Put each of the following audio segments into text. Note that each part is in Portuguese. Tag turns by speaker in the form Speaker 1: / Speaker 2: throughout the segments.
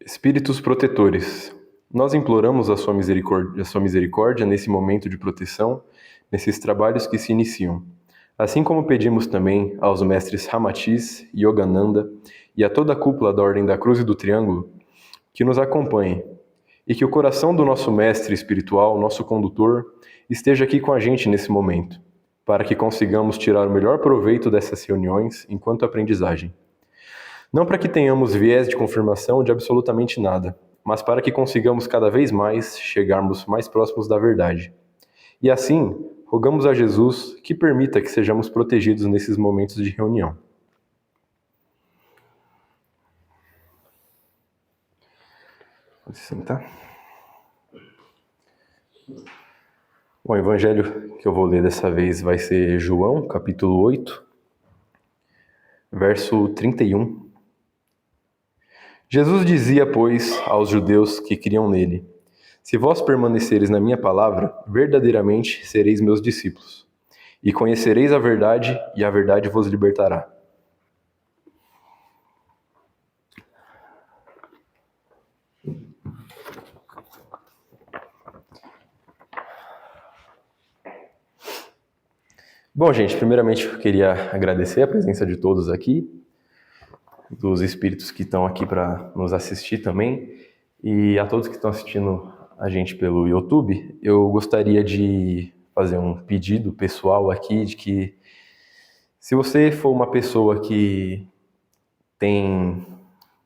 Speaker 1: Espíritos protetores, nós imploramos a sua misericórdia nesse momento de proteção, nesses trabalhos que se iniciam. Assim como pedimos também aos mestres Ramatiz, Yogananda e a toda a cúpula da Ordem da Cruz e do Triângulo, que nos acompanhem e que o coração do nosso mestre espiritual, nosso condutor, esteja aqui com a gente nesse momento, para que consigamos tirar o melhor proveito dessas reuniões enquanto aprendizagem. Não para que tenhamos viés de confirmação de absolutamente nada, mas para que consigamos cada vez mais chegarmos mais próximos da verdade. E assim, rogamos a Jesus que permita que sejamos protegidos nesses momentos de reunião. Pode sentar. Bom, o evangelho que eu vou ler dessa vez vai ser João, capítulo 8, verso 31. Jesus dizia, pois, aos judeus que criam nele: Se vós permanecereis na minha palavra, verdadeiramente sereis meus discípulos, e conhecereis a verdade, e a verdade vos libertará. Bom, gente, primeiramente eu queria agradecer a presença de todos aqui, dos espíritos que estão aqui para nos assistir também, e a todos que estão assistindo a gente pelo YouTube. Eu gostaria de fazer um pedido pessoal aqui, de que se você for uma pessoa que tem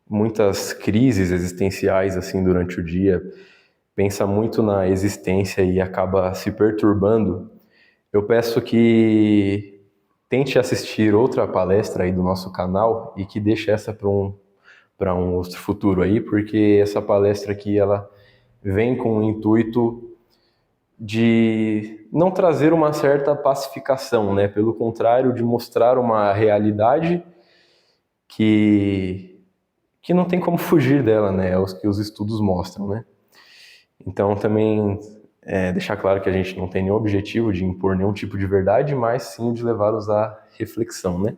Speaker 1: muitas crises existenciais assim durante o dia, pensa muito na existência e acaba se perturbando, eu peço que tente assistir outra palestra aí do nosso canal e que deixe essa para um outro futuro aí, porque essa palestra aqui ela vem com o intuito de não trazer uma certa pacificação, né? Pelo contrário, de mostrar uma realidade que não tem como fugir dela, né? É os que os estudos mostram, né? Então também deixar claro que a gente não tem nenhum objetivo de impor nenhum tipo de verdade, mas sim de levá-los à reflexão, né?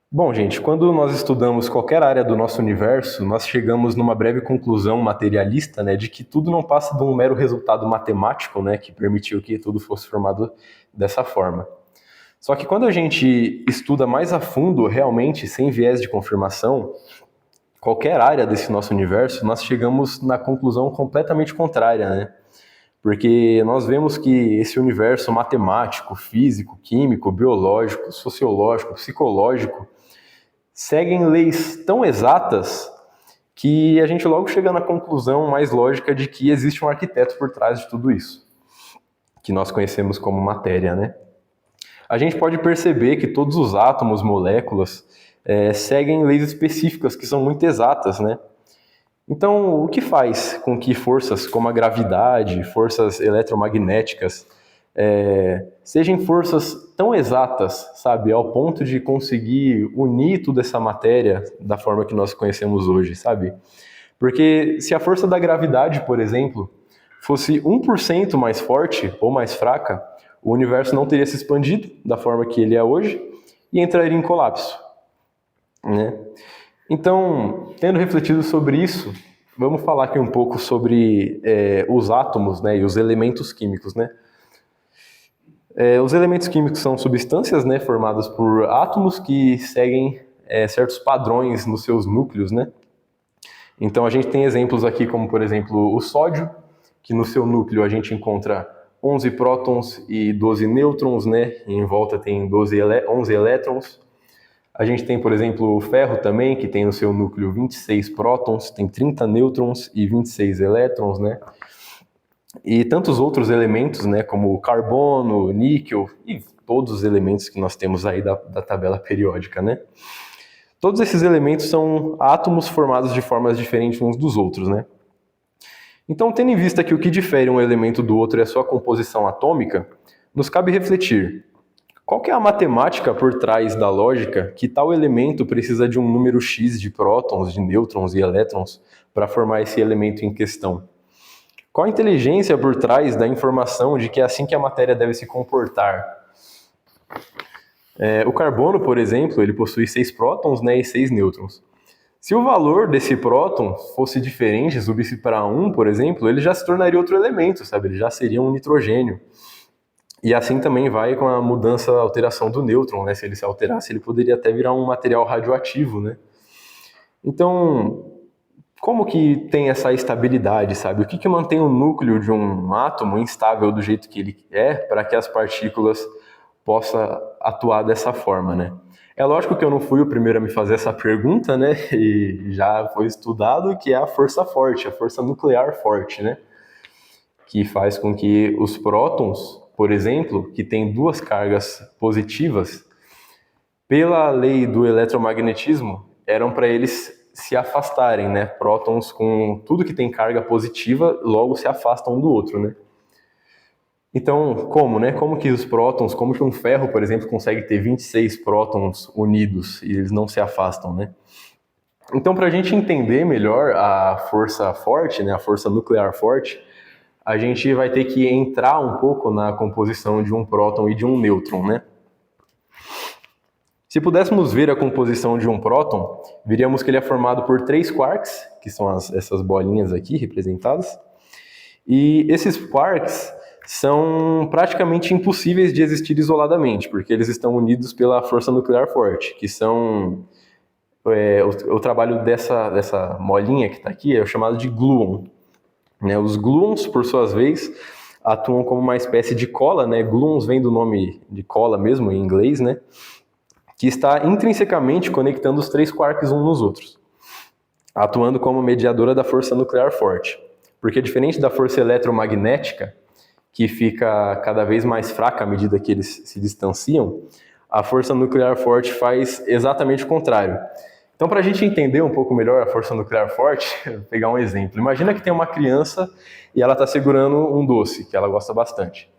Speaker 1: Bom, gente, quando nós estudamos qualquer área do nosso universo, nós chegamos numa breve conclusão materialista, né, de que tudo não passa de um mero resultado matemático, né, que permitiu que tudo fosse formado dessa forma. Só que quando a gente estuda mais a fundo, realmente, sem viés de confirmação, qualquer área desse nosso universo, nós chegamos na conclusão completamente contrária, né? Porque nós vemos que esse universo matemático, físico, químico, biológico, sociológico, psicológico, seguem leis tão exatas que a gente logo chega na conclusão mais lógica de que existe um arquiteto por trás de tudo isso, que nós conhecemos como matéria, né? A gente pode perceber que todos os átomos, moléculas, seguem leis específicas que são muito exatas, né? Então, o que faz com que forças como a gravidade, forças eletromagnéticas, sejam forças tão exatas, sabe, ao ponto de conseguir unir toda essa matéria da forma que nós conhecemos hoje, sabe? Porque se a força da gravidade, por exemplo, fosse 1% mais forte ou mais fraca, o universo não teria se expandido da forma que ele é hoje e entraria em colapso, né? Então, tendo refletido sobre isso, vamos falar aqui um pouco sobre os átomos, né, e os elementos químicos, né? Os elementos químicos são substâncias, né, formadas por átomos que seguem certos padrões nos seus núcleos, né? Então a gente tem exemplos aqui como, por exemplo, o sódio, que no seu núcleo a gente encontra 11 prótons e 12 nêutrons, né? E em volta tem 11 elétrons. A gente tem, por exemplo, o ferro também, que tem no seu núcleo 26 prótons, tem 30 nêutrons e 26 elétrons, né? E tantos outros elementos, né, como o carbono, níquel e todos os elementos que nós temos aí da tabela periódica, né? Todos esses elementos são átomos formados de formas diferentes uns dos outros, né? Então, tendo em vista que o que difere um elemento do outro é a sua composição atômica, nos cabe refletir: qual que é a matemática por trás da lógica que tal elemento precisa de um número X de prótons, de nêutrons e elétrons para formar esse elemento em questão? Qual a inteligência por trás da informação de que é assim que a matéria deve se comportar? O carbono, por exemplo, ele possui 6 prótons, né, e 6 nêutrons. Se o valor desse próton fosse diferente, subisse para 1, por exemplo, ele já se tornaria outro elemento, sabe? Ele já seria um nitrogênio. E assim também vai com a mudança, a alteração do nêutron, né? Se ele se alterasse, ele poderia até virar um material radioativo, né? Então, como que tem essa estabilidade, sabe? O que mantém o núcleo de um átomo instável do jeito que ele é, para que as partículas possam atuar dessa forma, né? É lógico que eu não fui o primeiro a me fazer essa pergunta, né? E já foi estudado que é a força forte, a força nuclear forte, né? Que faz com que os prótons, por exemplo, que têm duas cargas positivas, pela lei do eletromagnetismo, eram para eles se afastarem, né? Prótons com tudo que tem carga positiva, logo se afastam um do outro, né? Então, como, né? Como que os prótons, como que um ferro, por exemplo, consegue ter 26 prótons unidos e eles não se afastam, né? Então, para a gente entender melhor a força forte, né? A força nuclear forte, a gente vai ter que entrar um pouco na composição de um próton e de um nêutron, né? Se pudéssemos ver a composição de um próton, veríamos que ele é formado por 3 quarks, que são essas bolinhas aqui representadas, e esses quarks são praticamente impossíveis de existir isoladamente, porque eles estão unidos pela força nuclear forte, que são... o trabalho dessa molinha que está aqui é o chamado de gluon. Né? Os gluons, por sua vez, atuam como uma espécie de cola, né? Gluons vem do nome de cola mesmo, em inglês, né? Que está intrinsecamente conectando os 3 quarks uns nos outros, atuando como mediadora da força nuclear forte. Porque diferente da força eletromagnética, que fica cada vez mais fraca à medida que eles se distanciam, a força nuclear forte faz exatamente o contrário. Então, para a gente entender um pouco melhor a força nuclear forte, vou pegar um exemplo. Imagina que tem uma criança e ela está segurando um doce, que ela gosta bastante.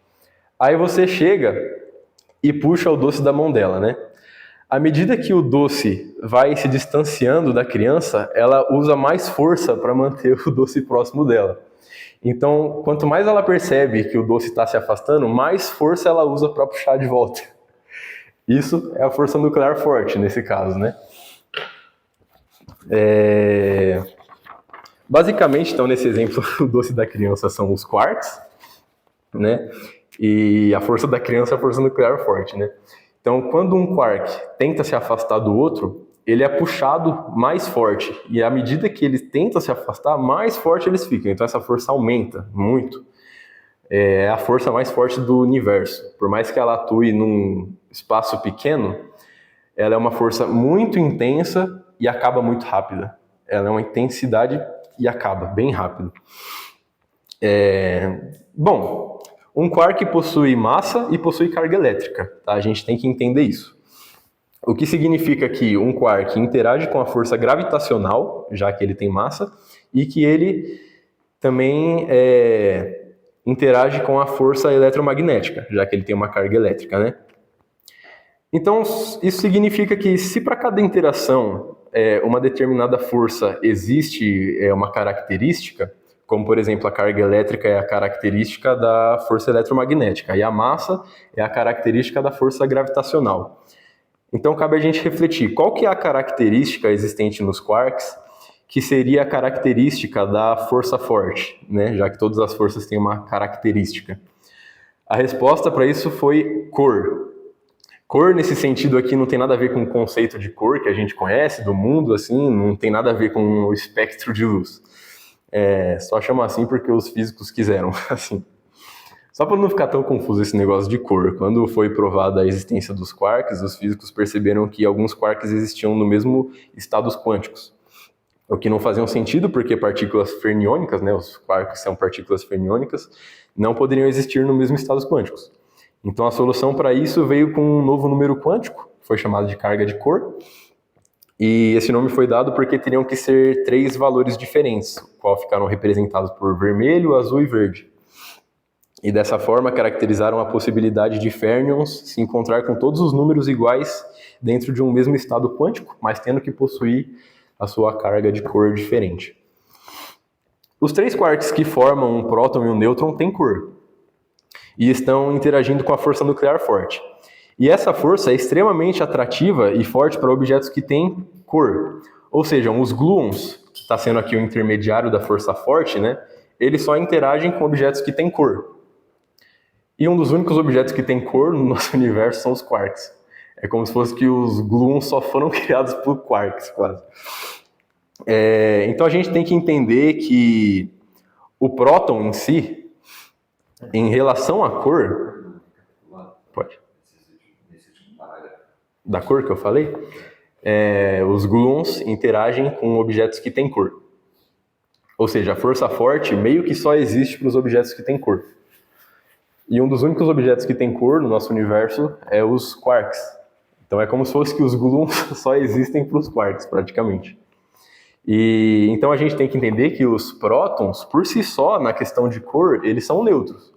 Speaker 1: Aí você chega e puxa o doce da mão dela, né? À medida que o doce vai se distanciando da criança, ela usa mais força para manter o doce próximo dela. Então, quanto mais ela percebe que o doce está se afastando, mais força ela usa para puxar de volta. Isso é a força nuclear forte nesse caso, né? Basicamente, então, nesse exemplo, o doce da criança são os quarks, né? E a força da criança é a força nuclear forte, né? Então, quando um quark tenta se afastar do outro, ele é puxado mais forte. E à medida que ele tenta se afastar, mais forte eles ficam. Então, essa força aumenta muito. É a força mais forte do universo. Por mais que ela atue num espaço pequeno, ela é uma força muito intensa e acaba muito rápida. Ela é uma intensidade e acaba bem rápido. Bom, um quark possui massa e possui carga elétrica, tá? A gente tem que entender isso. O que significa que um quark interage com a força gravitacional, já que ele tem massa, e que ele também interage com a força eletromagnética, já que ele tem uma carga elétrica, né? Então, isso significa que se para cada interação uma determinada força existe uma característica, como, por exemplo, a carga elétrica é a característica da força eletromagnética, e a massa é a característica da força gravitacional. Então, cabe a gente refletir, qual que é a característica existente nos quarks que seria a característica da força forte, né? Já que todas as forças têm uma característica. A resposta para isso foi cor. Cor, nesse sentido aqui, não tem nada a ver com o conceito de cor que a gente conhece do mundo, assim, não tem nada a ver com o espectro de luz. Só chama assim porque os físicos quiseram, assim. Só para não ficar tão confuso esse negócio de cor, quando foi provada a existência dos quarks, os físicos perceberam que alguns quarks existiam no mesmo estados quânticos. O que não fazia sentido, porque partículas fermiônicas, né, os quarks são partículas fermiônicas, não poderiam existir no mesmo estados quânticos. Então a solução para isso veio com um novo número quântico, foi chamado de carga de cor, e esse nome foi dado porque teriam que ser 3 valores diferentes, qual ficaram representados por vermelho, azul e verde. E dessa forma caracterizaram a possibilidade de férmions se encontrar com todos os números iguais dentro de um mesmo estado quântico, mas tendo que possuir a sua carga de cor diferente. Os 3 quarks que formam um próton e um nêutron têm cor e estão interagindo com a força nuclear forte. E essa força é extremamente atrativa e forte para objetos que têm cor. Ou seja, os gluons, que está sendo aqui o intermediário da força forte, né? Eles só interagem com objetos que têm cor. E um dos únicos objetos que tem cor no nosso universo são os quarks. É como se fosse que os gluons só foram criados por quarks, quase. Então a gente tem que entender que o próton em si, em relação à cor... Pode. Da cor que eu falei? Os gluons interagem com objetos que têm cor. Ou seja, a força forte meio que só existe para os objetos que têm cor. E um dos únicos objetos que tem cor no nosso universo é os quarks. Então é como se fosse que os gluons só existem para os quarks, praticamente. E então a gente tem que entender que os prótons, por si só, na questão de cor, eles são neutros.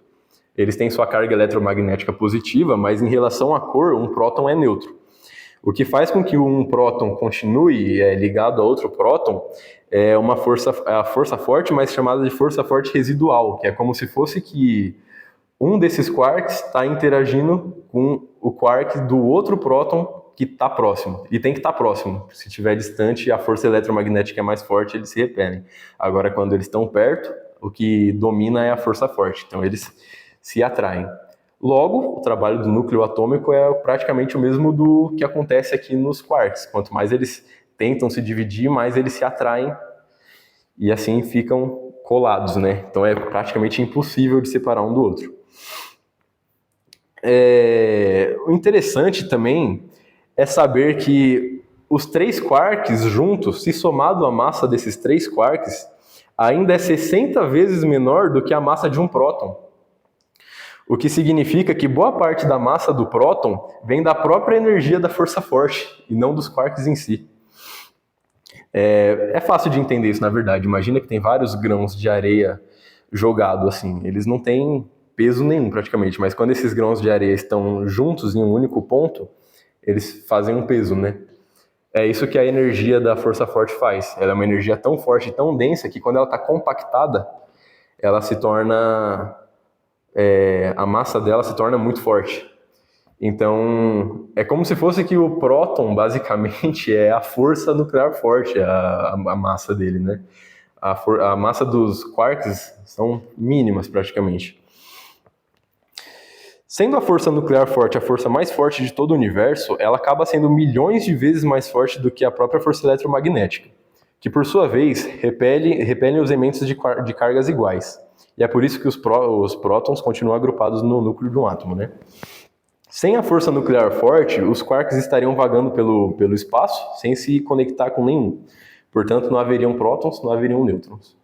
Speaker 1: Eles têm sua carga eletromagnética positiva, mas em relação à cor, um próton é neutro. O que faz com que um próton continue ligado a outro próton é a força forte, mas chamada de força forte residual, que é como se fosse que um desses quarks está interagindo com o quark do outro próton que está próximo. E tem que estar próximo. Se estiver distante, a força eletromagnética é mais forte, eles se repelem. Agora, quando eles estão perto, o que domina é a força forte. Então, eles se atraem. Logo, o trabalho do núcleo atômico é praticamente o mesmo do que acontece aqui nos quarks. Quanto mais eles tentam se dividir, mais eles se atraem e assim ficam colados, né? Então, é praticamente impossível de separar um do outro. O interessante também é saber que os 3 quarks juntos, se somado a massa desses 3 quarks, ainda é 60 vezes menor do que a massa de um próton. O que significa que boa parte da massa do próton vem da própria energia da força forte, e não dos quarks em si. É fácil de entender isso, na verdade. Imagina que tem vários grãos de areia jogados assim. Eles não têm peso nenhum, praticamente, mas quando esses grãos de areia estão juntos em um único ponto, eles fazem um peso, né? É isso que a energia da força forte faz. Ela é uma energia tão forte e tão densa que quando ela está compactada, ela se torna... a massa dela se torna muito forte. Então, é como se fosse que o próton, basicamente, é a força nuclear forte, a massa dele, né? A massa dos quarks são mínimas, praticamente. Sendo a força nuclear forte a força mais forte de todo o universo, ela acaba sendo milhões de vezes mais forte do que a própria força eletromagnética, que, por sua vez, repelem os elementos de cargas iguais. E é por isso que os prótons continuam agrupados no núcleo de um átomo, né? Sem a força nuclear forte, os quarks estariam vagando pelo espaço sem se conectar com nenhum. Portanto, não haveriam prótons, não haveriam nêutrons.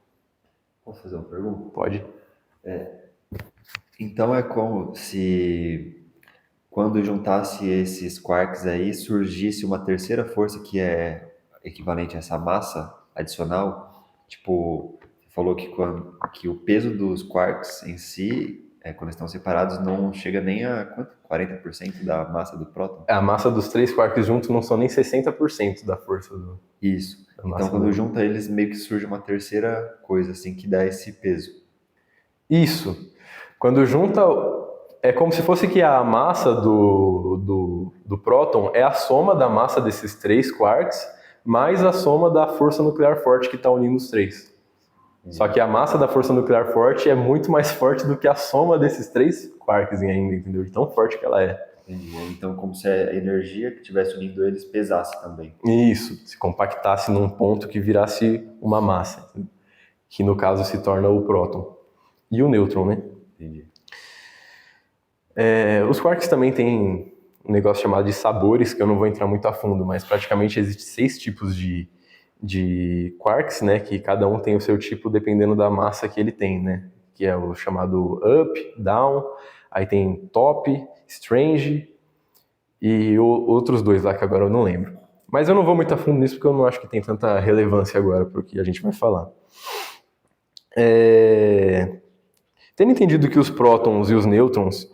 Speaker 2: Posso fazer uma pergunta?
Speaker 1: Pode.
Speaker 2: Então é como se, quando juntasse esses quarks aí, surgisse uma terceira força que é equivalente a essa massa adicional. Tipo, você falou que o peso dos quarks em si, quando estão separados, não chega nem a quanto? 40% da massa do próton?
Speaker 1: A massa dos 3 quarks juntos não são nem 60% da força do...
Speaker 2: Isso.
Speaker 1: da massa
Speaker 2: Então, quando
Speaker 1: do...
Speaker 2: junta eles, meio que surge uma terceira coisa, assim, que dá esse peso.
Speaker 1: Isso. Quando junta... É como se fosse que a massa do próton é a soma da massa desses 3 quarks mais a soma da força nuclear forte que está unindo os 3. Só que a massa da força nuclear forte é muito mais forte do que a soma desses 3 quarks ainda, entendeu? De tão forte que ela é.
Speaker 2: Entendi. Então, como se a energia que estivesse unindo eles pesasse também.
Speaker 1: Isso, se compactasse num ponto que virasse uma massa, entendeu? Que no caso se torna o próton. E o nêutron, né?
Speaker 2: Entendi.
Speaker 1: Os quarks também têm um negócio chamado de sabores, que eu não vou entrar muito a fundo, mas praticamente existem 6 tipos de quarks, né, que cada um tem o seu tipo dependendo da massa que ele tem, né, que é o chamado up, down, aí tem top, strange e outros 2 lá que agora eu não lembro. Mas eu não vou muito a fundo nisso porque eu não acho que tem tanta relevância agora para o que a gente vai falar. Tendo entendido que os prótons e os nêutrons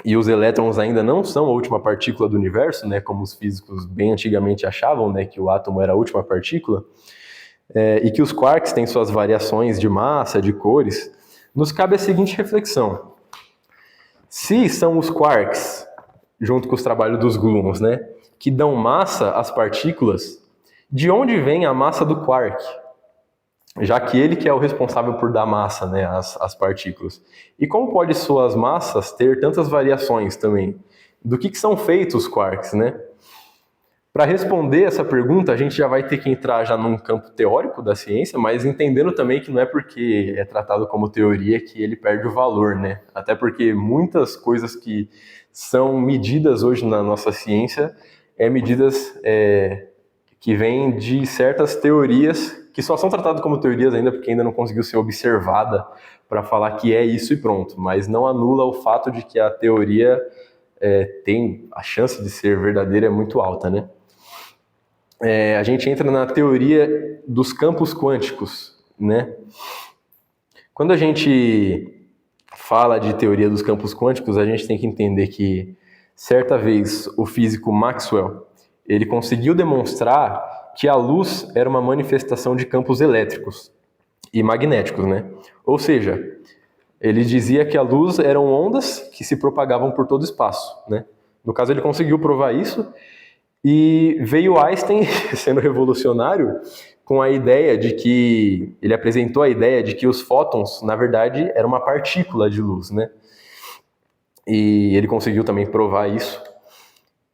Speaker 1: e os elétrons ainda não são a última partícula do universo, né, como os físicos bem antigamente achavam, né, que o átomo era a última partícula, e que os quarks têm suas variações de massa, de cores, nos cabe a seguinte reflexão. Se são os quarks, junto com os trabalhos dos gluons, né, que dão massa às partículas, de onde vem a massa do quark? Já que ele que é o responsável por dar massa, né, às partículas. E como pode suas massas ter tantas variações também? Do que são feitos os quarks, né? Para responder essa pergunta, a gente já vai ter que entrar já num campo teórico da ciência, mas entendendo também que não é porque é tratado como teoria que ele perde o valor, né? Até porque muitas coisas que são medidas hoje na nossa ciência medidas que vêm de certas teorias que só são tratadas como teorias ainda porque ainda não conseguiu ser observada para falar que é isso e pronto, mas não anula o fato de que a teoria tem a chance de ser verdadeira é muito alta, né? A gente entra na teoria dos campos quânticos, né? Quando a gente fala de teoria dos campos quânticos, a gente tem que entender que certa vez o físico Maxwell, ele conseguiu demonstrar que a luz era uma manifestação de campos elétricos e magnéticos, né? Ou seja, ele dizia que a luz eram ondas que se propagavam por todo o espaço, né? No caso, ele conseguiu provar isso. E veio Einstein, sendo revolucionário, com a ideia de que... Ele apresentou a ideia de que os fótons, na verdade, eram uma partícula de luz, né? E ele conseguiu também provar isso.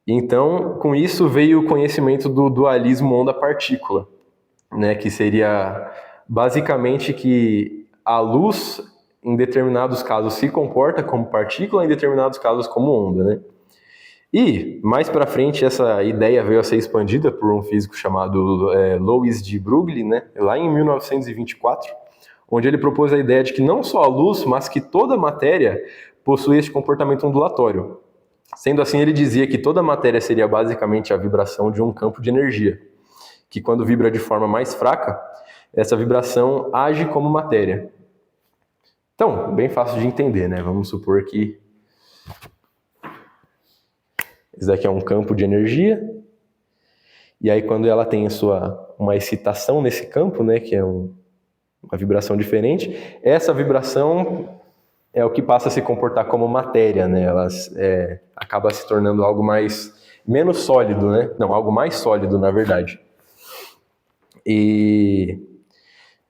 Speaker 1: Então, com isso veio o conhecimento do dualismo onda-partícula, né? Que seria basicamente que a luz, em determinados casos, se comporta como partícula, em determinados casos como onda, né? E, mais para frente, essa ideia veio a ser expandida por um físico chamado Louis de Broglie, né, lá em 1924, onde ele propôs a ideia de que não só a luz, mas que toda a matéria possui esse comportamento ondulatório. Sendo assim, ele dizia que toda a matéria seria basicamente a vibração de um campo de energia, que quando vibra de forma mais fraca, essa vibração age como matéria. Então, bem fácil de entender, né? Vamos supor que esse daqui é um campo de energia, e aí quando ela tem uma excitação nesse campo, né, que é uma vibração diferente, essa vibração é o que passa a se comportar como matéria, né? Ela acaba se tornando algo menos sólido, né? Não, algo mais sólido, na verdade.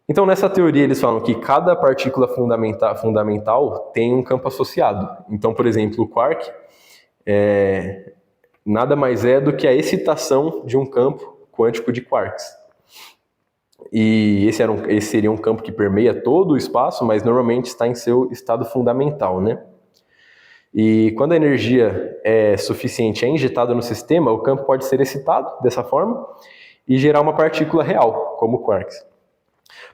Speaker 1: Então, nessa teoria, eles falam que cada partícula fundamental tem um campo associado. Então, por exemplo, o quark nada mais é do que a excitação de um campo quântico de quarks. E esse seria um campo que permeia todo o espaço, mas normalmente está em seu estado fundamental, né? E quando a energia é suficiente é injetada no sistema, o campo pode ser excitado dessa forma e gerar uma partícula real, como quarks.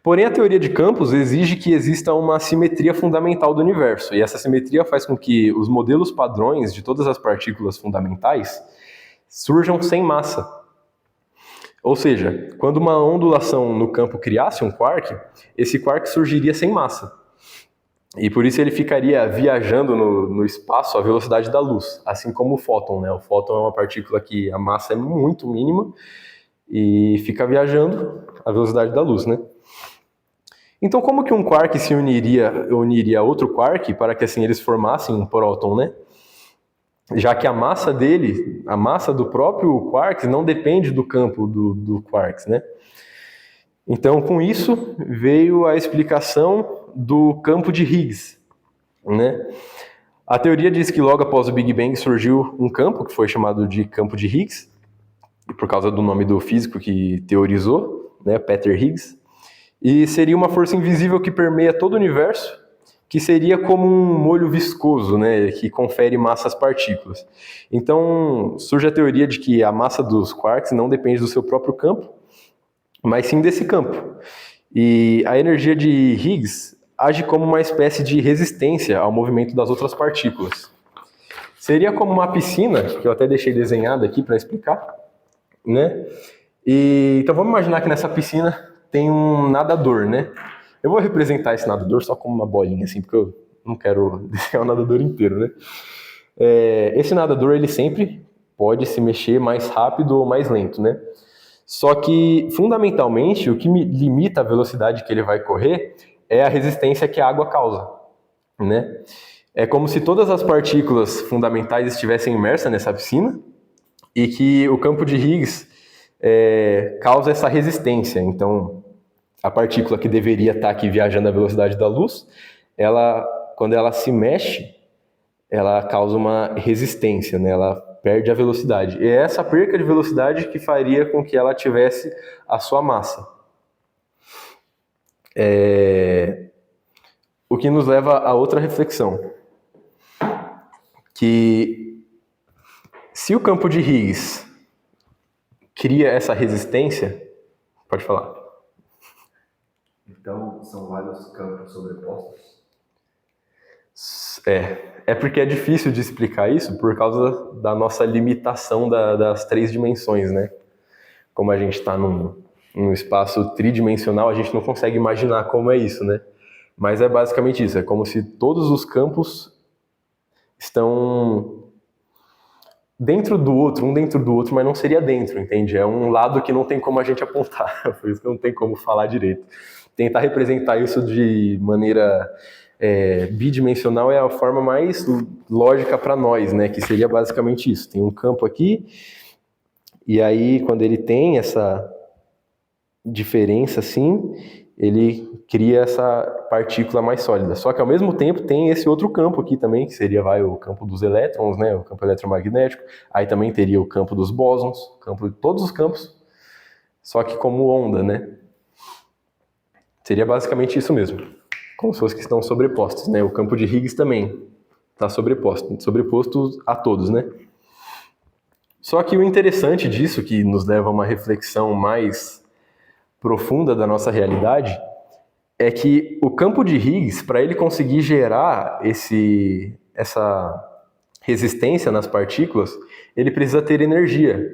Speaker 1: Porém, a teoria de campos exige que exista uma simetria fundamental do universo, e essa simetria faz com que os modelos padrões de todas as partículas fundamentais surjam sem massa. Ou seja, quando uma ondulação no campo criasse um quark, esse quark surgiria sem massa. E por isso ele ficaria viajando no espaço à velocidade da luz, assim como o fóton, né? O fóton é uma partícula que a massa é muito mínima e fica viajando à velocidade da luz, né? Então, como que um quark se uniria a outro quark para que assim eles formassem um próton, né? Já que a massa dele, a massa do próprio quark não depende do campo do quarks, né? Então, com isso, veio a explicação do campo de Higgs, né? A teoria diz que logo após o Big Bang surgiu um campo que foi chamado de campo de Higgs, por causa do nome do físico que teorizou, né, Peter Higgs. E seria uma força invisível que permeia todo o universo, que seria como um molho viscoso, né, que confere massa às partículas. Então, surge a teoria de que a massa dos quarks não depende do seu próprio campo, mas sim desse campo. E a energia de Higgs age como uma espécie de resistência ao movimento das outras partículas. Seria como uma piscina, que eu até deixei desenhada aqui para explicar, né? Então vamos imaginar que nessa piscina tem um nadador, né? Eu vou representar esse nadador só como uma bolinha, assim, porque eu não quero desenhar o nadador inteiro, né? Esse nadador, ele sempre pode se mexer mais rápido ou mais lento, né? Só que, fundamentalmente, o que limita a velocidade que ele vai correr é a resistência que a água causa, né? É como se todas as partículas fundamentais estivessem imersas nessa piscina e que o campo de Higgs causa essa resistência. Então, a partícula que deveria estar aqui viajando à velocidade da luz, quando ela se mexe, ela causa uma resistência, né? Ela perde a velocidade. E é essa perca de velocidade que faria com que ela tivesse a sua massa. O que nos leva a outra reflexão, que se o campo de Higgs cria essa resistência, pode falar.
Speaker 2: Então, são vários campos sobrepostos?
Speaker 1: É porque é difícil de explicar isso por causa da nossa limitação das 3 dimensões, né? Como a gente está num espaço tridimensional, a gente não consegue imaginar como é isso, né? Mas é basicamente isso, é como se todos os campos estão dentro do outro, um dentro do outro, mas não seria dentro, entende? É um lado que não tem como a gente apontar, por isso que não tem como falar direito. Tentar representar isso de maneira bidimensional é a forma mais lógica para nós, né? Que seria basicamente isso. Tem um campo aqui, e aí quando ele tem essa diferença assim, ele cria essa partícula mais sólida. Só que ao mesmo tempo tem esse outro campo aqui também, que seria o campo dos elétrons, né? O campo eletromagnético. Aí também teria o campo dos bósons, o campo de todos os campos, só que como onda, né? Seria basicamente isso mesmo. Como se fosse que estão sobrepostos, né? O campo de Higgs também está sobreposto a todos, né? Só que o interessante disso, que nos leva a uma reflexão mais profunda da nossa realidade, é que o campo de Higgs, para ele conseguir gerar essa resistência nas partículas, ele precisa ter energia.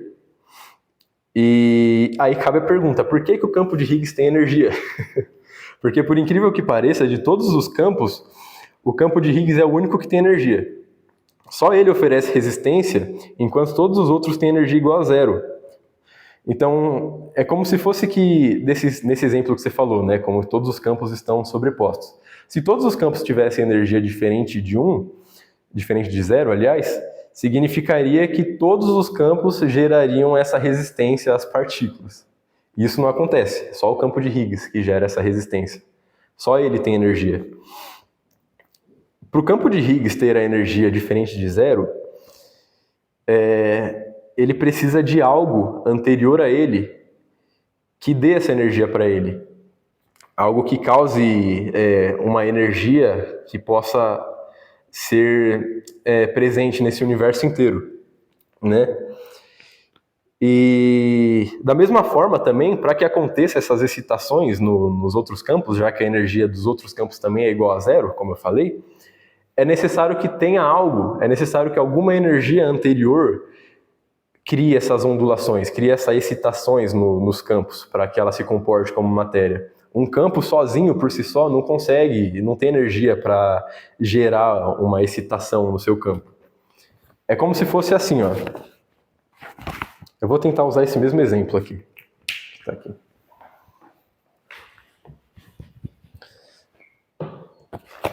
Speaker 1: E aí cabe a pergunta, por que o campo de Higgs tem energia? Porque, por incrível que pareça, de todos os campos, o campo de Higgs é o único que tem energia. Só ele oferece resistência, enquanto todos os outros têm energia igual a zero. Então, é como se fosse que, nesse exemplo que você falou, né, como todos os campos estão sobrepostos. Se todos os campos tivessem energia diferente de zero, aliás, significaria que todos os campos gerariam essa resistência às partículas. Isso não acontece, só o campo de Higgs que gera essa resistência. Só ele tem energia. Para o campo de Higgs ter a energia diferente de zero, ele precisa de algo anterior a ele que dê essa energia para ele. Algo que cause uma energia que possa ser presente nesse universo inteiro, né? E da mesma forma também, para que aconteça essas excitações nos outros campos, já que a energia dos outros campos também é igual a zero, como eu falei, é necessário que tenha algo, é necessário que alguma energia anterior crie essas ondulações, crie essas excitações nos campos, para que ela se comporte como matéria. Um campo sozinho, por si só, não consegue, não tem energia para gerar uma excitação no seu campo. É como se fosse assim, ó. Eu vou tentar usar esse mesmo exemplo aqui. Tá aqui.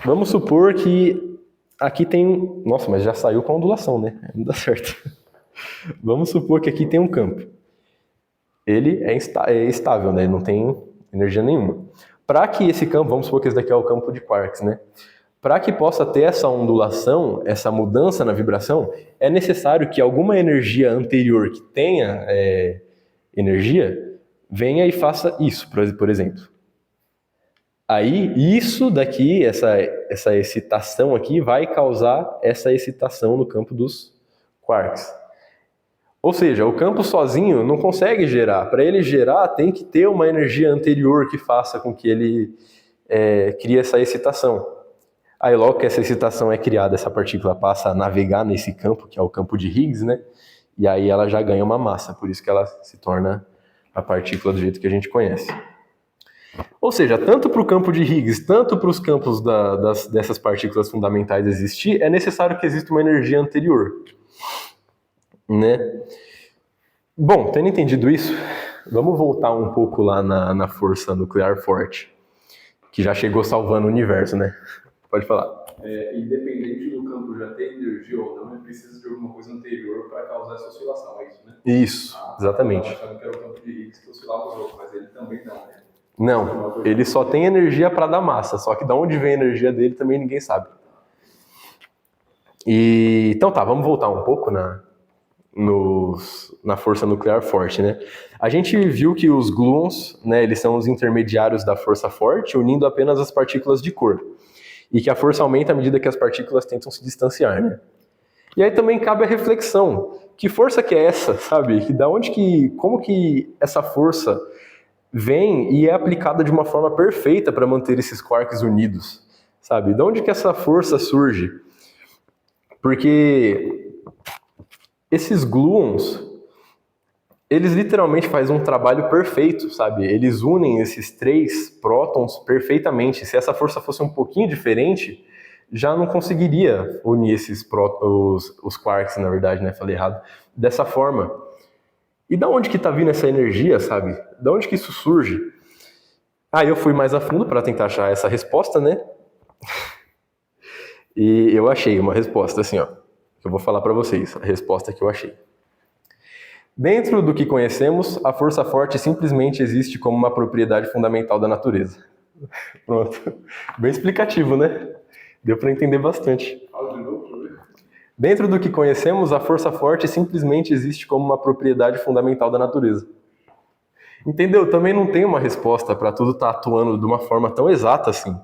Speaker 1: Vamos supor que aqui tem... Nossa, mas já saiu com a ondulação, né? Não dá certo. Vamos supor que aqui tem um campo. Ele é estável, né? Não tem energia nenhuma. Para que esse campo... Vamos supor que esse daqui é o campo de quarks, né? Para que possa ter essa ondulação, essa mudança na vibração, é necessário que alguma energia anterior que tenha energia venha e faça isso, por exemplo. Aí, isso daqui, essa excitação aqui, vai causar essa excitação no campo dos quarks. Ou seja, o campo sozinho não consegue gerar. Para ele gerar, tem que ter uma energia anterior que faça com que ele crie essa excitação. Aí logo que essa excitação é criada, essa partícula passa a navegar nesse campo, que é o campo de Higgs, né? E aí ela já ganha uma massa, por isso que ela se torna a partícula do jeito que a gente conhece. Ou seja, tanto para o campo de Higgs, tanto para os campos dessas partículas fundamentais existir, é necessário que exista uma energia anterior, né? Bom, tendo entendido isso, vamos voltar um pouco lá na força nuclear forte, que já chegou salvando o universo, né? Pode falar.
Speaker 3: Independente do campo já ter energia ou não, ele precisa de alguma coisa anterior para causar essa oscilação, é isso, né?
Speaker 1: Isso, exatamente.
Speaker 3: Eu achava que era o campo de Higgs que oscilava os outros, mas ele também não, né?
Speaker 1: Não, ele só tem energia para dar massa, só que de onde vem a energia dele também ninguém sabe. Então tá, vamos voltar um pouco na força nuclear forte, né? A gente viu que os gluons, né, eles são os intermediários da força forte, unindo apenas as partículas de cor. E que a força aumenta à medida que as partículas tentam se distanciar, né? E aí também cabe a reflexão. Que força que é essa, sabe? Como que essa força vem e é aplicada de uma forma perfeita para manter esses quarks unidos, sabe? De onde que essa força surge? Porque esses gluons, eles literalmente fazem um trabalho perfeito, sabe? Eles unem esses 3 prótons perfeitamente. Se essa força fosse um pouquinho diferente, já não conseguiria unir os quarks, na verdade, né? Falei errado. Dessa forma. E da onde que tá vindo essa energia, sabe? Da onde que isso surge? Eu fui mais a fundo para tentar achar essa resposta, né? E eu achei uma resposta assim, ó. Eu vou falar para vocês a resposta que eu achei. Dentro do que conhecemos, a força forte simplesmente existe como uma propriedade fundamental da natureza. Pronto. Bem explicativo, né? Deu para entender bastante. Dentro do que conhecemos, a força forte simplesmente existe como uma propriedade fundamental da natureza. Entendeu? Também não tem uma resposta para tudo estar atuando de uma forma tão exata assim.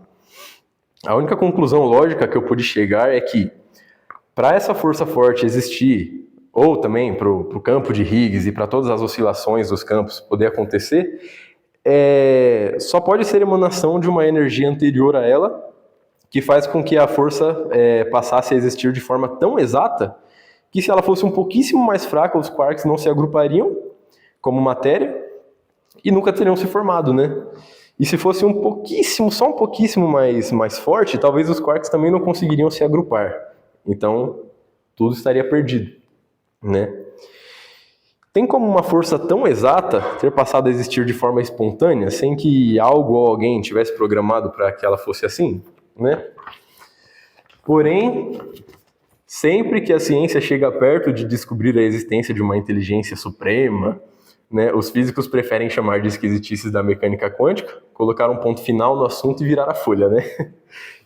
Speaker 1: A única conclusão lógica que eu pude chegar é que, para essa força forte existir, ou também para o campo de Higgs e para todas as oscilações dos campos poder acontecer, só pode ser emanação de uma energia anterior a ela, que faz com que a força passasse a existir de forma tão exata que, se ela fosse um pouquíssimo mais fraca, os quarks não se agrupariam como matéria e nunca teriam se formado, né? E se fosse só um pouquíssimo mais forte, talvez os quarks também não conseguiriam se agrupar. Então, tudo estaria perdido, né? Tem como uma força tão exata ter passado a existir de forma espontânea, sem que algo ou alguém tivesse programado para que ela fosse assim? Né? Porém, sempre que a ciência chega perto de descobrir a existência de uma inteligência suprema, né, os físicos preferem chamar de esquisitices da mecânica quântica, colocar um ponto final no assunto e virar a folha, né?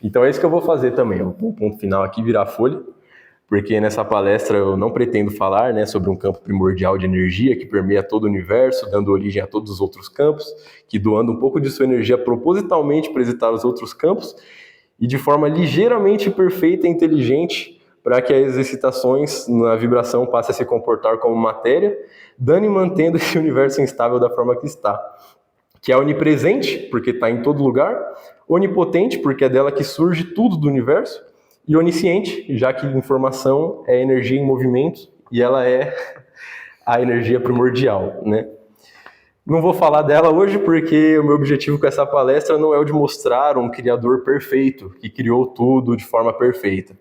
Speaker 1: Então é isso que eu vou fazer também, um ponto final aqui, virar a folha, porque nessa palestra eu não pretendo falar, né, sobre um campo primordial de energia que permeia todo o universo, dando origem a todos os outros campos, que doando um pouco de sua energia propositalmente para excitar os outros campos, e de forma ligeiramente perfeita e inteligente para que as excitações na vibração passem a se comportar como matéria, dando e mantendo esse universo instável da forma que está. Que é onipresente, porque está em todo lugar, onipotente, porque é dela que surge tudo do universo, e onisciente, já que informação é energia em movimento, e ela é a energia primordial, né? Não vou falar dela hoje porque o meu objetivo com essa palestra não é o de mostrar um criador perfeito, que criou tudo de forma perfeita.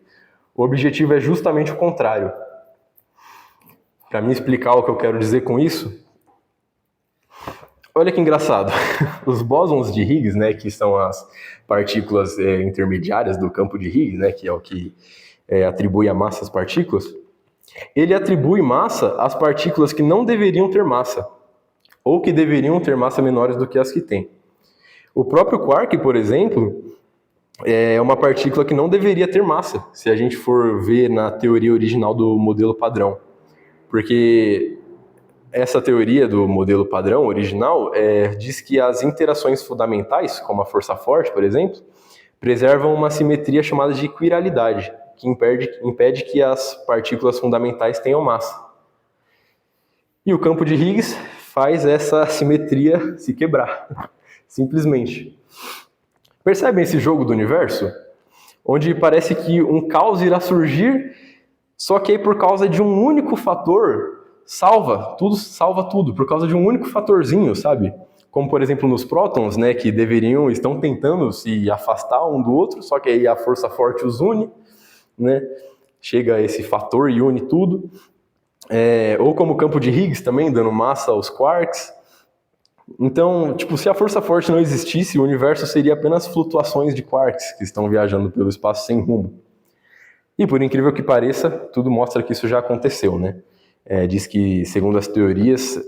Speaker 1: O objetivo é justamente o contrário. Para me explicar o que eu quero dizer com isso, olha que engraçado. Os bósons de Higgs, né, que são as partículas intermediárias do campo de Higgs, né, que é o que atribui a massa às partículas, ele atribui massa às partículas que não deveriam ter massa, ou que deveriam ter massa menores do que as que têm. O próprio quark, por exemplo, é uma partícula que não deveria ter massa, se a gente for ver na teoria original do modelo padrão. Porque essa teoria do modelo padrão original diz que as interações fundamentais, como a força forte, por exemplo, preservam uma simetria chamada de quiralidade, que impede que as partículas fundamentais tenham massa. E o campo de Higgs faz essa simetria se quebrar, simplesmente. Percebem esse jogo do universo? Onde parece que um caos irá surgir, só que aí por causa de um único fator, salva tudo, por causa de um único fatorzinho, sabe? Como, por exemplo, nos prótons, né, que estão tentando se afastar um do outro, só que aí a força forte os une, né? Chega esse fator e une tudo. Ou como o campo de Higgs também, dando massa aos quarks. Então, tipo, se a força forte não existisse, o universo seria apenas flutuações de quarks que estão viajando pelo espaço sem rumo. E por incrível que pareça, tudo mostra que isso já aconteceu, né? Diz que, segundo as teorias,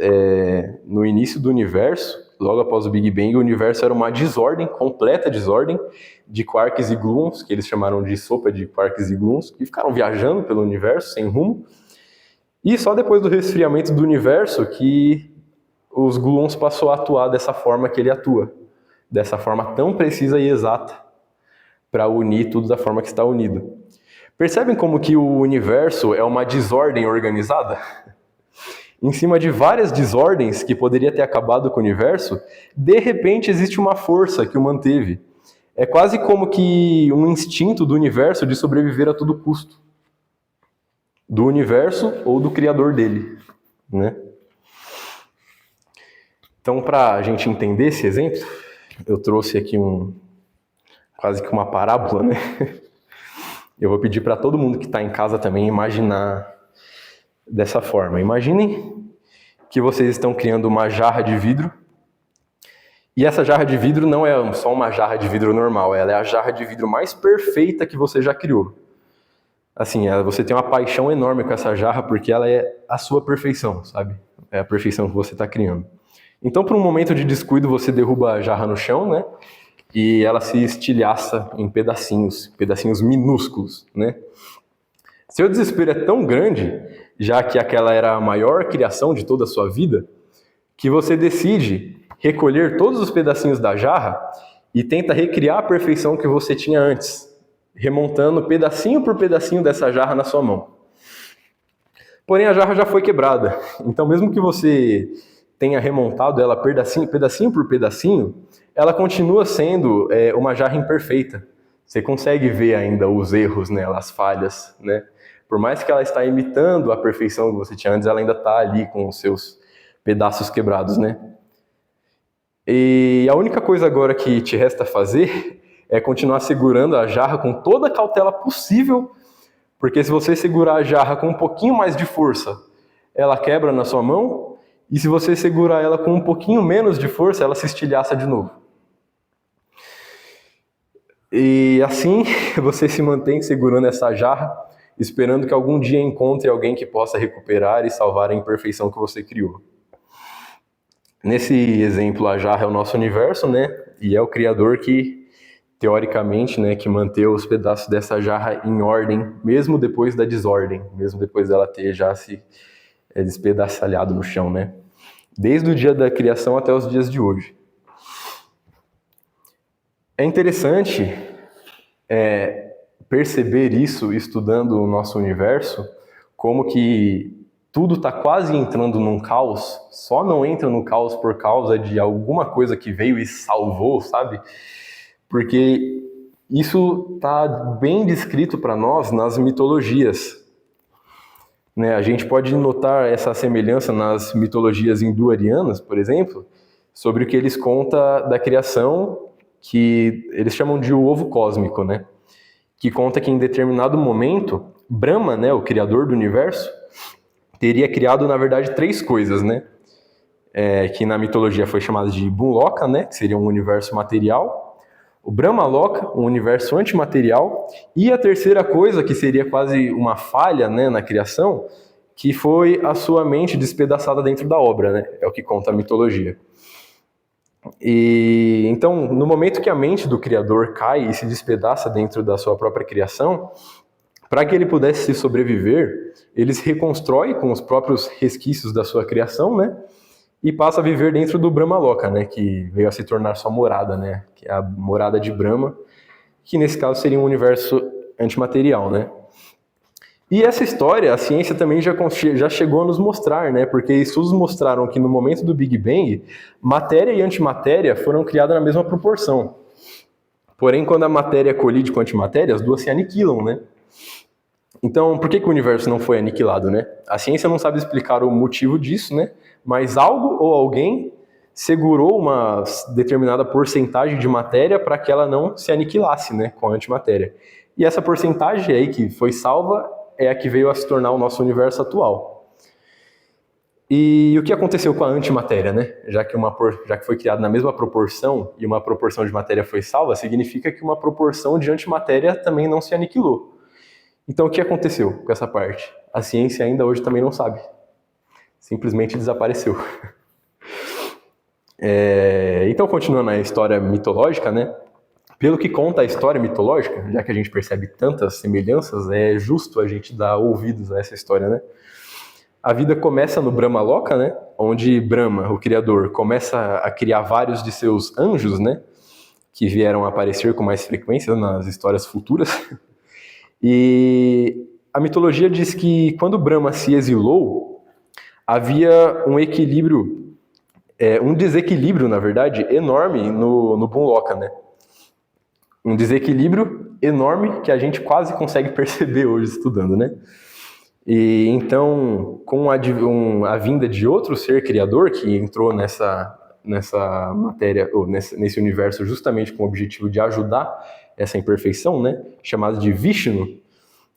Speaker 1: no início do universo, logo após o Big Bang, o universo era uma desordem, completa desordem, de quarks e gluons, que eles chamaram de sopa de quarks e gluons, que ficaram viajando pelo universo sem rumo. E só depois do resfriamento do universo que os gluons passou a atuar dessa forma que ele atua, dessa forma tão precisa e exata, para unir tudo da forma que está unido. Percebem como que o universo é uma desordem organizada? Em cima de várias desordens que poderia ter acabado com o universo, de repente existe uma força que o manteve. É quase como que um instinto do universo de sobreviver a todo custo. Do universo ou do criador dele, né? Então, para a gente entender esse exemplo, eu trouxe aqui quase que uma parábola, né? Eu vou pedir para todo mundo que está em casa também imaginar dessa forma. Imaginem que vocês estão criando uma jarra de vidro, e essa jarra de vidro não é só uma jarra de vidro normal, ela é a jarra de vidro mais perfeita que você já criou. Assim, você tem uma paixão enorme com essa jarra porque ela é a sua perfeição, sabe? É a perfeição que você está criando. Então, por um momento de descuido, você derruba a jarra no chão, né? E ela se estilhaça em pedacinhos minúsculos, né? Seu desespero é tão grande, já que aquela era a maior criação de toda a sua vida, que você decide recolher todos os pedacinhos da jarra e tenta recriar a perfeição que você tinha antes, remontando pedacinho por pedacinho dessa jarra na sua mão. Porém, a jarra já foi quebrada, então mesmo que você tenha remontado ela pedacinho por pedacinho, ela continua sendo uma jarra imperfeita. Você consegue ver ainda os erros nela, as falhas, né? Por mais que ela está imitando a perfeição que você tinha antes, ela ainda está ali com os seus pedaços quebrados, né? E a única coisa agora que te resta fazer é continuar segurando a jarra com toda a cautela possível, porque se você segurar a jarra com um pouquinho mais de força, ela quebra na sua mão, e se você segurar ela com um pouquinho menos de força, ela se estilhaça de novo. E assim você se mantém segurando essa jarra, esperando que algum dia encontre alguém que possa recuperar e salvar a imperfeição que você criou. Nesse exemplo, a jarra é o nosso universo, né? E é o Criador que, teoricamente, né, que manteve os pedaços dessa jarra em ordem, mesmo depois da desordem, mesmo depois dela ter já se despedaçalhado no chão, né? Desde o dia da criação até os dias de hoje. É interessante perceber isso estudando o nosso universo, como que tudo está quase entrando num caos, só não entra no caos por causa de alguma coisa que veio e salvou, sabe? Porque isso está bem descrito para nós nas mitologias. Né? A gente pode notar essa semelhança nas mitologias hindu-arianas, por exemplo, sobre o que eles contam da criação, que eles chamam de o ovo cósmico, né? Que conta que em determinado momento, Brahma, né, o criador do universo, teria criado, na verdade, 3 coisas, né? Que na mitologia foi chamado de Bunloka, né, que seria um universo material, o Brahmaloka, um universo antimaterial, e a terceira coisa, que seria quase uma falha, né, na criação, que foi a sua mente despedaçada dentro da obra, né? É o que conta a mitologia. E então, no momento que a mente do Criador cai e se despedaça dentro da sua própria criação, para que ele pudesse sobreviver, ele se reconstrói com os próprios resquícios da sua criação, né? E passa a viver dentro do Brahmaloka, né? Que veio a se tornar sua morada, né? Que é a morada de Brahma, que nesse caso seria um universo antimaterial, né? E essa história, a ciência também já chegou a nos mostrar, né? Porque estudos mostraram que no momento do Big Bang, matéria e antimatéria foram criadas na mesma proporção. Porém, quando a matéria colide com a antimatéria, as duas se aniquilam, né? Então, por que o universo não foi aniquilado, né? A ciência não sabe explicar o motivo disso, né? Mas algo ou alguém segurou uma determinada porcentagem de matéria para que ela não se aniquilasse, né? Com a antimatéria. E essa porcentagem aí que foi salva é a que veio a se tornar o nosso universo atual. E o que aconteceu com a antimatéria, né? Já que foi criado na mesma proporção e uma proporção de matéria foi salva, significa que uma proporção de antimatéria também não se aniquilou. Então o que aconteceu com essa parte? A ciência ainda hoje também não sabe. Simplesmente desapareceu. Então, continuando a história mitológica, né? Pelo que conta a história mitológica, já que a gente percebe tantas semelhanças, é justo a gente dar ouvidos a essa história, né? A vida começa no Brahmaloka, né? Onde Brahma, o criador, começa a criar vários de seus anjos, né? Que vieram a aparecer com mais frequência nas histórias futuras. E a mitologia diz que quando Brahma se exilou, havia um equilíbrio, um desequilíbrio, na verdade, enorme no Bunloka, né? Um desequilíbrio enorme que a gente quase consegue perceber hoje estudando, né? E então, com a vinda de outro ser criador que entrou nessa matéria, ou nesse universo justamente com o objetivo de ajudar essa imperfeição, né? Chamado de Vishnu,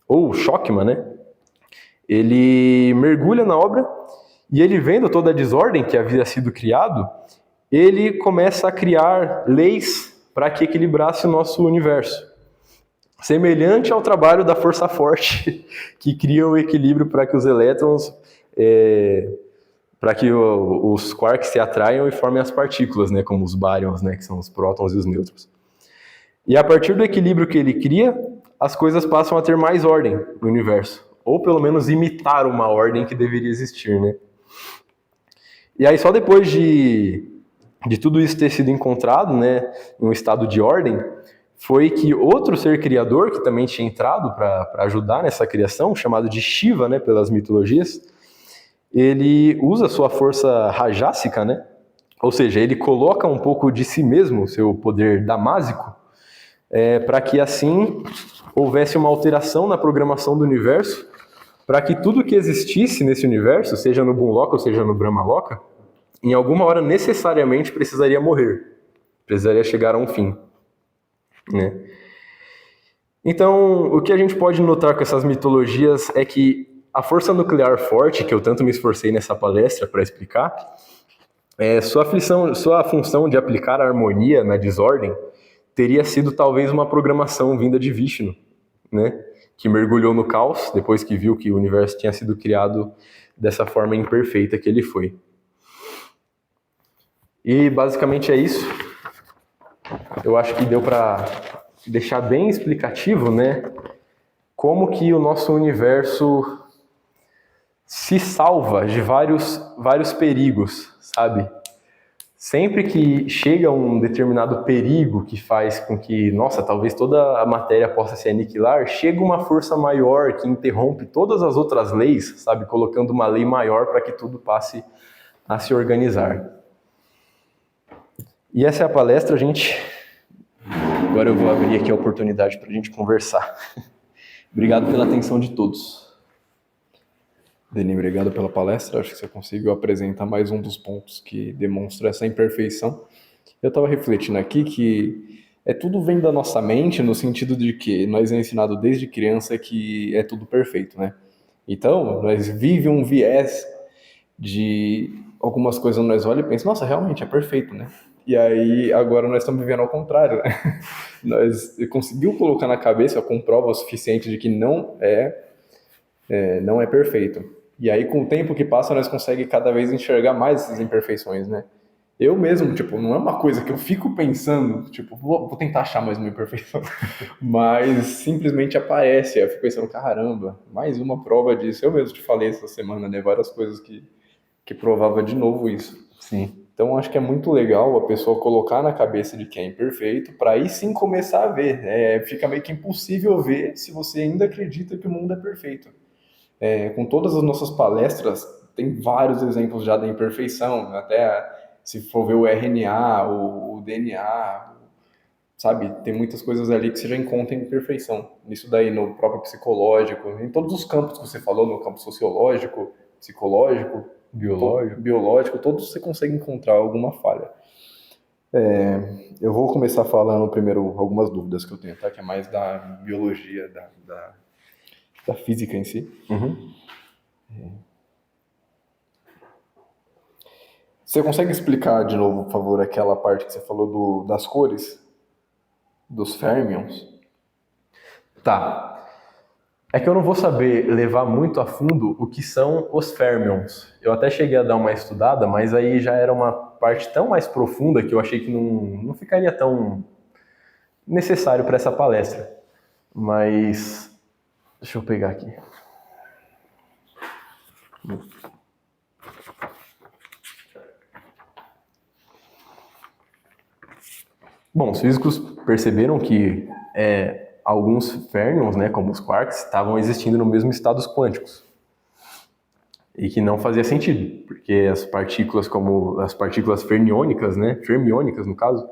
Speaker 1: ou Shokma, né? Ele mergulha na obra e ele vendo toda a desordem que havia sido criado, ele começa a criar leis para que equilibrasse o nosso universo. Semelhante ao trabalho da força forte, que cria o equilíbrio para que os elétrons, para que os quarks se atraiam e formem as partículas, né, como os baryons, né, que são os prótons e os nêutrons. E a partir do equilíbrio que ele cria, as coisas passam a ter mais ordem no universo, ou pelo menos imitar uma ordem que deveria existir, né? E aí só depois de tudo isso ter sido encontrado, né, em um estado de ordem, foi que outro ser criador, que também tinha entrado para ajudar nessa criação, chamado de Shiva, né, pelas mitologias, ele usa sua força rajásica, né, ou seja, ele coloca um pouco de si mesmo, seu poder damásico, para que assim houvesse uma alteração na programação do universo, para que tudo que existisse nesse universo, seja no Bunloka ou seja no Brahmaloka, em alguma hora necessariamente precisaria morrer, precisaria chegar a um fim, né? Então, o que a gente pode notar com essas mitologias é que a força nuclear forte, que eu tanto me esforcei nessa palestra para explicar, sua função de aplicar a harmonia na desordem teria sido talvez uma programação vinda de Vishnu, né? Que mergulhou no caos depois que viu que o universo tinha sido criado dessa forma imperfeita que ele foi. E basicamente é isso. Eu acho que deu para deixar bem explicativo, né, como que o nosso universo se salva de vários perigos, sabe? Sempre que chega um determinado perigo que faz com que, nossa, talvez toda a matéria possa se aniquilar, chega uma força maior que interrompe todas as outras leis, sabe? Colocando uma lei maior para que tudo passe a se organizar. E essa é a palestra, gente. Agora eu vou abrir aqui a oportunidade para a gente conversar. Obrigado pela atenção de todos.
Speaker 3: Denis, obrigado pela palestra. Acho que você conseguiu apresentar mais um dos pontos que demonstra essa imperfeição. Eu estava refletindo aqui que tudo vem da nossa mente, no sentido de que nós é ensinado desde criança que é tudo perfeito, né? Então, nós vivemos um viés de algumas coisas nós olhamos e pensamos, nossa, realmente é perfeito, né? E aí, agora nós estamos vivendo ao contrário, né? Nós conseguimos colocar na cabeça com prova suficiente de que não é perfeito. E aí, com o tempo que passa, nós conseguimos cada vez enxergar mais essas imperfeições, né? Eu mesmo, tipo, não é uma coisa que eu fico pensando, tipo, vou tentar achar mais uma imperfeição, mas simplesmente aparece. Eu fico pensando, caramba, mais uma prova disso. Eu mesmo te falei essa semana, né? Várias coisas que provava de novo isso.
Speaker 1: Sim.
Speaker 3: Então, acho que é muito legal a pessoa colocar na cabeça de que é imperfeito, para aí sim começar a ver. Fica meio que impossível ver se você ainda acredita que o mundo é perfeito. Com todas as nossas palestras, tem vários exemplos já da imperfeição, até se for ver o RNA, o DNA, sabe? Tem muitas coisas ali que você já encontra imperfeição. Nisso daí, no próprio psicológico, em todos os campos que você falou, no campo sociológico, psicológico, biológico, todos você consegue encontrar alguma falha. Eu vou começar falando primeiro algumas dúvidas que eu tenho, tá? Que é mais da biologia, da física em si.
Speaker 1: Uhum.
Speaker 3: Você consegue explicar de novo, por favor, aquela parte que você falou das cores, dos fermions?
Speaker 1: Tá. É que eu não vou saber levar muito a fundo o que são os fermions. Eu até cheguei a dar uma estudada, mas aí já era uma parte tão mais profunda que eu achei que não ficaria tão necessário para essa palestra. Mas deixa eu pegar aqui. Bom, os físicos perceberam que alguns fermions, né, como os quarks, estavam existindo no mesmo estados quânticos. E que não fazia sentido, porque as partículas como as partículas fermiônicas, né, fermiônicas no caso,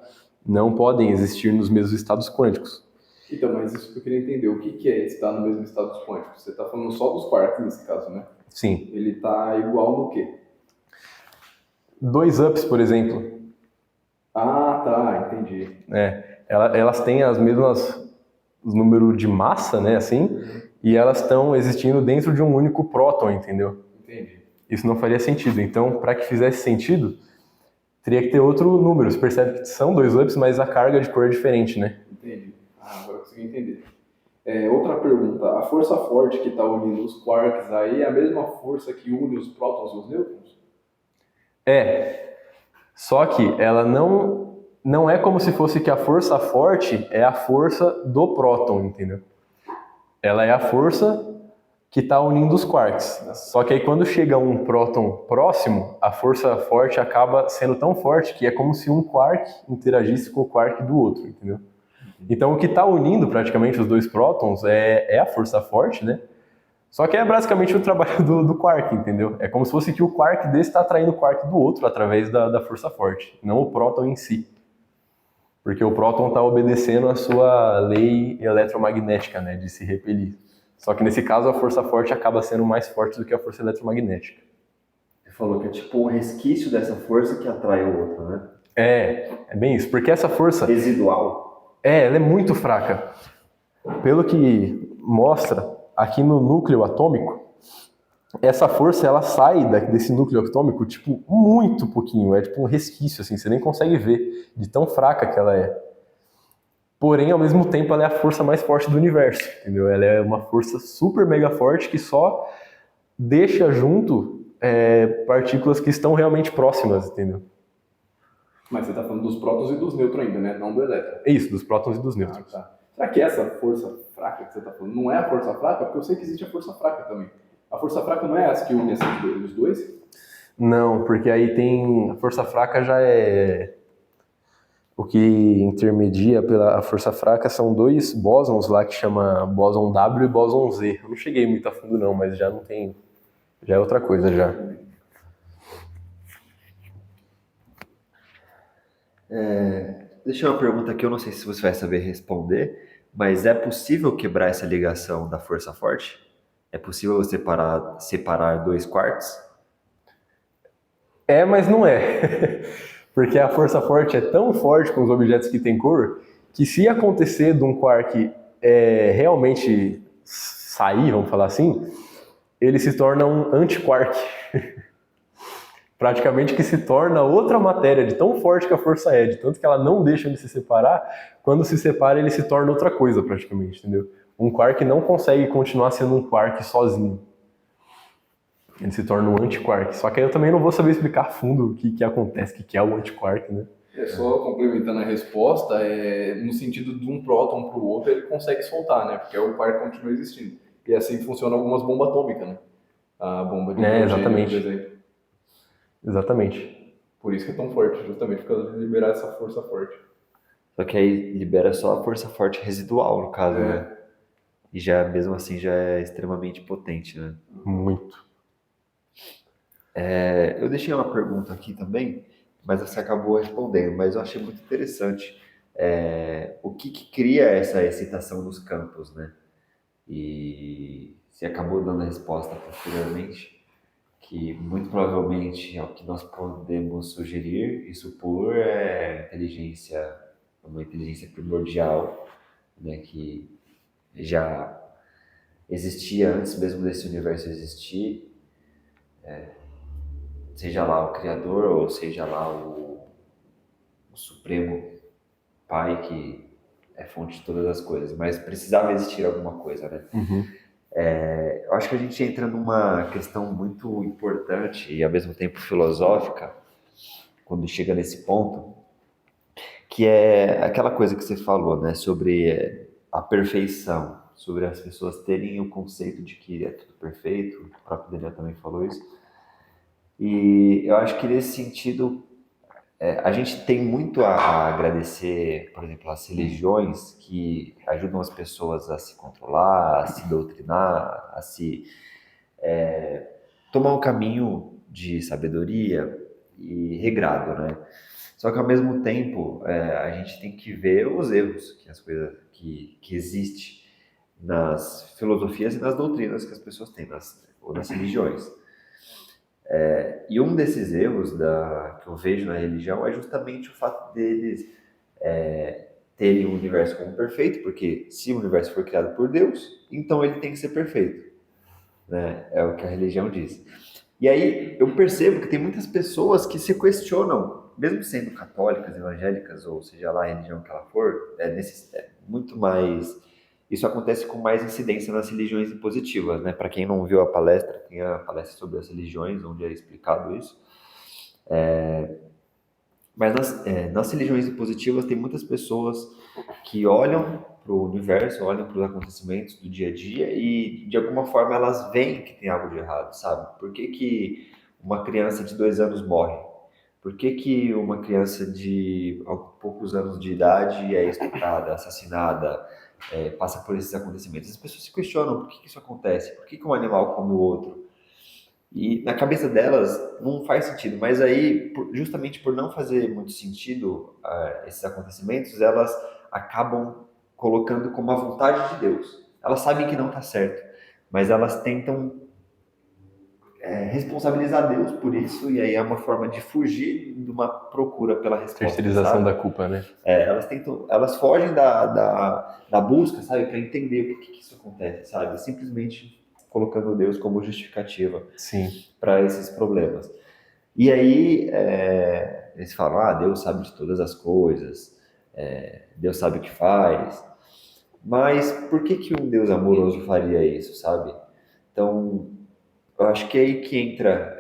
Speaker 1: não podem existir nos mesmos estados quânticos.
Speaker 3: Então, mas isso que eu queria entender, o que é estar no mesmo estado quântico? Você está falando só dos quarks nesse caso, né?
Speaker 1: Sim.
Speaker 3: Ele está igual no quê?
Speaker 1: 2 ups, por exemplo.
Speaker 3: Ah, tá, entendi.
Speaker 1: Elas têm as mesmas os números de massa, né, assim, e elas estão existindo dentro de um único próton, entendeu?
Speaker 3: Entendi.
Speaker 1: Isso não faria sentido. Então, para que fizesse sentido, teria que ter outro número. Você percebe que são 2 ups, mas a carga de cor é diferente, né?
Speaker 3: Entendi. Agora eu consegui entender. Outra pergunta, a força forte que está unindo os quarks aí é a mesma força que une os prótons e os nêutrons?
Speaker 1: Só que ela não é como se fosse que a força forte é a força do próton, entendeu? Ela é a força que está unindo os quarks. Só que aí quando chega um próton próximo, a força forte acaba sendo tão forte que é como se um quark interagisse com o quark do outro, entendeu? Então o que está unindo praticamente os 2 prótons é a força forte, né? Só que é basicamente o trabalho do quark, entendeu? É como se fosse que o quark desse está atraindo o quark do outro através da força forte, não o próton em si. Porque o próton está obedecendo a sua lei eletromagnética, né, de se repelir. Só que nesse caso a força forte acaba sendo mais forte do que a força eletromagnética.
Speaker 2: Você falou que é tipo um resquício dessa força que atrai o outro, né?
Speaker 1: É bem isso, porque essa força...
Speaker 2: Residual.
Speaker 1: ela é muito fraca. Pelo que mostra aqui no núcleo atômico, essa força ela sai desse núcleo atômico tipo muito pouquinho, é tipo um resquício assim, você nem consegue ver de tão fraca que ela é. Porém, ao mesmo tempo, ela é a força mais forte do universo, entendeu? Ela é uma força super mega forte que só deixa junto partículas que estão realmente próximas, entendeu?
Speaker 3: Mas você está falando dos prótons e dos nêutrons ainda, né? Não do elétron.
Speaker 1: É isso, dos prótons e dos nêutrons.
Speaker 3: Tá. Será que essa força fraca que você está falando não é a força fraca? Porque eu sei que existe a força fraca também. A força fraca não é essa que une os dois?
Speaker 1: Não, porque aí tem... A força fraca já é... O que intermedia pela força fraca são 2 bósons lá que chama bóson W e bóson Z. Eu não cheguei muito a fundo não, mas já não tem... Já é outra coisa já.
Speaker 2: Deixa eu uma pergunta aqui, eu não sei se você vai saber responder, mas é possível quebrar essa ligação da força forte? É possível você separar 2 quarks?
Speaker 1: Mas não é. Porque a força forte é tão forte com os objetos que têm cor, que se acontecer de um quark realmente sair, vamos falar assim, ele se torna um antiquark. Praticamente que se torna outra matéria, de tão forte que a força é, de tanto que ela não deixa ele se separar, quando se separa ele se torna outra coisa praticamente, entendeu? Um quark não consegue continuar sendo um quark sozinho. Ele se torna um antiquark. Só que aí eu também não vou saber explicar a fundo o que acontece, o que é o antiquark, né?
Speaker 3: Só complementando a resposta, no sentido de um próton para o outro, ele consegue soltar, né? Porque o quark continua existindo. E assim funcionam algumas bombas atômicas, né? A bomba de hidrogênio,
Speaker 1: exatamente.
Speaker 3: por exemplo.
Speaker 1: Exatamente.
Speaker 3: Por isso que é tão forte, justamente por causa de liberar essa força forte.
Speaker 2: Só que aí libera só a força forte residual, no caso, né? E já, mesmo assim, já é extremamente potente, né?
Speaker 1: Muito.
Speaker 2: Eu deixei uma pergunta aqui também, mas você acabou respondendo, mas eu achei muito interessante. O que cria essa excitação nos campos, né? E você acabou dando a resposta posteriormente, que muito provavelmente é o que nós podemos sugerir e supor uma inteligência primordial, né, que já existia antes mesmo desse universo existir, seja lá o Criador ou seja lá o Supremo Pai que é fonte de todas as coisas, mas precisava existir alguma coisa, né?
Speaker 1: Uhum.
Speaker 2: Eu acho que a gente entra numa questão muito importante e ao mesmo tempo filosófica quando chega nesse ponto, que é aquela coisa que você falou, né, sobre a perfeição, sobre as pessoas terem o conceito de que é tudo perfeito, o próprio Daniel também falou isso, e eu acho que nesse sentido a gente tem muito a agradecer, por exemplo, às religiões que ajudam as pessoas a se controlar, a se doutrinar, a se tomar um caminho de sabedoria e regrado, né? Só que ao mesmo tempo a gente tem que ver os erros que as coisas que existe nas filosofias e nas doutrinas que as pessoas têm, ou nas religiões. E um desses erros que eu vejo na religião é justamente o fato deles terem o universo como perfeito, porque se o universo foi criado por Deus, então ele tem que ser perfeito, né? É o que a religião diz. E aí eu percebo que tem muitas pessoas que se questionam, mesmo sendo católicas, evangélicas, ou seja lá a religião que ela for, muito mais. Isso acontece com mais incidência nas religiões impositivas, né? Para quem não viu a palestra, tem a palestra sobre as religiões, onde é explicado isso. Mas nas religiões impositivas tem muitas pessoas que olham para o universo, olham para os acontecimentos do dia a dia e de alguma forma elas veem que tem algo de errado, sabe? Por que que uma criança de 2 anos morre? Por que que uma criança de poucos anos de idade é estuprada, assassinada, passa por esses acontecimentos? As pessoas se questionam por que que isso acontece? Por que que um animal come o outro? E na cabeça delas não faz sentido, mas aí, justamente por não fazer muito sentido esses acontecimentos, elas acabam colocando como a vontade de Deus. Elas sabem que não está certo, mas elas tentam responsabilizar Deus por isso, e aí é uma forma de fugir de uma procura pela resposta,
Speaker 1: Terceirização
Speaker 2: sabe?
Speaker 1: da culpa, né?
Speaker 2: Elas fogem da busca, sabe, para entender por que isso acontece, sabe? Simplesmente colocando Deus como justificativa
Speaker 1: Sim.
Speaker 2: para esses problemas. E aí eles falam, Deus sabe de todas as coisas, Deus sabe o que faz, mas por que que um Deus amoroso faria isso, sabe? Então, eu acho que é aí que entra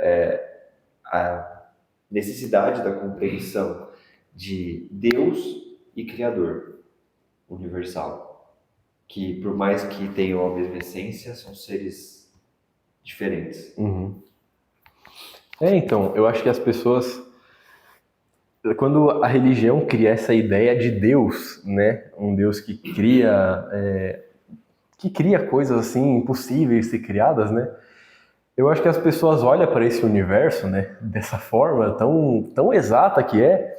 Speaker 2: a necessidade da compreensão de Deus e Criador universal, que por mais que tenham a mesma essência, são seres diferentes.
Speaker 1: Uhum. Então, eu acho que as pessoas, quando a religião cria essa ideia de Deus, né, um Deus que cria coisas assim impossíveis de ser criadas, né, eu acho que as pessoas olham para esse universo, né, dessa forma tão exata que é,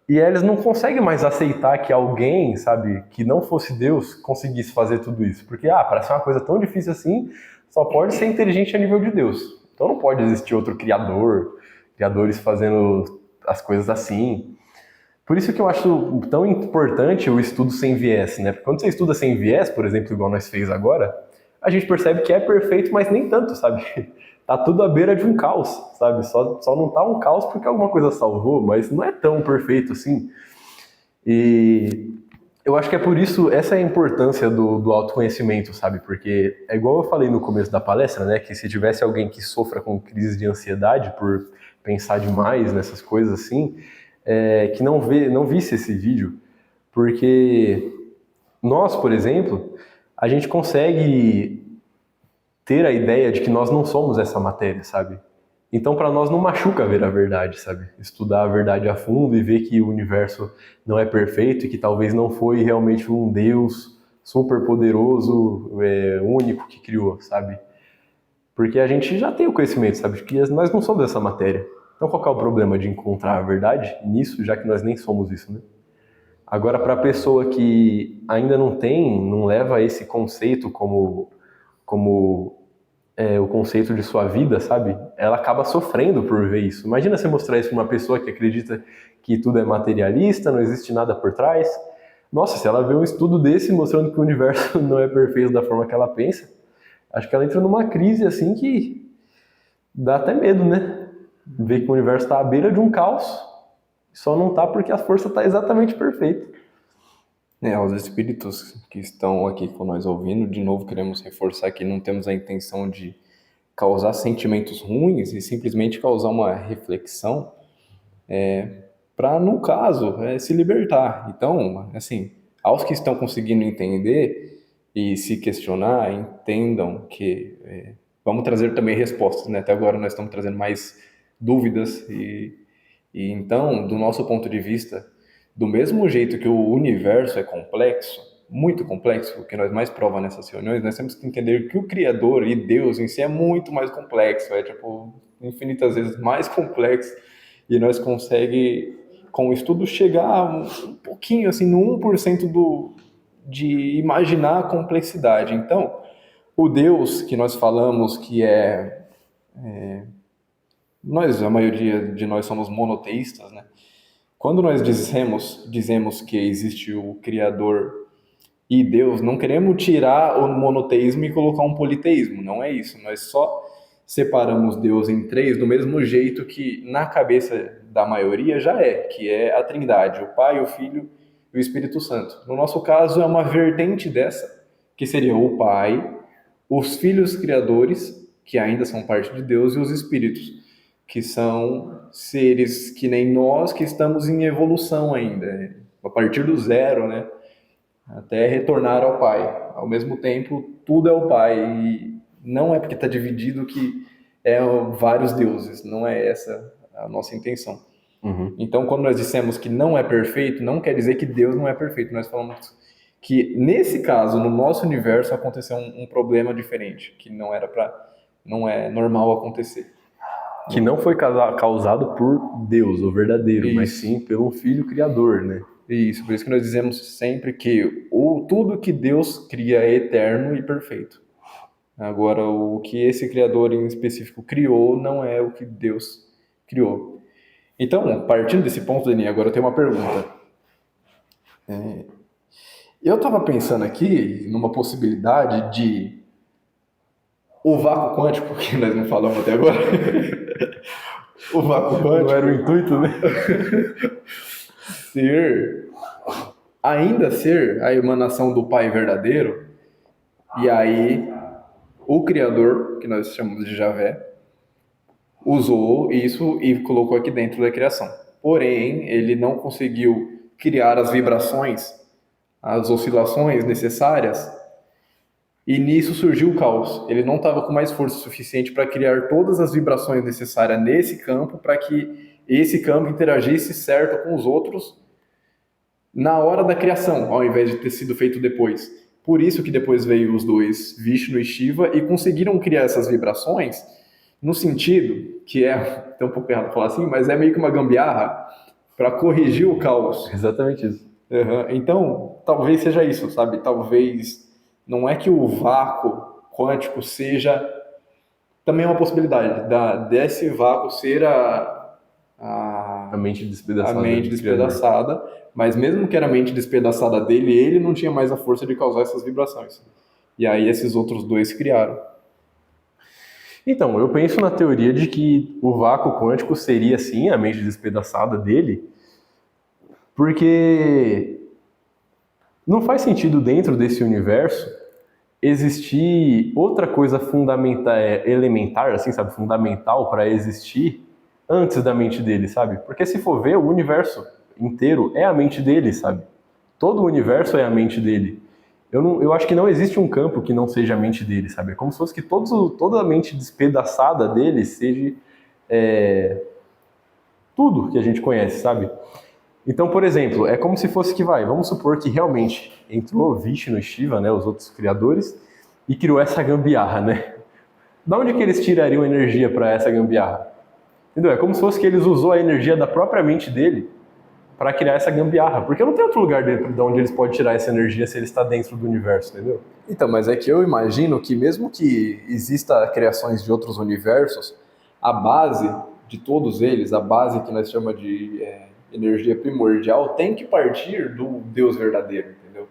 Speaker 1: e elas não conseguem mais aceitar que alguém, sabe, que não fosse Deus, conseguisse fazer tudo isso. Porque, para ser uma coisa tão difícil assim, só pode ser inteligente a nível de Deus. Então não pode existir outro criadores fazendo as coisas assim. Por isso que eu acho tão importante o estudo sem viés, né? Porque quando você estuda sem viés, por exemplo, igual nós fez agora, a gente percebe que é perfeito, mas nem tanto, sabe? Tá tudo à beira de um caos, sabe? Só não tá um caos porque alguma coisa salvou, mas não é tão perfeito assim. E eu acho que é por isso, essa é a importância do autoconhecimento, sabe? Porque é igual eu falei no começo da palestra, né? Que se tivesse alguém que sofra com crise de ansiedade por pensar demais nessas coisas assim, que não visse esse vídeo, porque nós, por exemplo, a gente consegue ter a ideia de que nós não somos essa matéria, sabe? Então, para nós não machuca ver a verdade, sabe? Estudar a verdade a fundo e ver que o universo não é perfeito e que talvez não foi realmente um Deus super poderoso, único que criou, sabe? Porque a gente já tem o conhecimento, sabe? De que nós não somos essa matéria. Então, qual que é o problema de encontrar a verdade nisso, já que nós nem somos isso, né? Agora, para a pessoa que ainda não leva esse conceito como o conceito de sua vida, sabe? Ela acaba sofrendo por ver isso. Imagina você mostrar isso para uma pessoa que acredita que tudo é materialista, não existe nada por trás. Nossa, se ela vê um estudo desse mostrando que o universo não é perfeito da forma que ela pensa, acho que ela entra numa crise assim que dá até medo, né? vê que o universo está à beira de um caos, só não está porque a força está exatamente perfeita.
Speaker 3: Os espíritos que estão aqui com nós ouvindo, de novo queremos reforçar que não temos a intenção de causar sentimentos ruins e simplesmente causar uma reflexão para, no caso, se libertar. Então, assim, aos que estão conseguindo entender e se questionar, entendam que vamos trazer também respostas, né? Até agora nós estamos trazendo mais dúvidas e então, do nosso ponto de vista, do mesmo jeito que o universo é complexo, muito complexo, o que nós mais prova nessas reuniões, nós temos que entender que o Criador e Deus em si é muito mais complexo, é tipo infinitas vezes mais complexo, e nós conseguimos, com o estudo, chegar um pouquinho, assim, no 1% de imaginar a complexidade. Então, o Deus que nós falamos que a maioria de nós somos monoteístas, né? Quando nós dizemos que existe o Criador e Deus, não queremos tirar o monoteísmo e colocar um politeísmo, não é isso. Nós só separamos Deus em três do mesmo jeito que na cabeça da maioria já que é a Trindade, o Pai, o Filho e o Espírito Santo. No nosso caso, é uma vertente dessa, que seria o Pai, os filhos criadores, que ainda são parte de Deus, e os espíritos, que são seres que nem nós, que estamos em evolução ainda, a partir do zero, né? Até retornar ao Pai. Ao mesmo tempo, tudo é o Pai, e não é porque está dividido que é vários deuses, não é essa a nossa intenção. Então, quando nós dissemos que não é perfeito, não quer dizer que Deus não é perfeito, nós falamos que, nesse caso, no nosso universo, aconteceu um problema diferente, que não é normal acontecer.
Speaker 1: Que não foi causado por Deus, o verdadeiro, mas sim pelo Filho Criador, né?
Speaker 3: Isso, por isso que nós dizemos sempre que tudo que Deus cria é eterno e perfeito. Agora, o que esse Criador em específico criou não é o que Deus criou. Então, partindo desse ponto, Dani, agora eu tenho uma pergunta. Eu estava pensando aqui numa possibilidade de o vácuo quântico, que nós não falamos até agora. O vácuo quântico.
Speaker 1: Não era o intuito, né?
Speaker 3: Ainda ser a emanação do Pai verdadeiro, e aí o Criador, que nós chamamos de Javé, usou isso e colocou aqui dentro da criação. Porém, ele não conseguiu criar as vibrações, as oscilações necessárias, e nisso surgiu o caos. Ele não estava com mais força suficiente para criar todas as vibrações necessárias nesse campo para que esse campo interagisse certo com os outros na hora da criação, ao invés de ter sido feito depois. Por isso que depois veio os dois, Vishnu e Shiva, e conseguiram criar essas vibrações no sentido, que é um pouco errado falar assim, mas é meio que uma gambiarra para corrigir o caos.
Speaker 1: Exatamente isso.
Speaker 3: Então, talvez seja isso, sabe? Talvez não é que o vácuo quântico seja também uma possibilidade desse vácuo ser
Speaker 1: a mente despedaçada.
Speaker 3: A mente despedaçada, mas mesmo que era a mente despedaçada dele, ele não tinha mais a força de causar essas vibrações. E aí esses outros dois criaram.
Speaker 1: Então, eu penso na teoria de que o vácuo quântico seria, sim, a mente despedaçada dele, porque não faz sentido dentro desse universo existir outra coisa fundamental, elementar, assim, sabe, fundamental para existir antes da mente dele, sabe? Porque se for ver, o universo inteiro é a mente dele, sabe? Todo o universo é a mente dele. Eu acho que não existe um campo que não seja a mente dele, sabe? É como se fosse que toda a mente despedaçada dele seja tudo que a gente conhece, sabe? Então, por exemplo, é como se fosse que vamos supor que realmente entrou Vishnu e Shiva, né, os outros criadores, e criou essa gambiarra, né? Da onde que eles tirariam energia para essa gambiarra? Entendeu? É como se fosse que eles usou a energia da própria mente dele para criar essa gambiarra, porque não tem outro lugar dentro de onde eles podem tirar essa energia se ele está dentro do universo, entendeu?
Speaker 3: Então, mas é que eu imagino que mesmo que exista criações de outros universos, a base de todos eles, a base que nós chamamos de energia primordial, tem que partir do Deus verdadeiro, entendeu?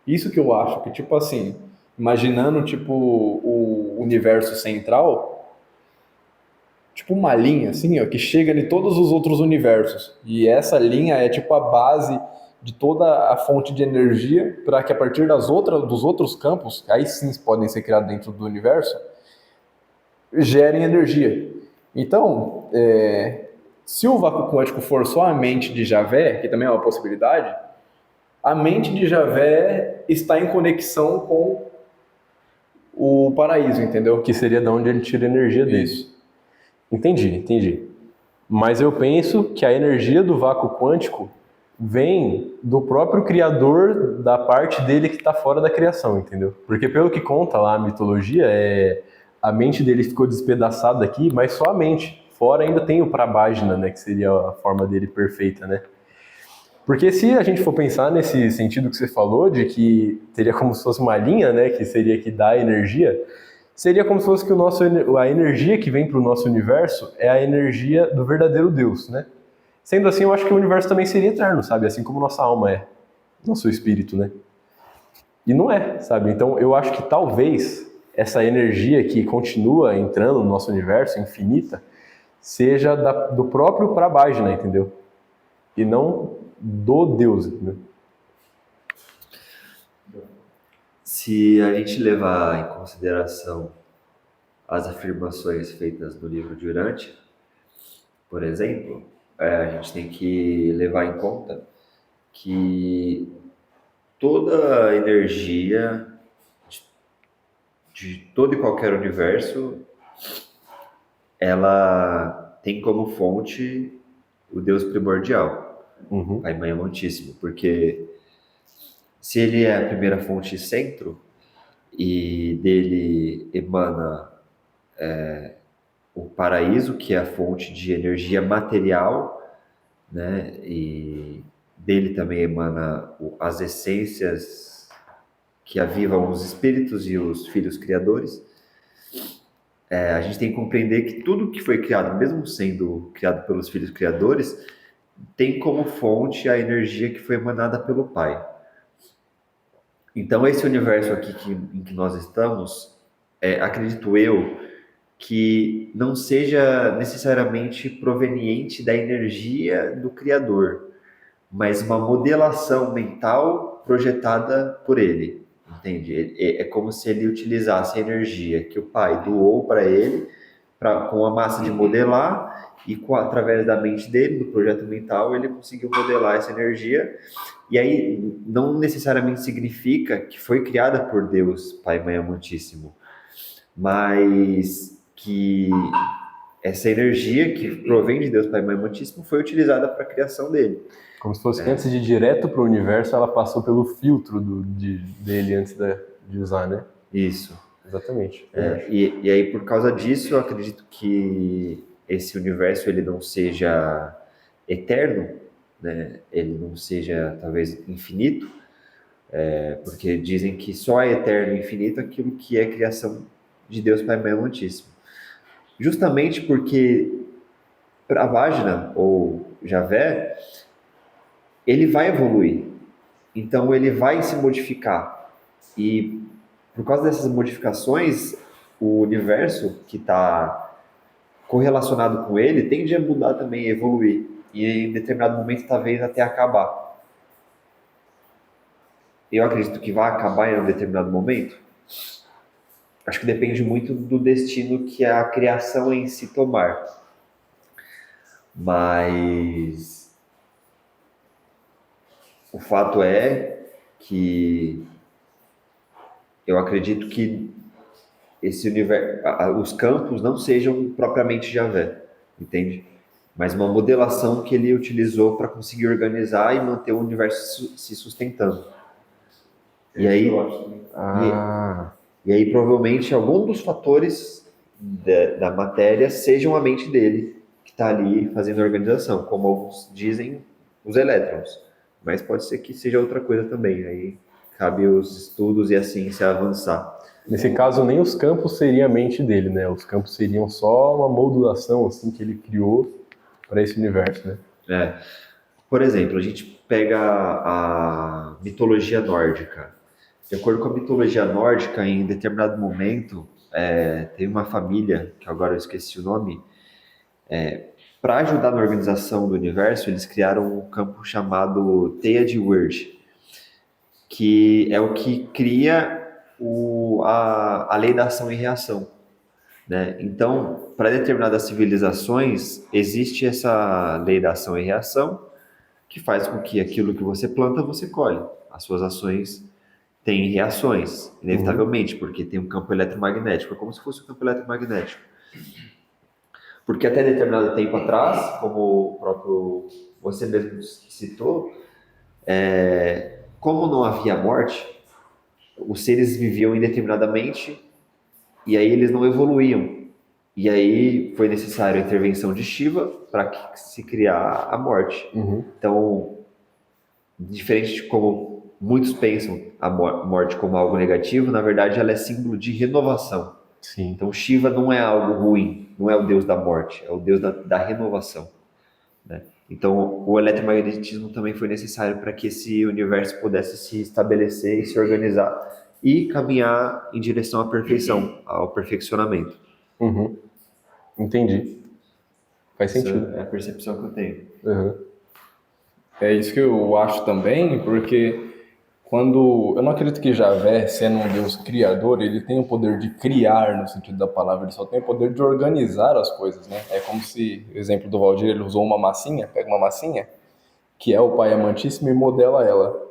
Speaker 3: Isso que eu acho, que tipo assim, imaginando tipo o universo central, tipo uma linha, assim, ó, que chega em todos os outros universos. E essa linha é tipo a base de toda a fonte de energia para que a partir dos outros campos, aí sim podem ser criados dentro do universo, gerem energia. Então, se o vácuo quântico for só a mente de Javé, que também é uma possibilidade, a mente de Javé está em conexão com o paraíso, entendeu?
Speaker 1: Que seria de onde ele tira a energia dele.
Speaker 3: Isso.
Speaker 1: Entendi. Mas eu penso que a energia do vácuo quântico vem do próprio criador, da parte dele que está fora da criação, entendeu? Porque pelo que conta lá a mitologia, a mente dele ficou despedaçada aqui, mas só a mente. Fora ainda tem o Prabhajna, né, que seria a forma dele perfeita, né? Porque se a gente for pensar nesse sentido que você falou, de que teria como se fosse uma linha, né, que seria que dá energia, seria como se fosse que a energia que vem para o nosso universo é a energia do verdadeiro Deus, né? Sendo assim, eu acho que o universo também seria eterno, sabe? Assim como nossa alma é, nosso espírito, né? E não é, sabe? Então, eu acho que talvez essa energia que continua entrando no nosso universo, infinita, seja do próprio Prabhajna, entendeu? E não do Deus, entendeu?
Speaker 2: Se a gente levar em consideração as afirmações feitas no livro de Urântia, por exemplo, a gente tem que levar em conta que toda a energia de todo e qualquer universo, ela tem como fonte o Deus primordial,
Speaker 1: Uhum.
Speaker 2: Pai, Mãe Amantíssimo, porque se ele é a primeira fonte e centro, e dele emana o paraíso, que é a fonte de energia material, né? E dele também emana as essências que avivam os espíritos e os filhos criadores. A gente tem que compreender que tudo que foi criado, mesmo sendo criado pelos filhos criadores, tem como fonte a energia que foi emanada pelo Pai. Então, esse universo aqui em que nós estamos, acredito eu, que não seja necessariamente proveniente da energia do Criador, mas uma modelação mental projetada por ele, entende? É como se ele utilizasse a energia que o pai doou para ele, com a massa de modelar, e através da mente dele, do projeto mental, ele conseguiu modelar essa energia. E aí não necessariamente significa que foi criada por Deus, Pai, Mãe Amantíssimo, mas que essa energia que provém de Deus, Pai, Mãe Amantíssimo, foi utilizada para a criação dele.
Speaker 1: Como se fosse que antes de ir direto para o universo, ela passou pelo filtro dele antes de usar, né?
Speaker 2: Isso.
Speaker 1: Exatamente.
Speaker 2: E aí, por causa disso, eu acredito que esse universo ele não seja eterno, né? Ele não seja, talvez, infinito, porque dizem que só é eterno e infinito aquilo que é criação de Deus Pai Mãe Amantíssimo. Justamente porque Prabhajna, ou Javé, ele vai evoluir. Então, ele vai se modificar. E, por causa dessas modificações, o universo que está correlacionado com ele tende a mudar também, a evoluir. E, em determinado momento, talvez até acabar. Eu acredito que vai acabar em um determinado momento. Acho que depende muito do destino que a criação em si tomar. Mas o fato é que eu acredito que esse universo, os campos não sejam propriamente Javé, entende? Mas uma modelação que ele utilizou para conseguir organizar e manter o universo se sustentando. E aí, e aí provavelmente algum dos fatores da matéria sejam a mente dele, que está ali fazendo a organização, como alguns dizem, os elétrons. Mas pode ser que seja outra coisa também, aí cabe os estudos e a ciência avançar.
Speaker 1: Nesse caso, nem os campos seriam a mente dele, né? Os campos seriam só uma modulação assim, que ele criou para esse universo, né?
Speaker 2: Por exemplo, a gente pega a mitologia nórdica. De acordo com a mitologia nórdica, em determinado momento, tem uma família, que agora eu esqueci o nome, Para ajudar na organização do universo, eles criaram um campo chamado teia de Word, que é o que cria a lei da ação e reação, né? Então, para determinadas civilizações, existe essa lei da ação e reação, que faz com que aquilo que você planta, você colhe. As suas ações têm reações, inevitavelmente, porque tem um campo eletromagnético. É como se fosse um campo eletromagnético. Porque até determinado tempo atrás, como o próprio você mesmo citou, como não havia morte, os seres viviam indeterminadamente e aí eles não evoluíam. E aí foi necessário a intervenção de Shiva para que se criar a morte. Então, diferente de como muitos pensam a morte como algo negativo, na verdade ela é símbolo de renovação.
Speaker 1: Sim.
Speaker 2: Então Shiva não é algo ruim, não é o deus da morte, é o deus da renovação, né? Então o eletromagnetismo também foi necessário para que esse universo pudesse se estabelecer e se organizar e caminhar em direção à perfeição, ao perfeccionamento.
Speaker 1: Entendi. Faz sentido.
Speaker 2: Essa é a percepção que eu tenho.
Speaker 3: É isso que eu acho também, porque eu não acredito que Javé, sendo um Deus criador, ele tem o poder de criar, no sentido da palavra, ele só tem o poder de organizar as coisas, né? É como se, exemplo do Valdir, ele usou uma massinha, pega uma massinha, que é o Pai Amantíssimo, e modela ela.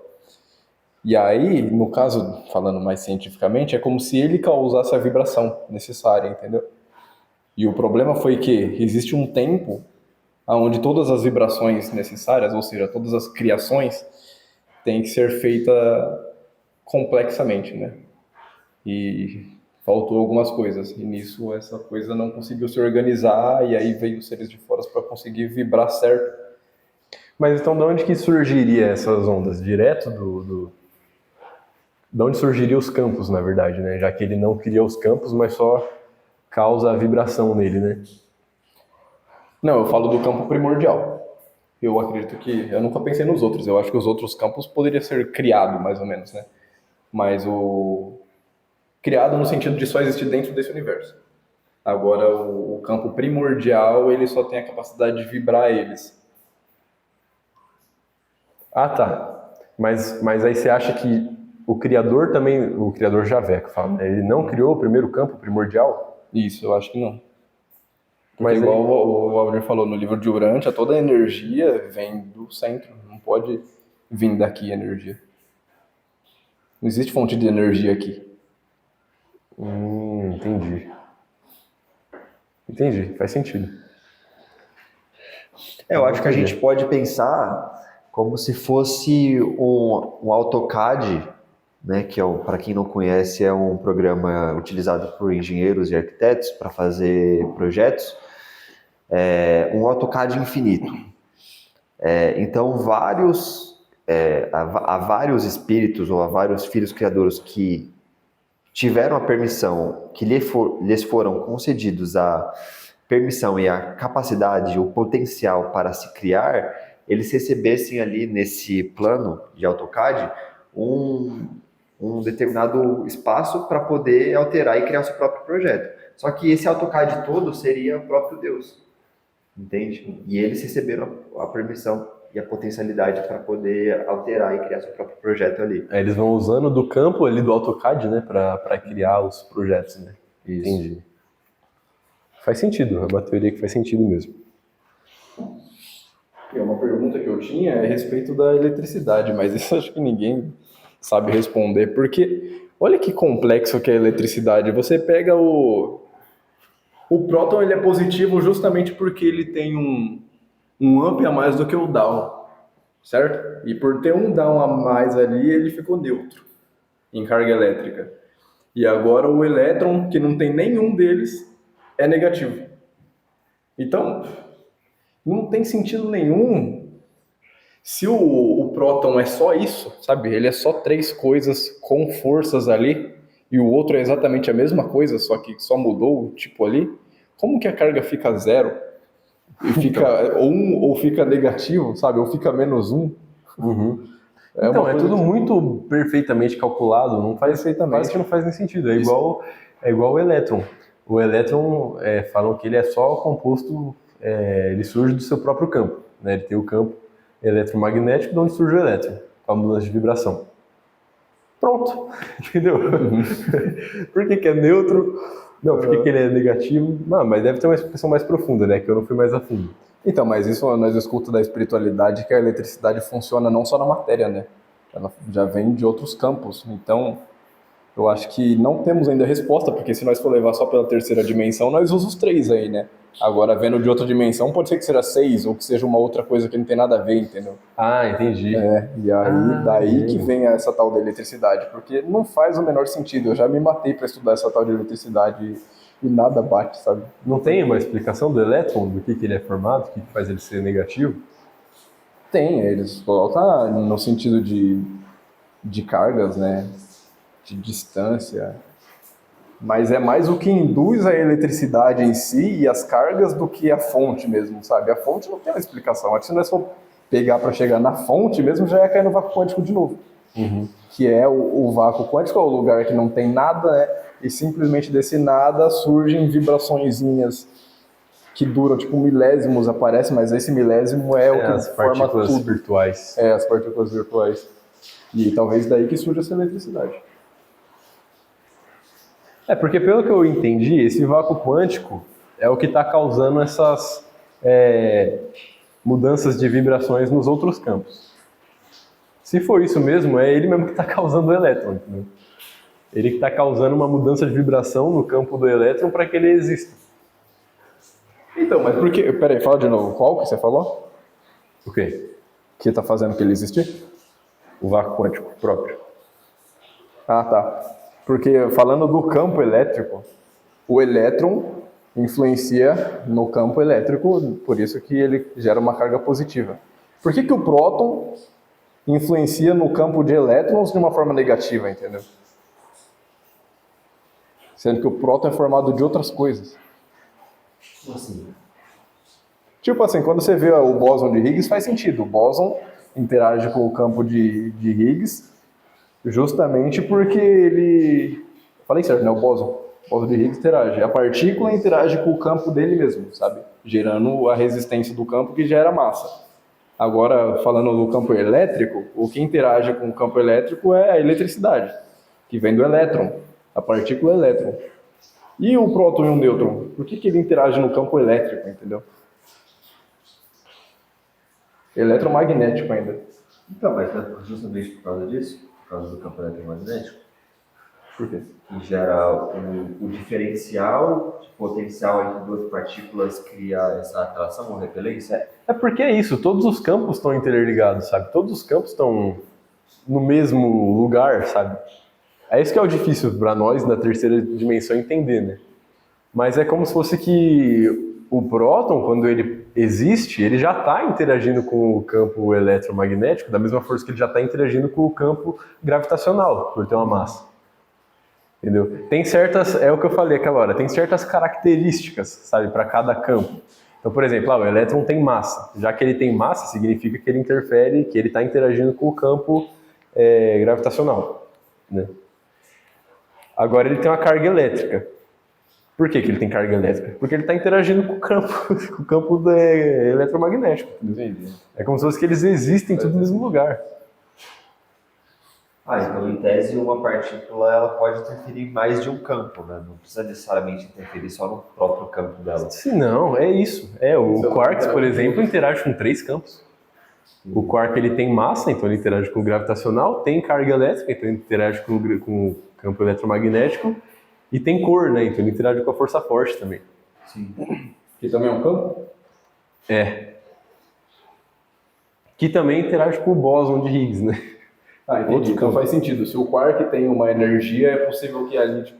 Speaker 3: E aí, no caso, falando mais cientificamente, é como se ele causasse a vibração necessária, entendeu? E o problema foi que existe um tempo onde todas as vibrações necessárias, ou seja, todas as criações, têm que ser feita complexamente, né? E faltou algumas coisas. E nisso essa coisa não conseguiu se organizar e aí veio os seres de fora para conseguir vibrar certo.
Speaker 1: Mas então, de onde que surgiria essas ondas? Direto de onde surgiriam os campos, na verdade, né? Já que ele não cria os campos, mas só causa a vibração nele, né?
Speaker 3: Não, eu falo do campo primordial. Eu acredito que... Eu nunca pensei nos outros. Eu acho que os outros campos poderiam ser criados, mais ou menos, né? Mas criado no sentido de só existir dentro desse universo. Agora, o campo primordial, ele só tem a capacidade de vibrar eles.
Speaker 1: Ah, tá. Mas aí você acha que o Criador também, o Criador Javé, que fala, ele não criou o primeiro campo primordial?
Speaker 3: Isso, eu acho que não.
Speaker 1: Mas
Speaker 3: igual o Valdir falou no livro de Urântia, toda a energia vem do centro. Não pode vir daqui a energia. Não existe fonte de energia aqui.
Speaker 1: Entendi. Entendi, faz sentido.
Speaker 2: Eu acho que a gente pode pensar como se fosse um AutoCAD, né, que para quem não conhece, é um programa utilizado por engenheiros e arquitetos para fazer projetos, um AutoCAD infinito. Então, há vários espíritos ou há vários filhos criadores que tiveram a permissão, que lhes foram concedidos a permissão e a capacidade, o potencial para se criar, eles recebessem ali nesse plano de AutoCAD um determinado espaço para poder alterar e criar o seu próprio projeto. Só que esse AutoCAD todo seria o próprio Deus, entende? E eles receberam a permissão e a potencialidade para poder alterar e criar seu próprio projeto ali.
Speaker 1: Eles vão usando do campo ali do AutoCAD, né, para criar os projetos, né?
Speaker 2: Isso.
Speaker 1: Entendi. Faz sentido, é uma teoria que faz sentido mesmo.
Speaker 3: E uma pergunta que eu tinha é a respeito da eletricidade, mas isso acho que ninguém sabe responder, porque olha que complexo que é a eletricidade. Você pega o próton, ele é positivo justamente porque ele tem um amp a mais do que o down, certo? E por ter um down a mais ali, ele ficou neutro em carga elétrica. E agora o elétron, que não tem nenhum deles, é negativo. Então, não tem sentido nenhum se o próton é só isso, sabe? Ele é só 3 coisas com forças ali e o outro é exatamente a mesma coisa, só que só mudou o tipo ali. Como que a carga fica 0? E fica 1 ou fica negativo, sabe? Ou fica -1?
Speaker 1: Então, é tudo muito perfeitamente calculado, não faz, quase que não faz nem sentido. É igual o elétron. O elétron, falam que ele é só composto ele surge do seu próprio campo, né? Ele tem o campo eletromagnético de onde surge o elétron, com a mudança de vibração. Pronto, entendeu? Por que é neutro? Não, por que ele é negativo? Não, mas deve ter uma explicação mais profunda, né? Que eu não fui mais a fundo.
Speaker 3: Então, mas isso nós escuta da espiritualidade que a eletricidade funciona não só na matéria, né? Ela já vem de outros campos. Então, eu acho que não temos ainda resposta, porque se nós for levar só pela terceira dimensão, nós usamos os 3 aí, né? Agora, vendo de outra dimensão, pode ser que seja 6, ou que seja uma outra coisa que não tem nada a ver, entendeu?
Speaker 1: Ah, entendi.
Speaker 3: E aí, daí que vem essa tal da eletricidade, porque não faz o menor sentido. Eu já me matei para estudar essa tal de eletricidade e nada bate, sabe?
Speaker 1: Não tem uma explicação do elétron, do que ele é formado, o que faz ele ser negativo?
Speaker 3: Tem, eles colocam no sentido de cargas, né? De distância. Mas é mais o que induz a eletricidade em si e as cargas do que a fonte mesmo, sabe? A fonte não tem uma explicação. Acho que se nós for pegar para chegar na fonte mesmo, já ia cair no vácuo quântico de novo. Que é o vácuo quântico, é o lugar que não tem nada, né? E simplesmente desse nada surgem vibraçõezinhas que duram tipo milésimos, aparecem, mas esse milésimo é o que
Speaker 1: as
Speaker 3: forma
Speaker 1: partículas
Speaker 3: tudo.
Speaker 1: virtuais.
Speaker 3: As partículas virtuais. E talvez daí que surja essa eletricidade.
Speaker 1: Porque pelo que eu entendi, esse vácuo quântico é o que está causando essas mudanças de vibrações nos outros campos. Se for isso mesmo, é ele mesmo que está causando o elétron, entendeu? Ele que está causando uma mudança de vibração no campo do elétron para que ele exista.
Speaker 3: Então, mas por que... Peraí, fala de novo. Qual que você falou?
Speaker 1: O quê?
Speaker 3: Que está fazendo que ele existir?
Speaker 1: O vácuo quântico próprio.
Speaker 3: Ah, tá. Porque falando do campo elétrico, o elétron influencia no campo elétrico, por isso que ele gera uma carga positiva. Por que o próton influencia no campo de elétrons de uma forma negativa, entendeu? Sendo que o próton é formado de outras coisas.
Speaker 2: Como assim?
Speaker 3: Tipo assim, quando você vê o bóson de Higgs, faz sentido. O bóson interage com o campo de Higgs justamente porque ele... Falei certo, né? O bóson de Higgs interage. A partícula interage com o campo dele mesmo, sabe? Gerando a resistência do campo que gera massa. Agora, falando do campo elétrico, o que interage com o campo elétrico é a eletricidade, que vem do elétron. A partícula é elétron. E o próton e o nêutron? Por que ele interage no campo elétrico, entendeu? Eletromagnético ainda.
Speaker 2: Então, mas justamente por causa disso, por causa do campo eletromagnético,
Speaker 3: Por quê?
Speaker 2: que gera o diferencial de potencial entre duas partículas cria essa atração ou repelência?
Speaker 1: É porque é isso, todos os campos estão interligados, sabe? Todos os campos estão no mesmo lugar, sabe? É isso que é o difícil para nós, na terceira dimensão, entender, né? Mas é como se fosse que o próton, quando ele existe, ele já está interagindo com o campo eletromagnético, da mesma força que ele já está interagindo com o campo gravitacional, por ter uma massa. Entendeu? Tem certas, é o que eu falei aquela hora, tem certas características, sabe, para cada campo. Então, por exemplo, o elétron tem massa. Já que ele tem massa, significa que ele interfere, que ele está interagindo com o campo gravitacional, né? Agora ele tem uma carga elétrica. Por que ele tem carga elétrica? Porque ele está interagindo com o campo, com o campo eletromagnético.
Speaker 3: Entendi.
Speaker 1: É como se fosse que eles existem tudo no mesmo lugar.
Speaker 2: Então, em tese, uma partícula ela pode interferir em mais de um campo, né? Não precisa necessariamente interferir só no próprio campo dela.
Speaker 1: Se não, é isso. O quarks, por exemplo, interage com 3 campos. O quark ele tem massa, então ele interage com o gravitacional, tem carga elétrica, então ele interage com o campo eletromagnético, e tem cor, né? Então ele interage com a força forte também.
Speaker 2: Sim.
Speaker 3: Que também é um campo?
Speaker 1: Que também interage com o bóson de Higgs, né?
Speaker 3: Entendi. Então faz sentido. Se o quark tem uma energia, é possível que ali,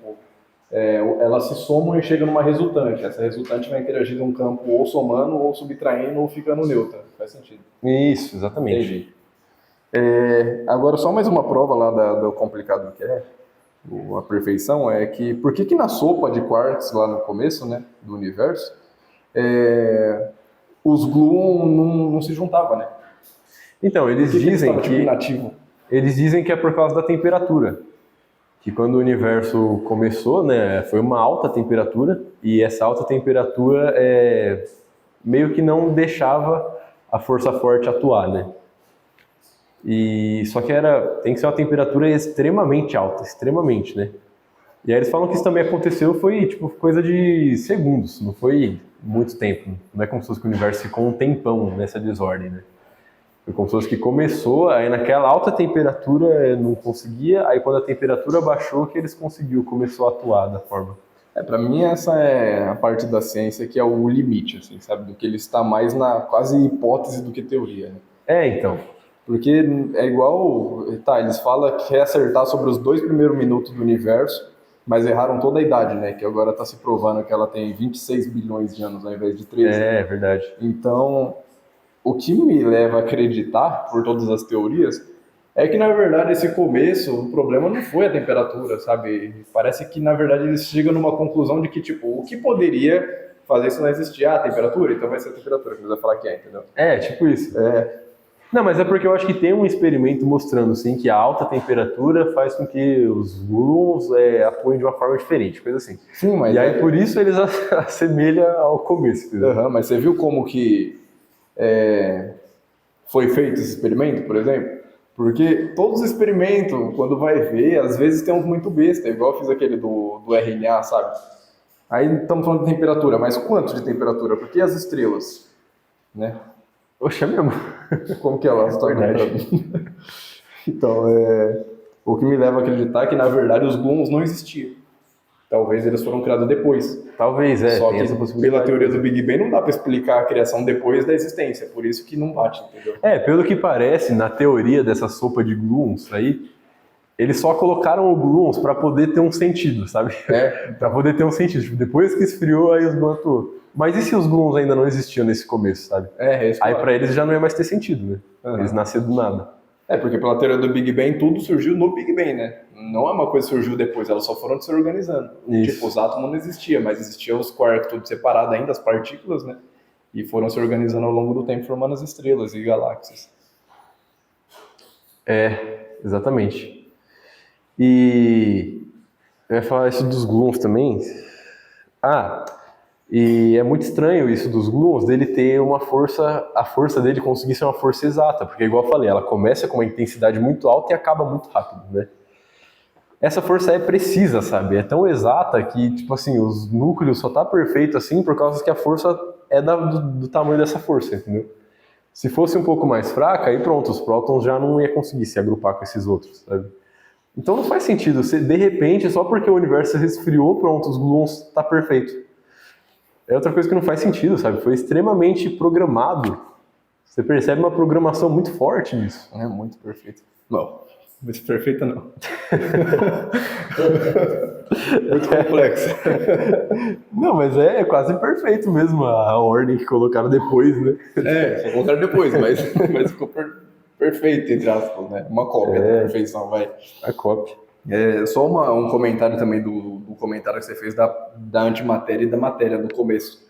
Speaker 3: elas se somam e chegam numa resultante. Essa resultante vai interagir num campo ou somando, ou subtraindo, ou ficando neutra. Faz sentido.
Speaker 1: Isso, exatamente.
Speaker 3: Entendi. Agora, só mais uma prova lá do complicado que é, a perfeição, é que por que na sopa de quarks lá no começo, né, do universo, os gluon não se juntavam, né?
Speaker 1: Então, eles dizem que...
Speaker 3: inativo?
Speaker 1: Eles dizem que é por causa da temperatura. Que quando o universo começou, né, foi uma alta temperatura, e essa alta temperatura meio que não deixava a força forte atuar, né? E só que tem que ser uma temperatura extremamente alta, extremamente, né? E aí eles falam que isso também aconteceu, foi tipo coisa de segundos, não foi muito tempo. Não é como se fosse que o universo ficou um tempão nessa desordem, né? Foi como se fosse que começou, aí naquela alta temperatura não conseguia, aí quando a temperatura baixou que eles conseguiu, começou a atuar da forma.
Speaker 3: Para mim essa é a parte da ciência que é o limite, assim, sabe? Do que ele está mais na quase hipótese do que teoria, né?
Speaker 1: Então.
Speaker 3: Porque é igual, tá, eles falam que quer acertar sobre os 2 primeiros minutos do universo, mas erraram toda a idade, né? Que agora está se provando que ela tem 26 bilhões de anos ao invés de 13.
Speaker 1: É verdade.
Speaker 3: Então, o que me leva a acreditar, por todas as teorias, é que, na verdade, esse começo, o problema não foi a temperatura, sabe? Parece que, na verdade, eles chegam numa conclusão de que, tipo, o que poderia fazer isso não existir? Ah, a temperatura? Então vai ser a temperatura que eles vão falar que é, entendeu?
Speaker 1: Tipo isso. Não, mas é porque eu acho que tem um experimento mostrando, sim, que a alta temperatura faz com que os gluons atuem de uma forma diferente, coisa assim.
Speaker 3: Sim, mas...
Speaker 1: E aí, por isso, eles assemelham ao começo.
Speaker 3: Mas você viu como que foi feito esse experimento, por exemplo? Porque todos os experimentos, quando vai ver, às vezes tem uns muito besta, igual eu fiz aquele do RNA, sabe? Aí estamos falando de temperatura, mas quanto de temperatura? Porque as estrelas, né?
Speaker 1: Oxe, é mesmo.
Speaker 3: Como que elas estão aumentando? Então, o que me leva a acreditar é que, na verdade, os gluons não existiam. Talvez eles foram criados depois.
Speaker 1: Talvez,
Speaker 3: Só
Speaker 1: tem
Speaker 3: que,
Speaker 1: essa possibilidade.
Speaker 3: pela teoria do Big Bang, não dá para explicar a criação depois da existência. Por isso que não bate, entendeu?
Speaker 1: Pelo que parece, na teoria dessa sopa de gluons aí, eles só colocaram o gluons para poder ter um sentido, sabe? Para poder ter um sentido. Tipo, depois que esfriou, aí os gluons atuam. Mas e se os gluons ainda não existiam nesse começo, sabe? Aí para eles já não ia mais ter sentido, né? Eles nasceram do nada.
Speaker 3: Porque pela teoria do Big Bang, tudo surgiu no Big Bang, né? Não é uma coisa que surgiu depois, elas só foram se organizando.
Speaker 1: Isso.
Speaker 3: Tipo, os átomos não existiam, mas existiam os quarks tudo separado ainda, as partículas, né? E foram se organizando ao longo do tempo, formando as estrelas e galáxias.
Speaker 1: Exatamente. E eu ia falar isso dos gluons também. E é muito estranho isso dos gluons, dele ter uma força, a força dele conseguir ser uma força exata, porque igual eu falei, ela começa com uma intensidade muito alta e acaba muito rápido, né? Essa força é precisa, sabe? É tão exata que, tipo assim, os núcleos só tá perfeito assim por causa que a força é do tamanho dessa força, entendeu? Se fosse um pouco mais fraca, aí pronto, os prótons já não ia conseguir se agrupar com esses outros, sabe? Então não faz sentido, de repente, só porque o universo resfriou, pronto, os gluons tá perfeito. É outra coisa que não faz sentido, sabe? Foi extremamente programado. Você percebe uma programação muito forte nisso.
Speaker 3: É muito perfeito. Não, muito perfeita não. Muito complexo.
Speaker 1: Não, mas é quase perfeito mesmo a ordem que colocaram depois, né?
Speaker 3: Só colocaram depois, mas ficou perfeito, entre aspas, né? Uma cópia da perfeição, vai.
Speaker 1: A cópia.
Speaker 3: Só um comentário também do comentário que você fez da antimatéria e da matéria no começo.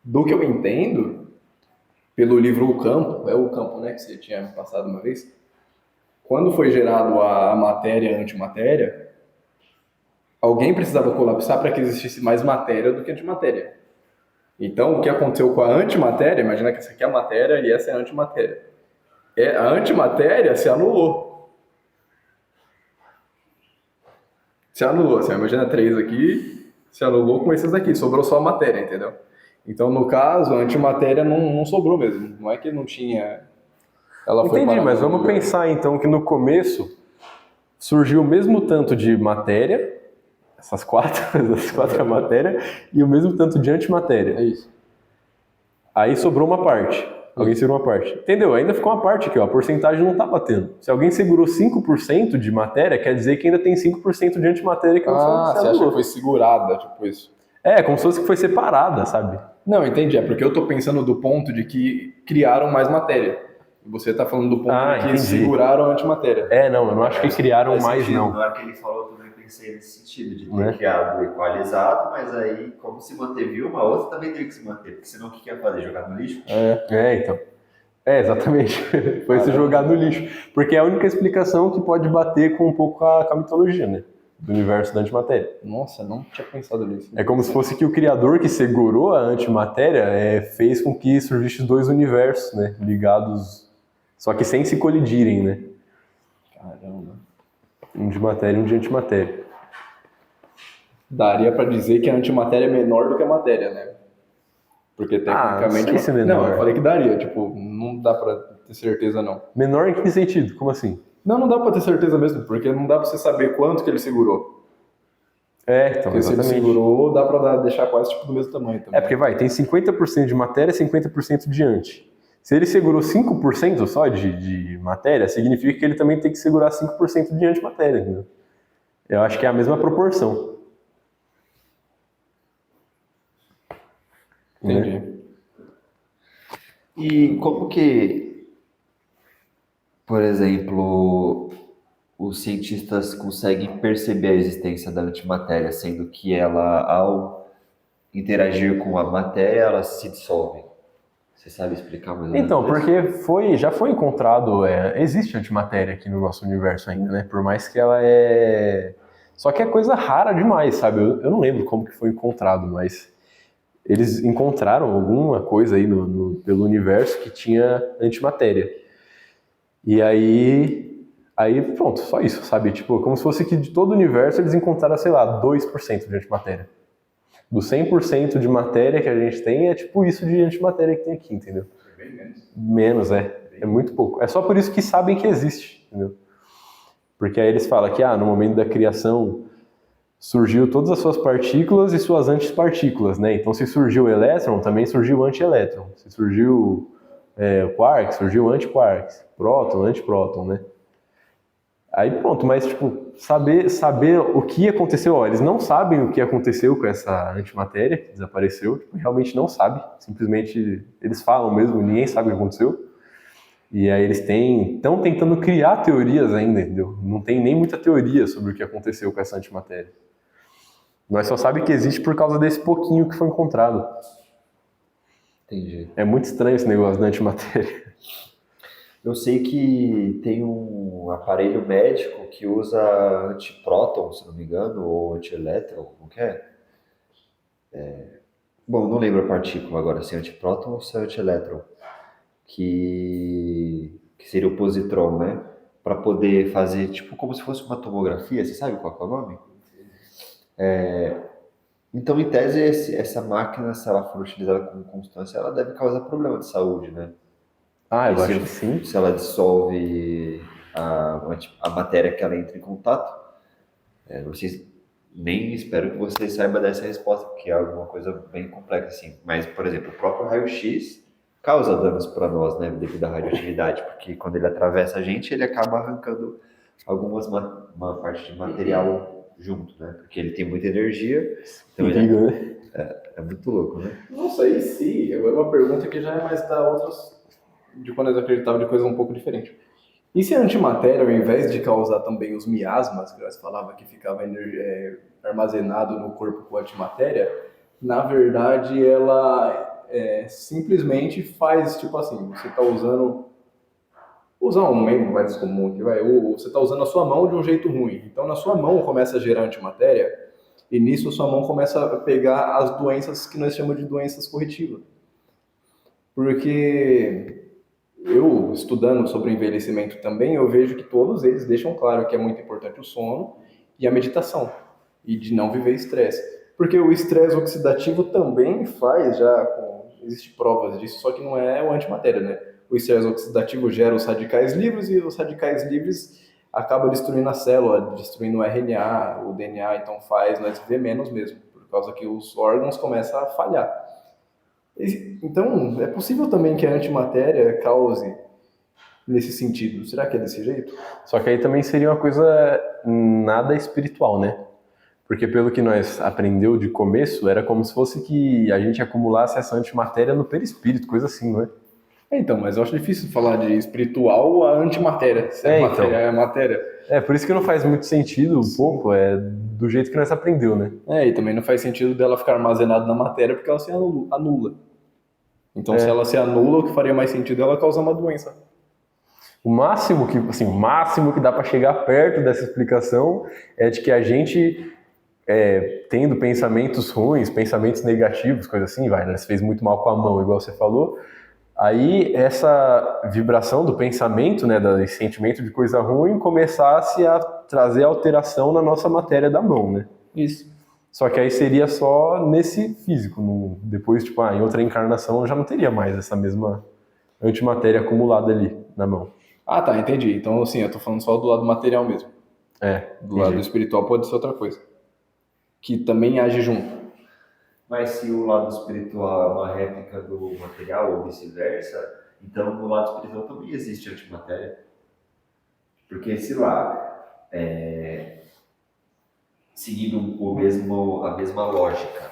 Speaker 3: Do que eu entendo, pelo livro O Campo, é o Campo, né, que você tinha me passado uma vez, quando foi gerado a matéria e a antimatéria, alguém precisava colapsar para que existisse mais matéria do que antimatéria. Então, o que aconteceu com a antimatéria, imagina que essa aqui é a matéria e essa é a antimatéria. A antimatéria se anulou. Se anulou, assim, imagina 3 aqui, se anulou com esses aqui, sobrou só a matéria, entendeu? Então, no caso, a antimatéria não sobrou mesmo, não é que não tinha... Ela foi
Speaker 1: Entendi, mas vamos pensar então que no começo surgiu o mesmo tanto de matéria, essas quatro é matéria, e o mesmo tanto de antimatéria.
Speaker 3: É isso.
Speaker 1: Aí sobrou uma parte. Alguém segurou uma parte. Entendeu? Ainda ficou uma parte aqui, ó. A porcentagem não tá batendo. Se alguém segurou 5% de matéria, quer dizer que ainda tem 5% de antimatéria que não foi.
Speaker 3: Você acha que foi segurada, tipo isso?
Speaker 1: Como se fosse que foi separada, sabe?
Speaker 3: Não, entendi. É porque eu tô pensando do ponto de que criaram mais matéria. E você tá falando do ponto de que
Speaker 1: entendi.
Speaker 3: Seguraram a antimatéria.
Speaker 1: Não, eu não acho que criaram mais,
Speaker 2: sentido,
Speaker 1: não.
Speaker 2: Na hora que ele falou, eu também pensei nesse sentido, de ter criado equalizado, mas aí, como se manteve uma, a outra também teria que se manter, porque senão o que ia fazer? Jogar no lixo?
Speaker 1: Então. Exatamente. Foi se jogar no lixo. Porque é a única explicação que pode bater com um pouco com a mitologia, né? do universo da antimatéria.
Speaker 3: Nossa, não tinha pensado nisso.
Speaker 1: É como se fosse que o criador que segurou a antimatéria fez com que surgissem dois universos, né, ligados, só que sem se colidirem, né?
Speaker 3: Caramba.
Speaker 1: Um de matéria e um de antimatéria.
Speaker 3: Daria pra dizer que a antimatéria é menor do que a matéria, né? Porque tecnicamente...
Speaker 1: não sei se é menor.
Speaker 3: Não, eu falei que daria, tipo, não dá pra ter certeza não.
Speaker 1: Menor em que sentido? Como assim?
Speaker 3: Não dá pra ter certeza mesmo, porque não dá pra você saber quanto que ele segurou.
Speaker 1: Então,
Speaker 3: Porque se ele
Speaker 1: exatamente.
Speaker 3: segurou, dá pra deixar quase tipo do mesmo tamanho também.
Speaker 1: Porque tem 50% de matéria e 50% de anti. Se ele segurou 5% só de matéria, significa que ele também tem que segurar 5% de antimatéria, entendeu? Eu acho que é a mesma proporção.
Speaker 3: Entendi.
Speaker 1: Né?
Speaker 2: E como que, por exemplo, os cientistas conseguem perceber a existência da antimatéria, sendo que ela, ao interagir com a matéria, ela se dissolve? Você sabe explicar mais ou menos
Speaker 1: Então,
Speaker 2: isso?
Speaker 1: porque já foi encontrado, existe antimatéria aqui no nosso universo ainda, né? Por mais que ela Só que é coisa rara demais, sabe? Eu não lembro como que foi encontrado, mas eles encontraram alguma coisa aí pelo universo que tinha antimatéria. E aí pronto, só isso, sabe? Tipo, como se fosse que de todo o universo eles encontraram, sei lá, 2% de antimatéria. Do 100% de matéria que a gente tem, é tipo isso de antimatéria que tem aqui, entendeu?
Speaker 3: Bem menos.
Speaker 1: Menos, é muito pouco. É só por isso que sabem que existe, entendeu? Porque aí eles falam que, no momento da criação, surgiu todas as suas partículas e suas antipartículas, né? Então, se surgiu o elétron, também surgiu o antielétron. Se surgiu o quark, surgiu o antiquark. Próton, antipróton, né? Aí pronto, mas tipo, saber o que aconteceu, eles não sabem o que aconteceu com essa antimatéria que desapareceu, tipo, realmente não sabe, simplesmente eles falam mesmo, ninguém sabe o que aconteceu. E aí eles estão tentando criar teorias ainda, entendeu? Não tem nem muita teoria sobre o que aconteceu com essa antimatéria. Nós só sabemos que existe por causa desse pouquinho que foi encontrado.
Speaker 2: Entendi.
Speaker 1: É muito estranho esse negócio da antimatéria.
Speaker 2: Eu sei que tem um aparelho médico que usa antipróton, se não me engano, ou antielétron, como que é? Bom, não lembro a partícula agora, se é antipróton ou se é antielétron, que seria o positron, né? Para poder fazer, tipo, como se fosse uma tomografia, você sabe qual que é o nome? Então, em tese, essa máquina, se ela for utilizada com constância, ela deve causar problema de saúde, né?
Speaker 1: Eu
Speaker 2: E
Speaker 1: acho que sim.
Speaker 2: se ela dissolve a matéria que ela entra em contato, nem espero que você saiba dessa resposta, porque é alguma coisa bem complexa, assim. Mas, por exemplo, o próprio raio-x causa danos para nós, né, devido à radioatividade, porque quando ele atravessa a gente, ele acaba arrancando uma parte de material junto, né? Porque ele tem muita energia, então
Speaker 1: Perigo, né?
Speaker 2: é muito louco, né?
Speaker 3: Não sei se. Agora uma pergunta que já é mais da outras. De quando eles acreditavam de coisa um pouco diferente. E se a antimatéria, ao invés de causar também os miasmas, que nós falava que ficava armazenado no corpo com a antimatéria, na verdade ela simplesmente faz tipo assim: você está usando. Usar um membro mais comum aqui, você está usando a sua mão de um jeito ruim. Então, na sua mão começa a gerar antimatéria, e nisso a sua mão começa a pegar as doenças que nós chamamos de doenças corretivas. Porque eu, estudando sobre envelhecimento também, eu vejo que todos eles deixam claro que é muito importante o sono e a meditação, e de não viver estresse. Porque o estresse oxidativo também existe provas disso, só que não é o antimatéria, né? O estresse oxidativo gera os radicais livres e os radicais livres acabam destruindo a célula, destruindo o RNA, o DNA, então faz nós viver menos mesmo, por causa que os órgãos começam a falhar. Então, é possível também que a antimatéria cause nesse sentido. Será que é desse jeito?
Speaker 1: Só que aí também seria uma coisa nada espiritual, né? Porque pelo que nós aprendeu de começo, era como se fosse que a gente acumulasse essa antimatéria no perispírito, coisa assim, não é?
Speaker 3: Então, mas eu acho difícil falar de espiritual a antimatéria. Se a matéria é a matéria.
Speaker 1: Por isso que não faz muito sentido um pouco, do jeito que nós aprendeu, né?
Speaker 3: E também não faz sentido dela ficar armazenada na matéria porque ela se anula. Então, se ela se anula, o que faria mais sentido é ela causar uma doença.
Speaker 1: o máximo que dá para chegar perto dessa explicação é de que a gente, tendo pensamentos ruins, pensamentos negativos, coisa assim, né? Você fez muito mal com a mão, igual você falou. Aí essa vibração do pensamento, né, do sentimento de coisa ruim, começasse a trazer alteração na nossa matéria da mão, né?
Speaker 3: Isso.
Speaker 1: Só que aí seria só nesse físico. Depois, tipo, em outra encarnação eu já não teria mais essa mesma antimatéria acumulada ali na mão.
Speaker 3: Ah, tá, entendi. Então, assim, eu tô falando só do lado material mesmo. Do lado espiritual pode ser outra coisa. Que também age junto.
Speaker 2: Mas se o lado espiritual é uma réplica do material ou vice-versa, então no lado espiritual também existe antimatéria. Porque se lá, seguindo a mesma lógica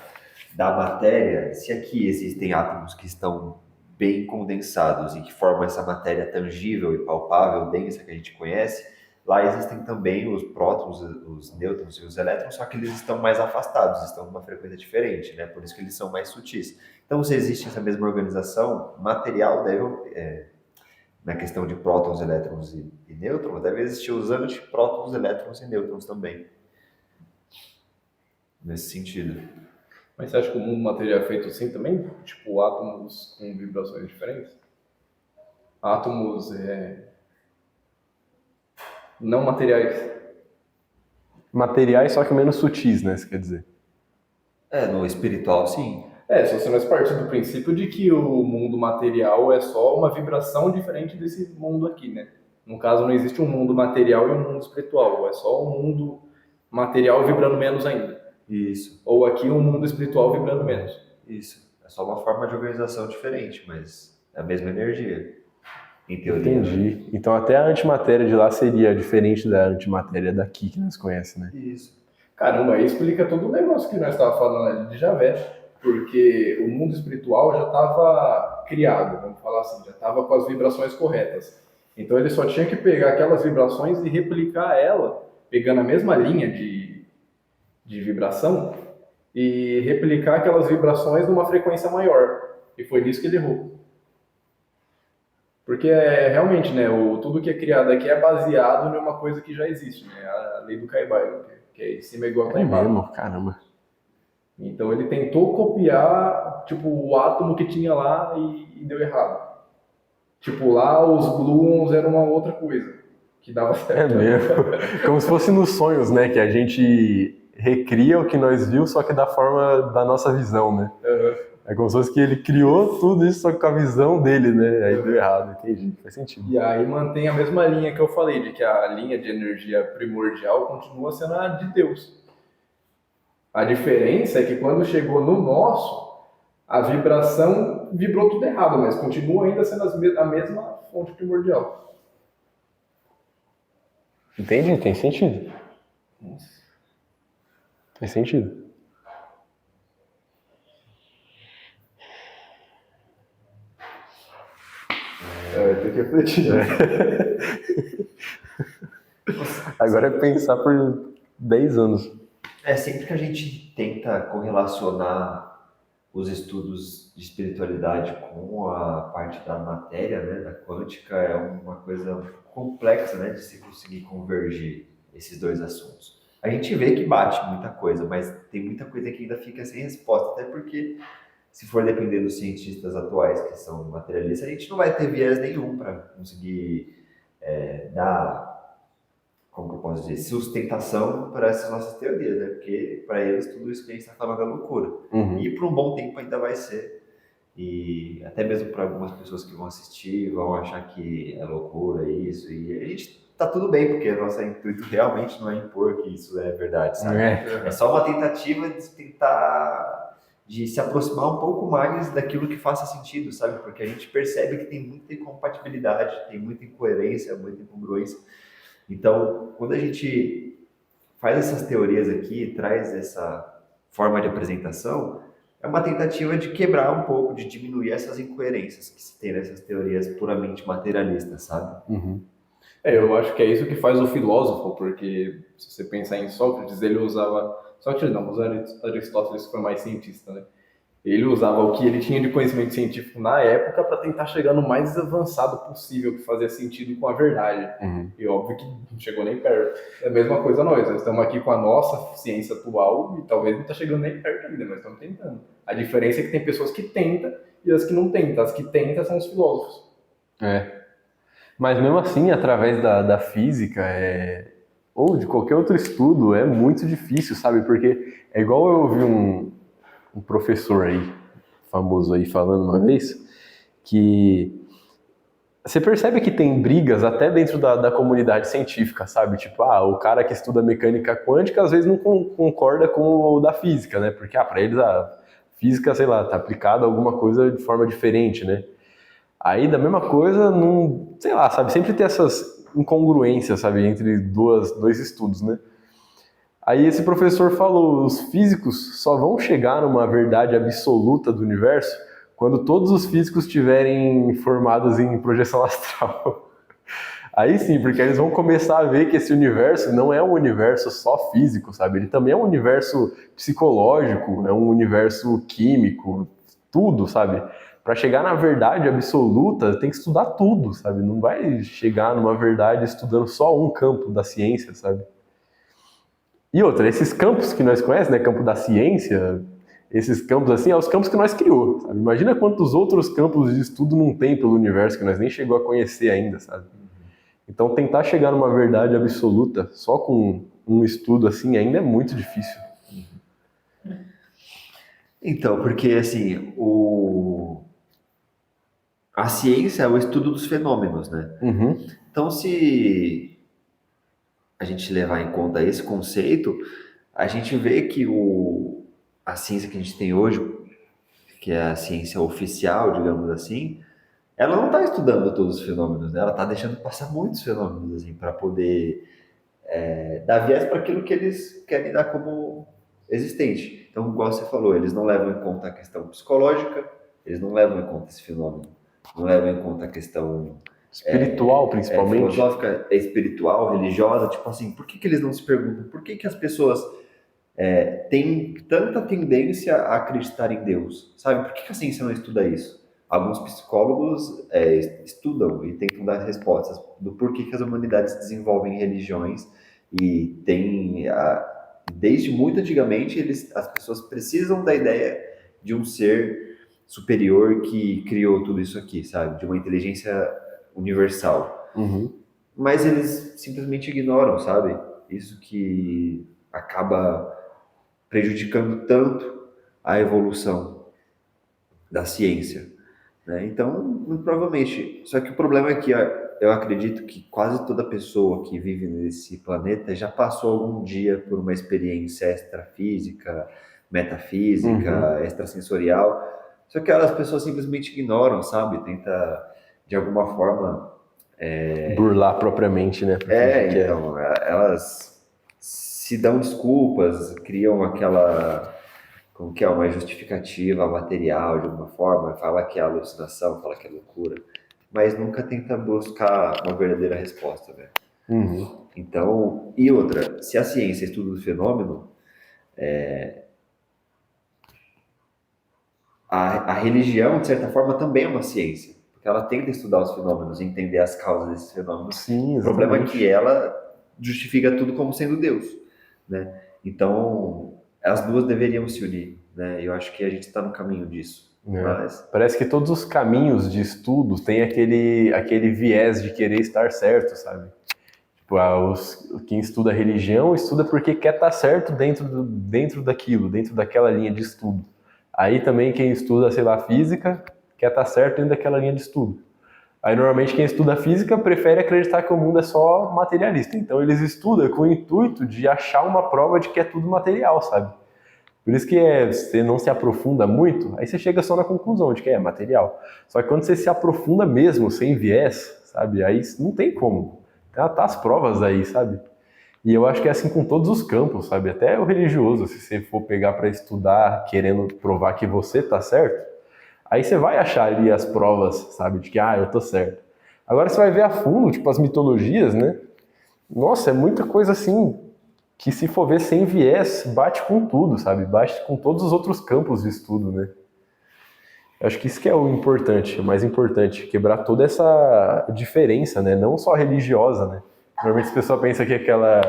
Speaker 2: da matéria, se aqui existem átomos que estão bem condensados e que formam essa matéria tangível e palpável, densa que a gente conhece, lá existem também os prótons, os nêutrons e os elétrons, só que eles estão mais afastados, estão numa frequência diferente, né? Por isso que eles são mais sutis. Então, se existe essa mesma organização material, na questão de prótons, elétrons e nêutrons, deve existir os antiprótons, elétrons e nêutrons também. Nesse sentido.
Speaker 3: Mas você acha que o mundo material é feito assim também? Tipo, átomos com vibrações diferentes? Átomos não materiais.
Speaker 1: Materiais, só que menos sutis, né? Você quer dizer?
Speaker 2: No espiritual, sim.
Speaker 3: Se você não partir do princípio de que o mundo material é só uma vibração diferente desse mundo aqui, né? No caso, não existe um mundo material e um mundo espiritual. É só um mundo material vibrando menos ainda.
Speaker 2: Isso.
Speaker 3: Ou aqui um mundo espiritual vibrando menos.
Speaker 2: Isso. É só uma forma de organização diferente, mas é a mesma energia. Em teoria.
Speaker 1: Entendi. Então até a antimatéria de lá seria diferente da antimatéria daqui que nós conhecemos, né?
Speaker 2: Isso.
Speaker 3: Caramba, aí explica todo o negócio que nós estávamos falando ali de Javé. Porque o mundo espiritual já estava criado, vamos falar assim, já estava com as vibrações corretas. Então ele só tinha que pegar aquelas vibrações e replicar ela, pegando a mesma linha de vibração, e replicar aquelas vibrações numa frequência maior. E foi nisso que ele errou. Porque realmente, né, tudo que é criado aqui é baseado em uma coisa que já existe, né, a lei do Caibalion, que é em cima igual a embaixo.
Speaker 1: Mesmo? Caramba.
Speaker 3: Então ele tentou copiar, tipo, o átomo que tinha lá e deu errado. Tipo, lá os gluons eram uma outra coisa, que dava certo.
Speaker 1: É mesmo. Como se fosse nos sonhos, né? Que a gente recria o que nós viu, só que da forma da nossa visão, né?
Speaker 3: Uhum.
Speaker 1: É como se fosse que ele criou tudo isso só com a visão dele, né? Aí deu errado, entendi, faz sentido.
Speaker 3: E aí mantém a mesma linha que eu falei, de que a linha de energia primordial continua sendo a de Deus. A diferença é que quando chegou no nosso, a vibração vibrou tudo errado, mas continua ainda sendo a mesma fonte primordial.
Speaker 1: Entendi, tem sentido. Faz sentido.
Speaker 3: Tem que refletir.
Speaker 1: Agora é pensar por 10 anos.
Speaker 2: Sempre que a gente tenta correlacionar os estudos de espiritualidade com a parte da matéria, né, da quântica, é uma coisa complexa, né, de se conseguir convergir esses dois assuntos. A gente vê que bate muita coisa, mas tem muita coisa que ainda fica sem resposta, até porque, se for depender dos cientistas atuais que são materialistas, a gente não vai ter viés nenhum para conseguir dar, como que eu posso dizer, sustentação para essas nossas teorias, né? Porque para eles tudo isso que a gente está falando é loucura.
Speaker 1: Uhum.
Speaker 2: E por um bom tempo ainda vai ser. E até mesmo para algumas pessoas que vão assistir, vão achar que é loucura isso. E a gente tá tudo bem, porque o nosso intuito realmente não é impor que isso é verdade, sabe? É só uma tentativa de tentar de se aproximar um pouco mais daquilo que faça sentido, sabe? Porque a gente percebe que tem muita incompatibilidade, tem muita incoerência, muita incongruência. Então, quando a gente faz essas teorias aqui, traz essa forma de apresentação, é uma tentativa de quebrar um pouco, de diminuir essas incoerências que se tem nessas teorias puramente materialistas, sabe?
Speaker 1: Uhum.
Speaker 3: Eu acho que é isso que faz o filósofo, porque se você pensar em Sócrates, ele usava... Sócrates não, mas Aristóteles foi mais cientista, né? Ele usava o que ele tinha de conhecimento científico na época para tentar chegar no mais avançado possível, que fazia sentido com a verdade. E óbvio que não chegou nem perto. É a mesma coisa nós estamos aqui com a nossa ciência atual e talvez não está chegando nem perto ainda, mas estamos tentando. A diferença é que tem pessoas que tentam e as que não tentam. As que tentam são os filósofos.
Speaker 1: Mas mesmo assim, através da física, ou de qualquer outro estudo, é muito difícil, sabe? Porque é igual eu ouvi um professor aí, famoso aí, falando uma vez, que você percebe que tem brigas até dentro da comunidade científica, sabe? Tipo, o cara que estuda mecânica quântica às vezes não concorda com o da física, né? Porque, para eles a física, sei lá, tá aplicada a alguma coisa de forma diferente, né? Aí, da mesma coisa, não, sei lá, sabe? Sempre tem essas incongruências, sabe? Entre dois estudos, né? Aí esse professor falou, os físicos só vão chegar numa verdade absoluta do universo quando todos os físicos estiverem formados em projeção astral. Aí sim, porque eles vão começar a ver que esse universo não é um universo só físico, sabe? Ele também é um universo psicológico, é um universo químico, tudo, sabe? Para chegar na verdade absoluta, tem que estudar tudo, sabe? Não vai chegar numa verdade estudando só um campo da ciência, sabe? E outra, esses campos que nós conhecemos, né, campo da ciência, esses campos assim, os campos que nós criou, sabe? Imagina quantos outros campos de estudo não tem pelo universo que nós nem chegou a conhecer ainda, sabe? Então tentar chegar numa verdade absoluta só com um estudo assim ainda é muito difícil.
Speaker 2: Então, porque assim, a ciência é o estudo dos fenômenos, né? Então, se a gente levar em conta esse conceito, a gente vê que a ciência que a gente tem hoje, que é a ciência oficial, digamos assim, ela não está estudando todos os fenômenos, né? Ela está deixando passar muitos fenômenos assim, para poder dar viés para aquilo que eles querem dar como existente. Então, igual você falou, eles não levam em conta a questão psicológica, eles não levam em conta esse fenômeno, não levam em conta a questão
Speaker 1: espiritual, principalmente.
Speaker 2: Filosófica, espiritual, religiosa. Tipo assim, por que eles não se perguntam por que as pessoas têm tanta tendência a acreditar em Deus? Sabe? Por que a ciência não estuda isso? Alguns psicólogos estudam e tentam dar respostas do porquê que as humanidades desenvolvem religiões e desde muito antigamente as pessoas precisam da ideia de um ser superior que criou tudo isso aqui, sabe? De uma inteligência universal. Mas eles simplesmente ignoram, sabe? Isso que acaba prejudicando tanto a evolução da ciência, né? Então, muito provavelmente. Só que o problema é que eu acredito que quase toda pessoa que vive nesse planeta já passou algum dia por uma experiência extrafísica, metafísica, extrasensorial. Só que as pessoas simplesmente ignoram, sabe? Tenta, de alguma forma...
Speaker 1: burlar propriamente, né?
Speaker 2: Então, elas se dão desculpas, criam aquela... Como que é? Uma justificativa material, de alguma forma, fala que é alucinação, fala que é loucura, mas nunca tenta buscar uma verdadeira resposta, né? Então, e outra, se a ciência estuda o fenômeno, a religião, de certa forma, também é uma ciência, porque ela tenta estudar os fenômenos, entender as causas desses fenômenos.
Speaker 1: Sim,
Speaker 2: o problema é que ela justifica tudo como sendo Deus, né? Então, as duas deveriam se unir, né? Eu acho que a gente está no caminho disso. Mas...
Speaker 1: Parece que todos os caminhos de estudo têm aquele viés de querer estar certo, sabe? Tipo, quem estuda religião estuda porque quer estar certo dentro daquilo, dentro daquela linha de estudo. Aí também quem estuda, sei lá, física, quer estar certo dentro daquela linha de estudo. Aí normalmente quem estuda física prefere acreditar que o mundo é só materialista. Então eles estudam com o intuito de achar uma prova de que é tudo material, sabe? Por isso que você não se aprofunda muito, aí você chega só na conclusão de que é material. Só que quando você se aprofunda mesmo, sem viés, sabe? Aí não tem como. Tá as provas aí, sabe? E eu acho que é assim com todos os campos, sabe? Até o religioso, se você for pegar para estudar querendo provar que você tá certo, aí você vai achar ali as provas, sabe? De que, eu tô certo. Agora você vai ver a fundo, tipo, as mitologias, né? Nossa, é muita coisa assim, que se for ver sem viés, bate com tudo, sabe? Bate com todos os outros campos de estudo, né? Acho que isso que é o importante, o mais importante, quebrar toda essa diferença, né? Não só religiosa, né? Normalmente as pessoas pensam que aquela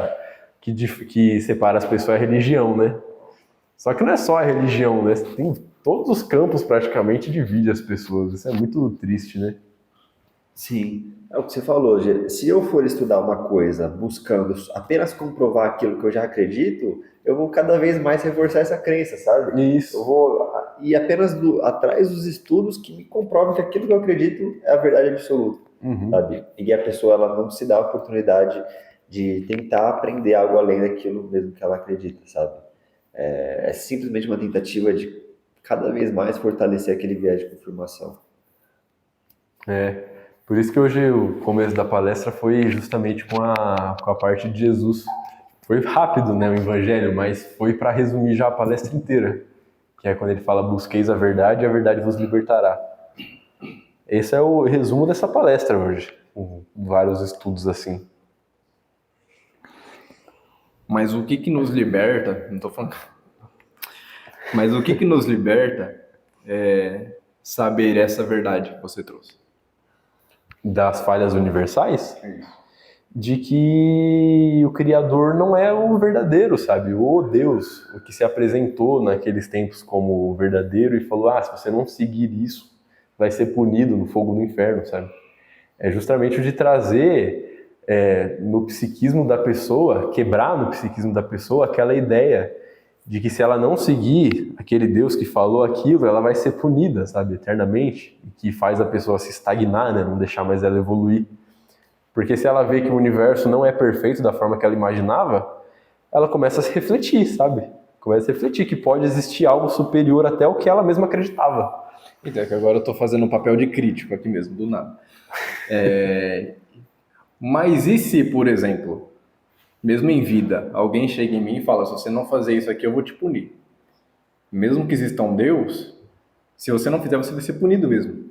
Speaker 1: que separa as pessoas é a religião, né? Só que não é só a religião, né? Tem todos os campos praticamente divide as pessoas. Isso é muito triste, né?
Speaker 2: Sim, é o que você falou, Gê. Se eu for estudar uma coisa buscando apenas comprovar aquilo que eu já acredito, eu vou cada vez mais reforçar essa crença, sabe?
Speaker 1: Isso.
Speaker 2: Eu vou ir apenas atrás dos estudos que me comprovam que aquilo que eu acredito é a verdade absoluta,
Speaker 1: Uhum.
Speaker 2: sabe? E a pessoa ela não se dá a oportunidade de tentar aprender algo além daquilo mesmo que ela acredita, sabe? É simplesmente uma tentativa de cada vez mais fortalecer aquele viés de confirmação.
Speaker 1: É. Por isso que hoje o começo da palestra foi justamente com a parte de Jesus. Foi rápido, né, o evangelho, mas foi para resumir já a palestra inteira. Que é quando ele fala: busqueis a verdade e a verdade vos libertará. Esse é o resumo dessa palestra hoje, com vários estudos assim.
Speaker 3: Mas o que que nos liberta? Não tô falando. Mas o que que nos liberta é saber essa verdade que você trouxe.
Speaker 1: Das falhas universais, de que o Criador não é o verdadeiro, sabe? O Deus, o que se apresentou naqueles tempos como o verdadeiro e falou: se você não seguir isso, vai ser punido no fogo do inferno, sabe? É justamente o de trazer no psiquismo da pessoa, quebrar no psiquismo da pessoa aquela ideia de que se ela não seguir aquele Deus que falou aquilo, ela vai ser punida, sabe, eternamente, e que faz a pessoa se estagnar, né, não deixar mais ela evoluir. Porque se ela vê que o universo não é perfeito da forma que ela imaginava, ela começa a se refletir, sabe? Começa a refletir que pode existir algo superior até o que ela mesma acreditava.
Speaker 3: Então, é que agora eu tô fazendo um papel de crítico aqui mesmo, do nada. Mas e se, por exemplo, mesmo em vida, alguém chega em mim e fala: se você não fazer isso aqui, eu vou te punir. Mesmo que exista um Deus, se você não fizer, você vai ser punido mesmo.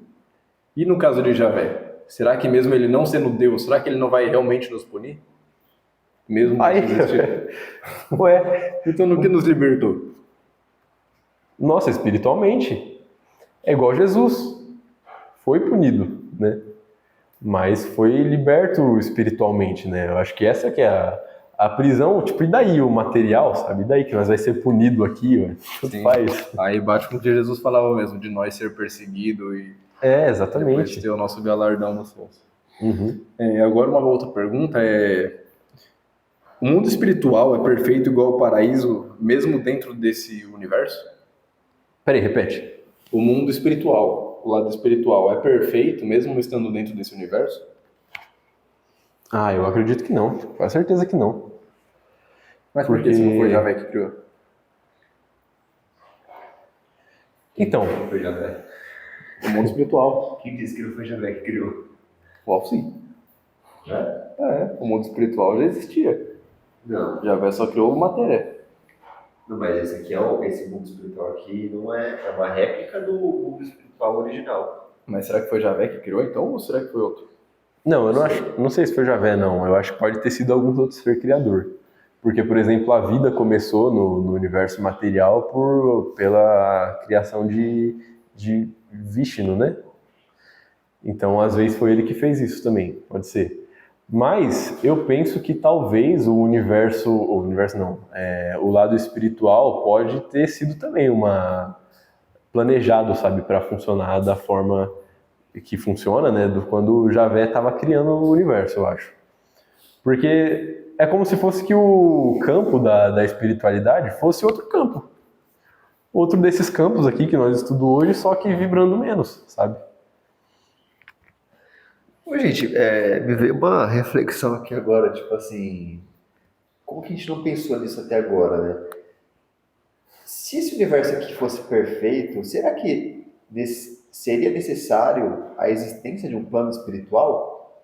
Speaker 3: E no caso de Javé, será que mesmo ele não sendo Deus, será que ele não vai realmente nos punir? Mesmo que
Speaker 1: Aí,
Speaker 3: existir?
Speaker 1: ué,
Speaker 3: Então, no que nos libertou?
Speaker 1: nossa, espiritualmente, é igual Jesus. Foi punido, né? Mas foi liberto espiritualmente, né? Eu acho que essa que é a prisão, tipo, e daí o material, sabe? E daí que nós vai ser punido aqui, ó. Tanto
Speaker 3: Sim.
Speaker 1: faz.
Speaker 3: Aí bate com o que Jesus falava mesmo, de nós ser perseguido e
Speaker 1: É,
Speaker 3: depois
Speaker 1: exatamente.
Speaker 3: ter o nosso galardão nos céus.
Speaker 1: Uhum.
Speaker 3: Agora uma outra pergunta é: o mundo espiritual é perfeito igual ao paraíso, mesmo dentro desse universo?
Speaker 1: Peraí, repete.
Speaker 3: O mundo espiritual, o lado espiritual, é perfeito mesmo estando dentro desse universo?
Speaker 1: Eu acredito que não. Com certeza que não.
Speaker 3: Mas por que se não foi Javé que criou?
Speaker 1: Então,
Speaker 2: Foi Javé.
Speaker 3: O mundo espiritual.
Speaker 2: Quem disse que não foi Javé que criou?
Speaker 3: Logo sim. O mundo espiritual já existia.
Speaker 2: Não.
Speaker 3: Javé só criou matéria.
Speaker 2: Não, mas esse aqui esse mundo espiritual aqui não é uma réplica do mundo espiritual original.
Speaker 3: Mas será que foi Javé que criou então, ou será que foi outro?
Speaker 1: não, eu não sei se foi Javé, não. Eu acho que pode ter sido algum outro ser criador. Porque, por exemplo, a vida começou no universo material pela criação de Vishnu, né? Então, às vezes, foi ele que fez isso também, pode ser. Mas eu penso que talvez o universo não, o lado espiritual pode ter sido também planejado, sabe, para funcionar da forma que funciona, né, quando o Javé estava criando o universo, eu acho. Porque é como se fosse que o campo da espiritualidade fosse outro campo. Outro desses campos aqui que nós estudamos hoje, só que vibrando menos, sabe?
Speaker 2: Ô, gente, me veio uma reflexão aqui agora, tipo assim, como que a gente não pensou nisso até agora, né? Se esse universo aqui fosse perfeito, será que seria necessário a existência de um plano espiritual?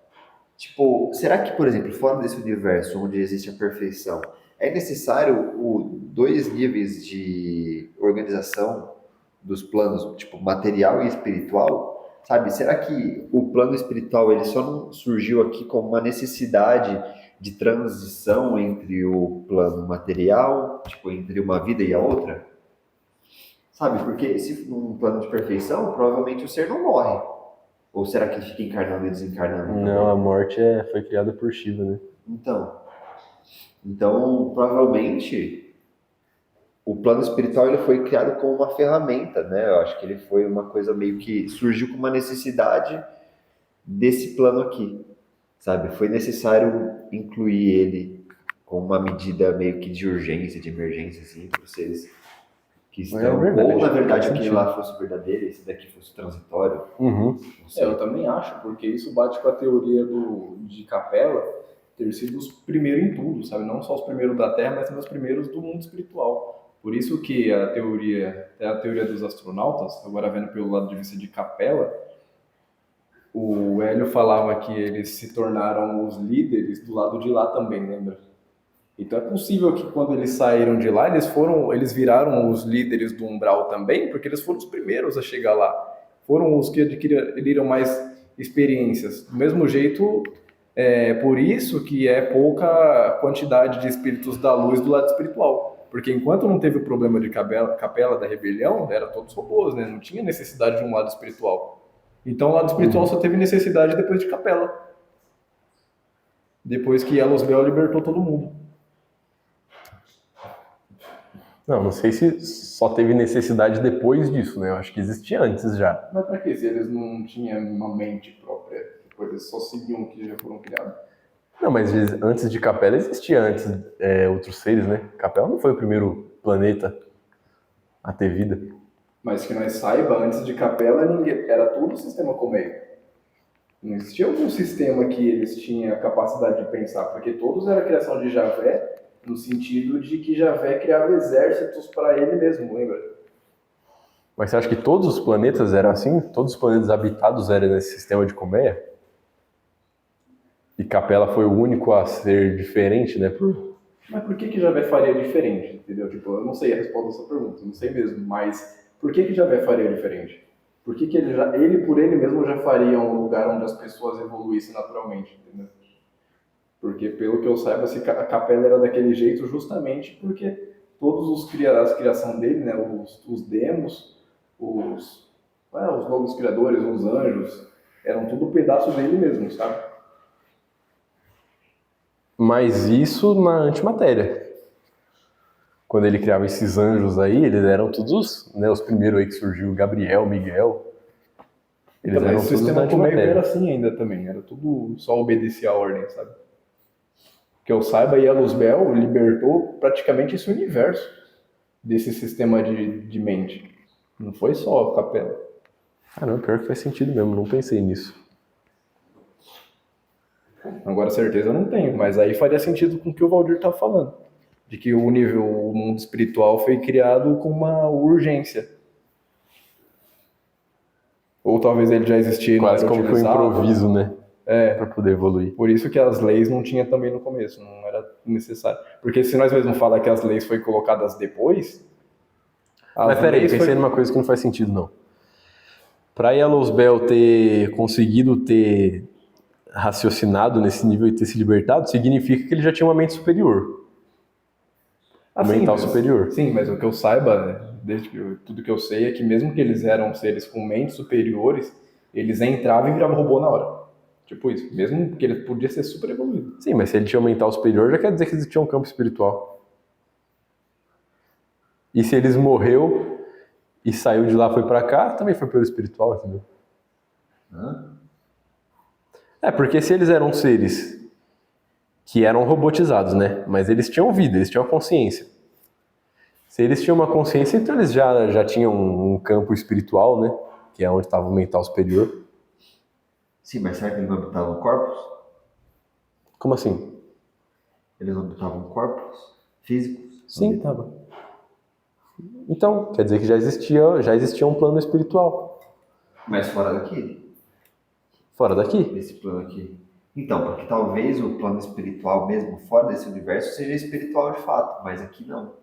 Speaker 2: Tipo, será que, por exemplo, fora desse universo onde existe a perfeição, é necessário dois níveis de organização dos planos, tipo, material e espiritual? Sabe, será que o plano espiritual ele só não surgiu aqui como uma necessidade de transição entre o plano material, tipo, entre uma vida e a outra? Sabe? Porque se num plano de perfeição, provavelmente o ser não morre. Ou será que ele fica encarnando e desencarnando?
Speaker 1: Não, a morte foi criada por Shiva, né?
Speaker 2: Então, provavelmente, o plano espiritual ele foi criado como uma ferramenta, né? Eu acho que ele foi uma coisa meio que surgiu com uma necessidade desse plano aqui, sabe? Foi necessário incluir ele com uma medida meio que de urgência, de emergência, assim, para os seres que estão.
Speaker 1: verdade,
Speaker 2: Ou, na verdade,
Speaker 1: faz
Speaker 2: aquele
Speaker 1: sentido.
Speaker 2: lá fosse verdadeiro e esse daqui fosse transitório.
Speaker 1: Uhum.
Speaker 2: Não sei.
Speaker 3: Eu também acho, porque isso bate com a teoria de Capela ter sido os primeiros em tudo, sabe? Não só os primeiros da Terra, mas também os primeiros do mundo espiritual. Por isso que a teoria dos astronautas, agora vendo pelo lado de vista de Capela, o Hélio falava que eles se tornaram os líderes do lado de lá também, lembra? Então é possível que quando eles saíram de lá, eles viraram os líderes do umbral também, porque eles foram os primeiros a chegar lá. Foram os que adquiriram mais experiências. Do mesmo jeito, por isso que é pouca quantidade de espíritos da luz do lado espiritual. Porque enquanto não teve o problema de capela da rebelião, era todos robôs, né? Não tinha necessidade de um lado espiritual. Então o lado espiritual só teve necessidade depois de Capela. Depois que Elos Bel libertou todo mundo.
Speaker 1: Não sei se só teve necessidade depois disso, né? Eu acho que existia antes já.
Speaker 3: Mas pra que se eles não tinham uma mente própria? Depois eles só seguiam o que já foram criados.
Speaker 1: Não, mas antes de Capela existia outros seres, né? Capela não foi o primeiro planeta a ter vida.
Speaker 3: Mas que nós saiba, antes de Capela, era tudo sistema colmeia. Não existia algum sistema que eles tinham a capacidade de pensar, porque todos era criação de Javé, no sentido de que Javé criava exércitos para ele mesmo, lembra?
Speaker 1: Mas você acha que todos os planetas eram assim? Todos os planetas habitados eram nesse sistema de colmeia? E Capela foi o único a ser diferente, né?
Speaker 3: Mas por que Javé faria diferente, entendeu? Tipo, eu não sei a resposta dessa pergunta, não sei mesmo, mas por que Javé faria diferente? Por que ele por ele mesmo já faria um lugar onde as pessoas evoluíssem naturalmente, entendeu? Porque, pelo que eu saiba, a Capela era daquele jeito justamente porque todos as criação dele, né, os demos, os novos criadores, os anjos, eram tudo pedaço dele mesmo, sabe?
Speaker 1: Mas isso na antimatéria. Quando ele criava esses anjos aí, eles eram todos, né, os primeiros aí que surgiu, Gabriel, Miguel. Eles
Speaker 3: Então,
Speaker 1: eram
Speaker 3: mas o
Speaker 1: todos
Speaker 3: sistema
Speaker 1: da
Speaker 3: colmeia
Speaker 1: antimatéria.
Speaker 3: era assim ainda também, era tudo só obedecer a ordem, sabe? Que eu saiba, Elos Bel libertou praticamente esse universo desse sistema de mente. Não foi só a Capela.
Speaker 1: Ah, não, pior que faz sentido mesmo, não pensei nisso.
Speaker 3: Agora, certeza eu não tenho, mas aí faria sentido com o que o Valdir tá falando. De que o mundo espiritual foi criado com uma urgência. Ou talvez ele já existia e não
Speaker 1: Quase
Speaker 3: era
Speaker 1: como que um
Speaker 3: utilizado.
Speaker 1: improviso, né? Pra poder evoluir.
Speaker 3: Por isso que as leis não tinha também no começo, não era necessário. Porque se nós mesmos falar que as leis foram colocadas depois...
Speaker 1: Mas peraí, pensei numa coisa que não faz sentido, não. Pra Elos Bel ter conseguido ter raciocinado nesse nível e ter se libertado, significa que ele já tinha uma mente superior. Mental superior.
Speaker 3: Sim, mas o que eu saiba, tudo que eu sei é que mesmo que eles eram seres com mentes superiores, eles entravam e viravam robô na hora. Tipo isso, mesmo que ele podia ser super evoluído.
Speaker 1: Sim, mas se ele tinha um mental superior, já quer dizer que existia um campo espiritual. E se eles morreu e saiu de lá, foi pra cá, também foi pelo espiritual, entendeu? Porque se eles eram seres que eram robotizados, né? Mas eles tinham vida, eles tinham consciência. Se eles tinham uma consciência, então eles já tinham um campo espiritual, né? Que é onde estava o mental superior.
Speaker 2: Sim, mas será que eles não habitavam corpos?
Speaker 1: Como assim?
Speaker 2: Eles não habitavam corpos físicos?
Speaker 1: Sim, estava. Então, quer dizer que já existia um plano espiritual.
Speaker 2: Mas fora daqui?
Speaker 1: Fora daqui?
Speaker 2: Desse plano aqui. Então, porque talvez o plano espiritual mesmo, fora desse universo, seja espiritual de fato, mas aqui não.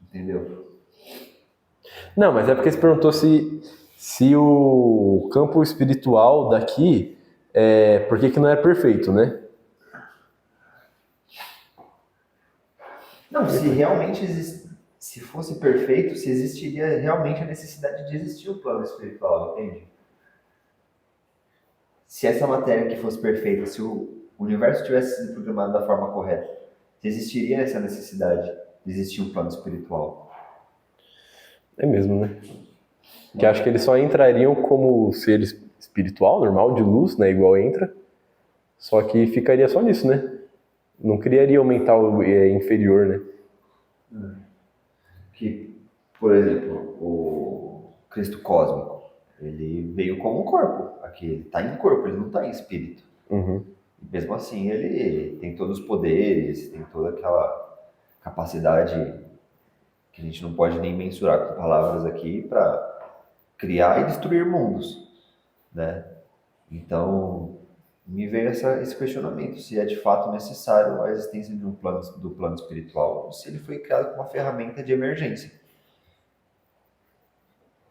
Speaker 2: Entendeu?
Speaker 1: Não, mas é porque você perguntou se o campo espiritual daqui, por que não é perfeito, né?
Speaker 2: Não, se realmente se fosse perfeito, se existiria realmente a necessidade de existir o plano espiritual, entende? Se essa matéria que fosse perfeita, se o universo tivesse sido programado da forma correta, se existiria essa necessidade de existir um plano espiritual.
Speaker 1: É mesmo, né? Que acho que eles só entrariam como ser espiritual, normal, de luz, né? Igual entra. Só que ficaria só nisso, né? Não criaria o mental inferior, né?
Speaker 2: Que, por exemplo, o Cristo cósmico, ele veio como um corpo. Aqui ele está em corpo, ele não está em espírito.
Speaker 1: Uhum.
Speaker 2: Mesmo assim, ele tem todos os poderes, tem toda aquela capacidade que a gente não pode nem mensurar com palavras aqui para criar e destruir mundos, né? Então, me veio esse questionamento, se é de fato necessário a existência de do plano espiritual, ou se ele foi criado como uma ferramenta de emergência.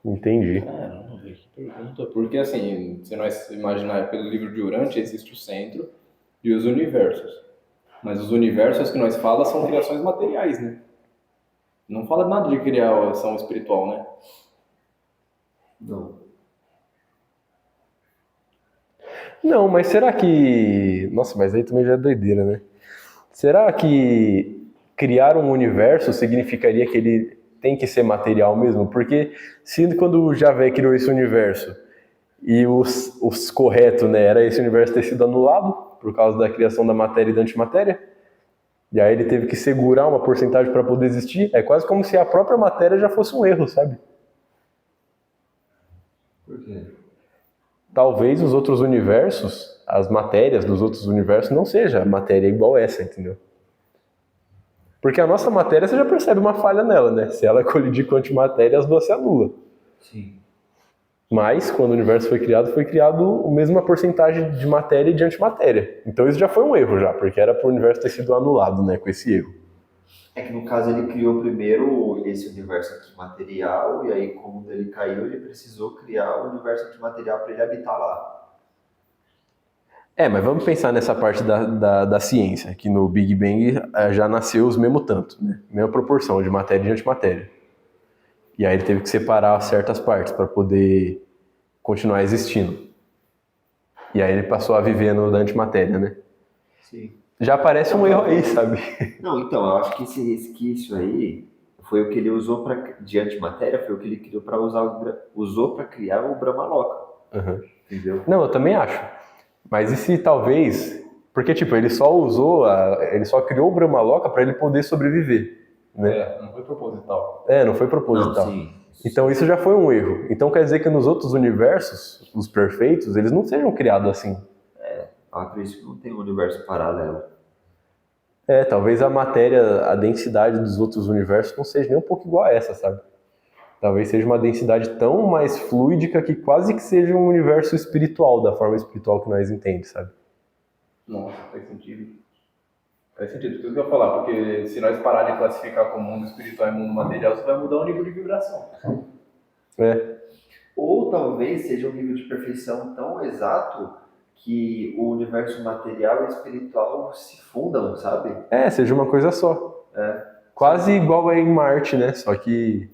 Speaker 1: Entendi.
Speaker 3: Caramba, velho, que pergunta. Porque assim, se nós imaginar pelo livro de Urântia, existe o centro e os universos. Mas os universos que nós falamos são criações materiais, né? Não fala nada de criação espiritual, né?
Speaker 2: Não.
Speaker 1: Não, mas será que... Nossa, mas aí também já é doideira, né? Será que criar um universo significaria que ele tem que ser material mesmo? Porque se quando o Javé criou esse universo e os correto, né, era esse universo ter sido anulado por causa da criação da matéria e da antimatéria, e aí ele teve que segurar uma porcentagem para poder existir, é quase como se a própria matéria já fosse um erro, sabe?
Speaker 2: Por quê?
Speaker 1: Talvez os outros universos, as matérias dos outros universos não seja matéria igual essa, entendeu? Porque a nossa matéria, você já percebe uma falha nela, né? Se ela colidir com a antimatéria, as duas se anulam.
Speaker 2: Sim.
Speaker 1: Mas, quando o universo foi criado a mesma porcentagem de matéria e de antimatéria. Então isso já foi um erro, já, porque era para o universo ter sido anulado, né, com esse erro.
Speaker 2: É que no caso ele criou primeiro esse universo antimaterial, e aí quando ele caiu, ele precisou criar o universo antimaterial para ele habitar lá.
Speaker 1: É, mas vamos pensar nessa parte da ciência, que no Big Bang já nasceu os mesmo tanto, né? Mesma proporção de matéria e de antimatéria. E aí ele teve que separar certas partes para poder continuar existindo. E aí ele passou a viver no da antimatéria, né?
Speaker 2: Sim.
Speaker 1: Já parece um erro aí, sabe?
Speaker 2: Não, então, eu acho que esse resquício aí foi o que ele usou de antimatéria, foi o que ele criou para usou para criar o Brahmaloka.
Speaker 1: Uhum.
Speaker 2: Entendeu?
Speaker 1: Não, eu também acho. Mas e se talvez... Porque, tipo, ele só usou, ele só criou o Brahmaloka para ele poder sobreviver, né?
Speaker 3: Não foi proposital.
Speaker 1: Não foi proposital.
Speaker 2: Não, sim.
Speaker 1: Então isso já foi um erro. Então quer dizer que nos outros universos, os perfeitos, eles não sejam criados assim.
Speaker 2: Eu acredito que não tem um universo paralelo.
Speaker 1: Talvez a matéria, a densidade dos outros universos não seja nem um pouco igual a essa, sabe? Talvez seja uma densidade tão mais fluídica que quase que seja um universo espiritual, da forma espiritual que nós entendemos, sabe?
Speaker 3: Nossa, faz sentido. Faz sentido, tudo que eu ia falar, porque se nós parar de classificar como mundo espiritual e mundo material, você vai mudar o nível de vibração.
Speaker 2: Ou talvez seja um nível de perfeição tão exato que o universo material e espiritual se fundam, sabe?
Speaker 1: Seja uma coisa só. Quase igual a em Marte, né? Só que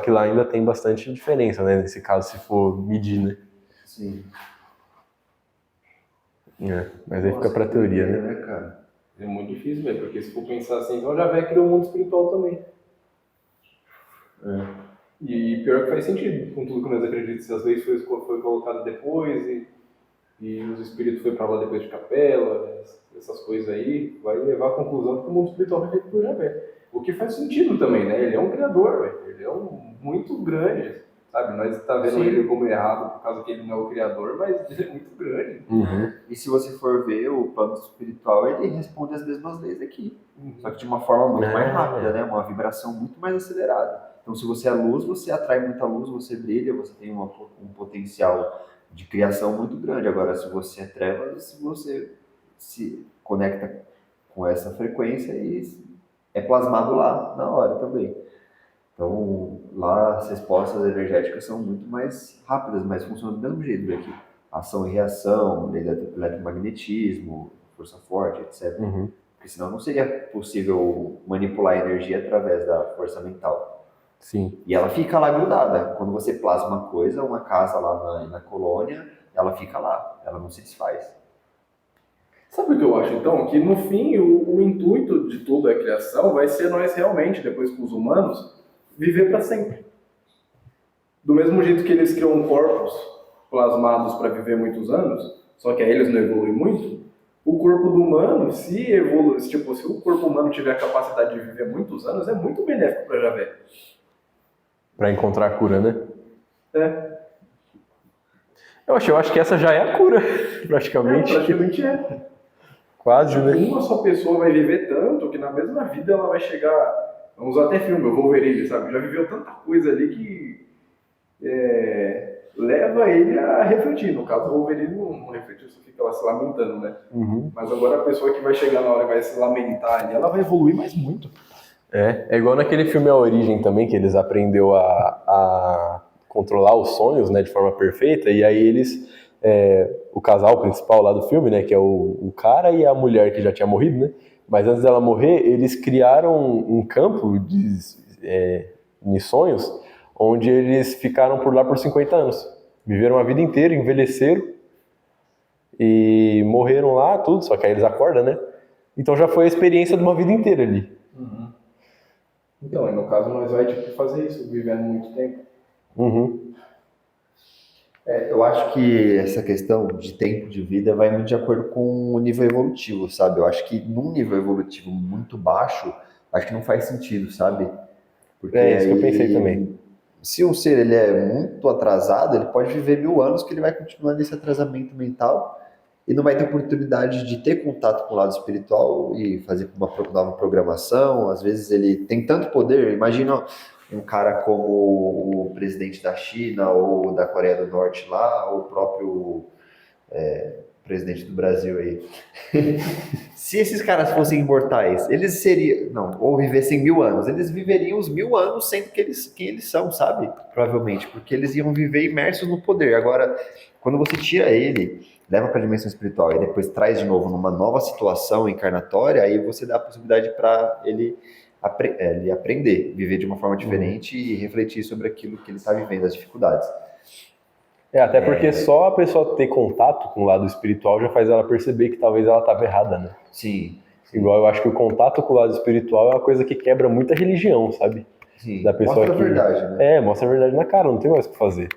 Speaker 1: lá ainda tem bastante diferença, né? Nesse caso, se for medir, né?
Speaker 2: Sim.
Speaker 1: Mas aí fica pra teoria, né?
Speaker 2: Cara?
Speaker 3: É muito difícil, velho, porque se for pensar assim, então já vai criar o mundo espiritual também. E pior que faz sentido com tudo que nós acreditamos. Se as leis foi colocado depois e os espíritos foi pra lá depois de capela, essas coisas aí, vai levar à conclusão de que o mundo espiritual é feito por Javé. O que faz sentido também, né? Ele é um criador, velho. Ele é muito grande, sabe? Nós tá vendo ele como errado por causa que ele não é o criador, mas ele é muito grande.
Speaker 1: Uhum.
Speaker 2: E se você for ver o plano espiritual, ele responde as mesmas leis aqui. Só que de uma forma muito mais rápida, né? Uma vibração muito mais acelerada. Então, se você é luz, você atrai muita luz, você brilha, você tem um potencial de criação muito grande. Agora, se você é trevas, você se conecta com essa frequência e é plasmado lá na hora também. Então, lá as respostas energéticas são muito mais rápidas, mas funcionam do mesmo jeito daqui. Ação e reação, lei do eletromagnetismo, força forte, etc.
Speaker 1: Uhum.
Speaker 2: Porque senão não seria possível manipular a energia através da força mental.
Speaker 1: Sim.
Speaker 2: E ela fica lá grudada. Quando você plasma uma coisa, uma casa lá na colônia, ela fica lá, ela não se desfaz.
Speaker 3: Sabe o que eu acho, então? Que no fim, o intuito de tudo a criação vai ser nós realmente, depois com os humanos, viver para sempre. Do mesmo jeito que eles criam corpos plasmados para viver muitos anos, só que aí eles não evoluem muito, o corpo do humano, se o corpo humano tiver a capacidade de viver muitos anos, é muito benéfico para Javé.
Speaker 1: Pra encontrar a cura, né?
Speaker 3: É,
Speaker 1: Eu acho que essa já é a cura, praticamente.
Speaker 3: praticamente é.
Speaker 1: Quase, né?
Speaker 3: Uma só pessoa vai viver tanto que na mesma vida ela vai chegar. Vamos usar até filme, o Wolverine, sabe? Já viveu tanta coisa ali que leva ele a refletir. No caso, o Wolverine não refletiu, só fica lá se lamentando, né?
Speaker 1: Uhum.
Speaker 3: Mas agora a pessoa que vai chegar na hora e vai se lamentar ali, ela vai evoluir mais muito.
Speaker 1: É igual naquele filme A Origem também, que eles aprendeu a controlar os sonhos, né, de forma perfeita, e aí eles, o casal principal lá do filme, né, que é o cara e a mulher que já tinha morrido, né, mas antes dela morrer, eles criaram um campo de sonhos, onde eles ficaram por lá por 50 anos. Viveram a vida inteira, envelheceram e morreram lá, tudo, só que aí eles acordam, né? Então já foi a experiência de uma vida inteira ali.
Speaker 3: Então, no caso, nós vai fazer isso, vivendo muito tempo.
Speaker 1: Uhum.
Speaker 2: Eu acho que essa questão de tempo de vida vai muito de acordo com o nível evolutivo, sabe? Eu acho que num nível evolutivo muito baixo, acho que não faz sentido, sabe? Porque
Speaker 1: É isso que eu pensei
Speaker 2: aí,
Speaker 1: também.
Speaker 2: se um ser ele é muito atrasado, ele pode viver 1000 anos que ele vai continuar nesse atrasamento mental e não vai ter oportunidade de ter contato com o lado espiritual e fazer uma nova programação. Às vezes ele tem tanto poder, imagina um cara como o presidente da China ou da Coreia do Norte lá, ou o próprio presidente do Brasil aí. Se esses caras fossem imortais, eles seriam, não, ou vivessem 1000 anos, eles viveriam os 1000 anos sendo quem eles são, sabe? Provavelmente, porque eles iam viver imersos no poder. Agora, quando você tira ele, leva para a dimensão espiritual e depois traz de novo numa nova situação encarnatória, aí você dá a possibilidade para ele aprender, viver de uma forma diferente e refletir sobre aquilo que ele está vivendo, as dificuldades.
Speaker 1: Até porque só a pessoa ter contato com o lado espiritual já faz ela perceber que talvez ela estava errada, né?
Speaker 2: Sim.
Speaker 1: Igual eu acho que o contato com o lado espiritual é uma coisa que quebra muita religião, sabe?
Speaker 2: Sim.
Speaker 1: Da pessoa
Speaker 2: Mostra a verdade, né?
Speaker 1: Mostra a verdade na cara, não tem mais o que fazer.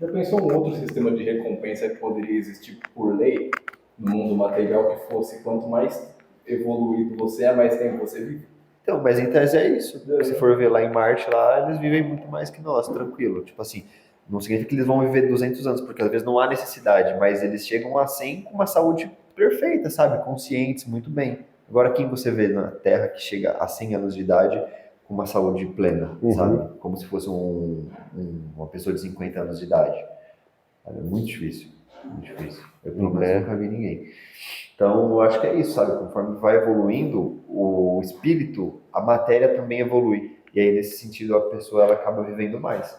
Speaker 3: Já pensou um outro sistema de recompensa que poderia existir por lei no mundo material que fosse quanto mais evoluído você é, mais tempo você vive?
Speaker 2: Então, mas em tese é isso. Se for ver lá em Marte, lá, eles vivem muito mais que nós, tranquilo. Tipo assim, não significa que eles vão viver 200 anos, porque às vezes não há necessidade, mas eles chegam a 100 com uma saúde perfeita, sabe? Conscientes, muito bem. Agora, quem você vê na Terra que chega a 100 anos de idade com uma saúde plena, sabe? Como se fosse uma pessoa de 50 anos de idade. É muito difícil, muito difícil. Eu, pelo menos, nunca vi ninguém. Então, eu acho que é isso, sabe? Conforme vai evoluindo o espírito, a matéria também evolui. E aí, nesse sentido, a pessoa ela acaba vivendo mais.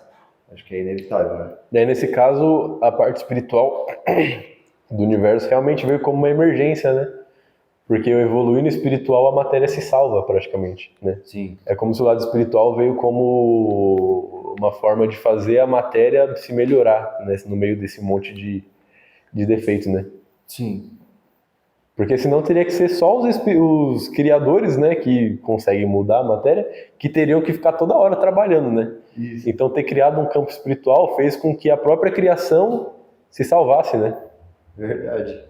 Speaker 2: Acho que é inevitável, né?
Speaker 1: Daí, nesse caso, a parte espiritual do universo realmente veio como uma emergência, né? Porque eu evoluindo espiritual, a matéria se salva praticamente, né?
Speaker 2: Sim.
Speaker 1: É como se o lado espiritual veio como uma forma de fazer a matéria se melhorar, né? No meio desse monte de defeitos, né?
Speaker 2: Sim.
Speaker 1: Porque senão teria que ser só os criadores, né, que conseguem mudar a matéria, que teriam que ficar toda hora trabalhando, né?
Speaker 2: Isso.
Speaker 1: Então ter criado um campo espiritual fez com que a própria criação se salvasse, né?
Speaker 2: Verdade.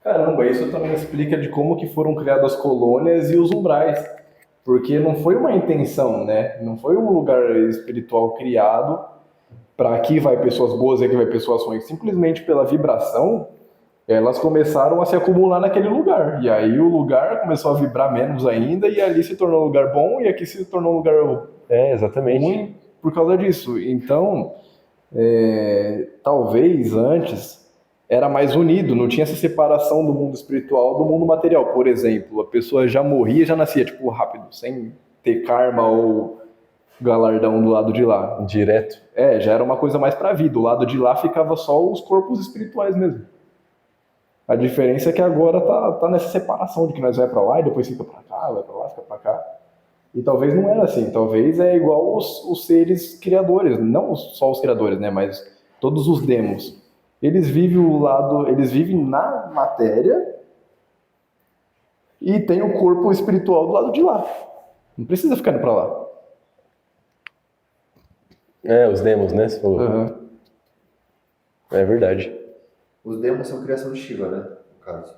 Speaker 3: Caramba, isso também explica de como que foram criadas as colônias e os umbrais. Porque não foi uma intenção, né? Não foi um lugar espiritual criado para aqui vai pessoas boas e aqui vai pessoas ruins. Simplesmente pela vibração, elas começaram a se acumular naquele lugar. E aí o lugar começou a vibrar menos ainda e ali se tornou um lugar bom e aqui se tornou um lugar
Speaker 1: Exatamente.
Speaker 3: ruim por causa disso. Então, talvez antes era mais unido, não tinha essa separação do mundo espiritual do mundo material. Por exemplo, a pessoa já morria, já nascia tipo rápido, sem ter karma ou galardão do lado de lá.
Speaker 1: Direto.
Speaker 3: Já era uma coisa mais pra vida. Do lado de lá ficava só os corpos espirituais mesmo. A diferença é que agora tá nessa separação de que nós vai para lá e depois fica para cá, vai para lá, fica para cá. E talvez não era assim, talvez é igual os seres criadores, não só os criadores, né, mas todos os demos. Eles vivem na matéria e tem o corpo espiritual do lado de lá. Não precisa ficar indo para lá.
Speaker 1: Os demos, né? Você falou.
Speaker 3: Uhum.
Speaker 1: É verdade.
Speaker 2: Os demos são criação de Shiva, né? No caso.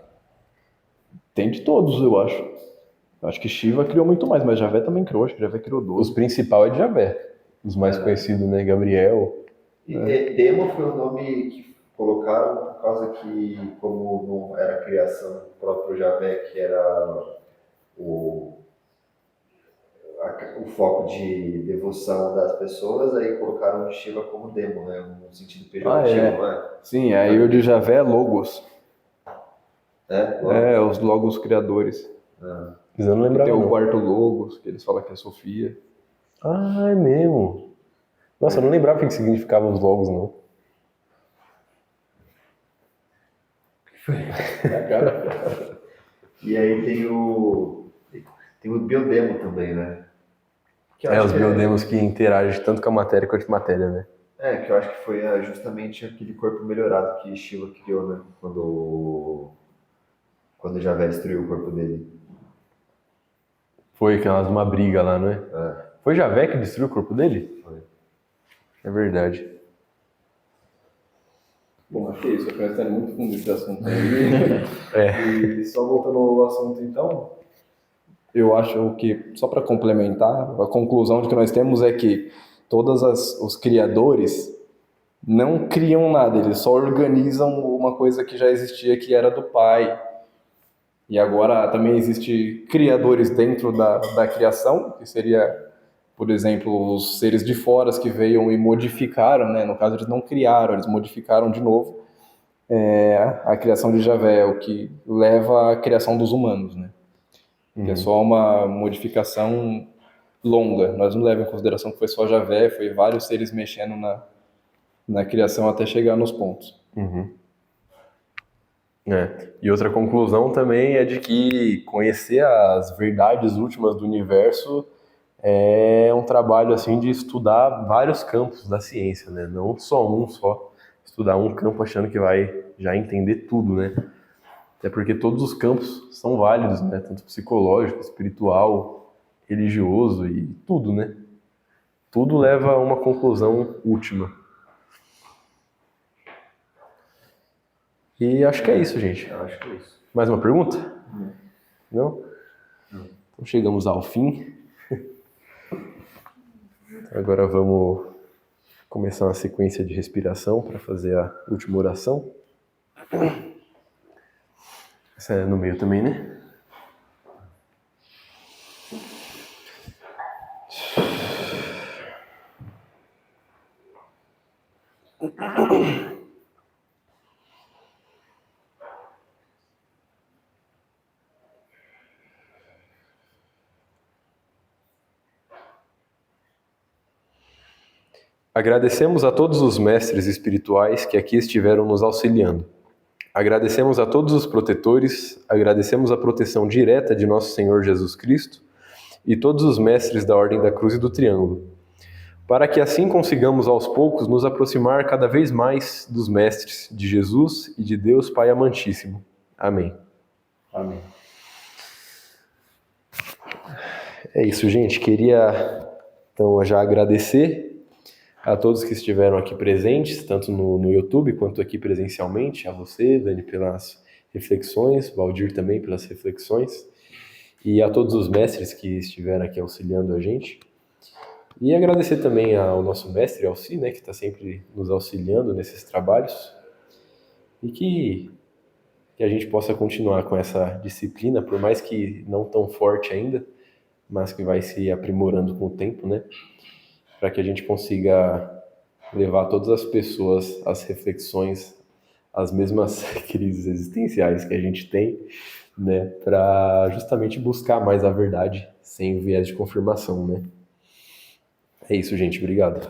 Speaker 3: Tem de todos, eu acho. Eu acho que Shiva criou muito mais, mas Javé também criou, acho que Javé criou
Speaker 1: Os
Speaker 3: 12.
Speaker 1: principais é de Javé. Os mais conhecidos, né? Gabriel.
Speaker 2: E demo foi o nome que colocaram por causa que, como não era a criação do próprio Javé, que era o foco de devoção das pessoas, aí colocaram Shiva como demo, né? No sentido pejorativo,
Speaker 3: é.
Speaker 2: não é?
Speaker 3: Sim, aí o de Javé é Logos.
Speaker 2: É?
Speaker 3: Os Logos criadores.
Speaker 1: Mas eu não lembrava,
Speaker 3: Tem o
Speaker 1: não.
Speaker 3: quarto Logos, que eles falam que é Sofia.
Speaker 1: Ah, é mesmo. Nossa, eu não lembrava o que significavam os logos, não.
Speaker 2: E aí tem o biodemo também, né? Que eu acho
Speaker 1: Os
Speaker 2: que
Speaker 1: biodemos que interagem tanto com a matéria quanto com a matéria, né?
Speaker 2: que eu acho que foi justamente aquele corpo melhorado que Shiva criou, né? Quando Javé destruiu o corpo dele.
Speaker 1: Foi uma briga lá, não é? Foi Javé que destruiu o corpo dele?
Speaker 2: Foi.
Speaker 1: É verdade.
Speaker 3: Bom, acho que é isso. Eu quero estar muito fundo desse assunto aí. E só voltando ao assunto, então, eu acho que, só para complementar, a conclusão de que nós temos é que todos os criadores não criam nada, eles só organizam uma coisa que já existia, que era do Pai. E agora também existe criadores dentro da criação, que seria, por exemplo, os seres de fora que veio e modificaram, né? No caso, eles não criaram, eles modificaram de novo a criação de Javé, o que leva à criação dos humanos, né? Que é só uma modificação longa. Nós não levamos em consideração que foi só Javé, foi vários seres mexendo na criação até chegar nos pontos.
Speaker 1: E outra conclusão também é de que conhecer as verdades últimas do universo é um trabalho assim de estudar vários campos da ciência, né? Não só estudar um campo achando que vai já entender tudo, né? Até porque todos os campos são válidos, né? Tanto psicológico, espiritual, religioso e tudo, né? Tudo leva a uma conclusão última. E acho que é isso, gente.
Speaker 2: Eu acho que é isso.
Speaker 1: Mais uma pergunta? Não? Então chegamos ao fim. Agora vamos começar uma sequência de respiração para fazer a última oração. Essa é no meio também, né? Agradecemos a todos os mestres espirituais que aqui estiveram nos auxiliando. Agradecemos a todos os protetores, agradecemos a proteção direta de nosso Senhor Jesus Cristo e todos os mestres da Ordem da Cruz e do Triângulo, para que assim consigamos aos poucos nos aproximar cada vez mais dos mestres de Jesus e de Deus Pai Amantíssimo. Amém.
Speaker 3: Amém.
Speaker 1: É isso, gente. Queria então já agradecer a todos que estiveram aqui presentes, tanto no YouTube quanto aqui presencialmente, a você, Dani, pelas reflexões, Valdir também pelas reflexões, e a todos os mestres que estiveram aqui auxiliando a gente. E agradecer também ao nosso mestre Alci, né, que está sempre nos auxiliando nesses trabalhos, e que a gente possa continuar com essa disciplina, por mais que não tão forte ainda, mas que vai se aprimorando com o tempo, né? Para que a gente consiga levar todas as pessoas às reflexões, às mesmas crises existenciais que a gente tem, né? Para justamente buscar mais a verdade sem o viés de confirmação, né? É isso, gente. Obrigado.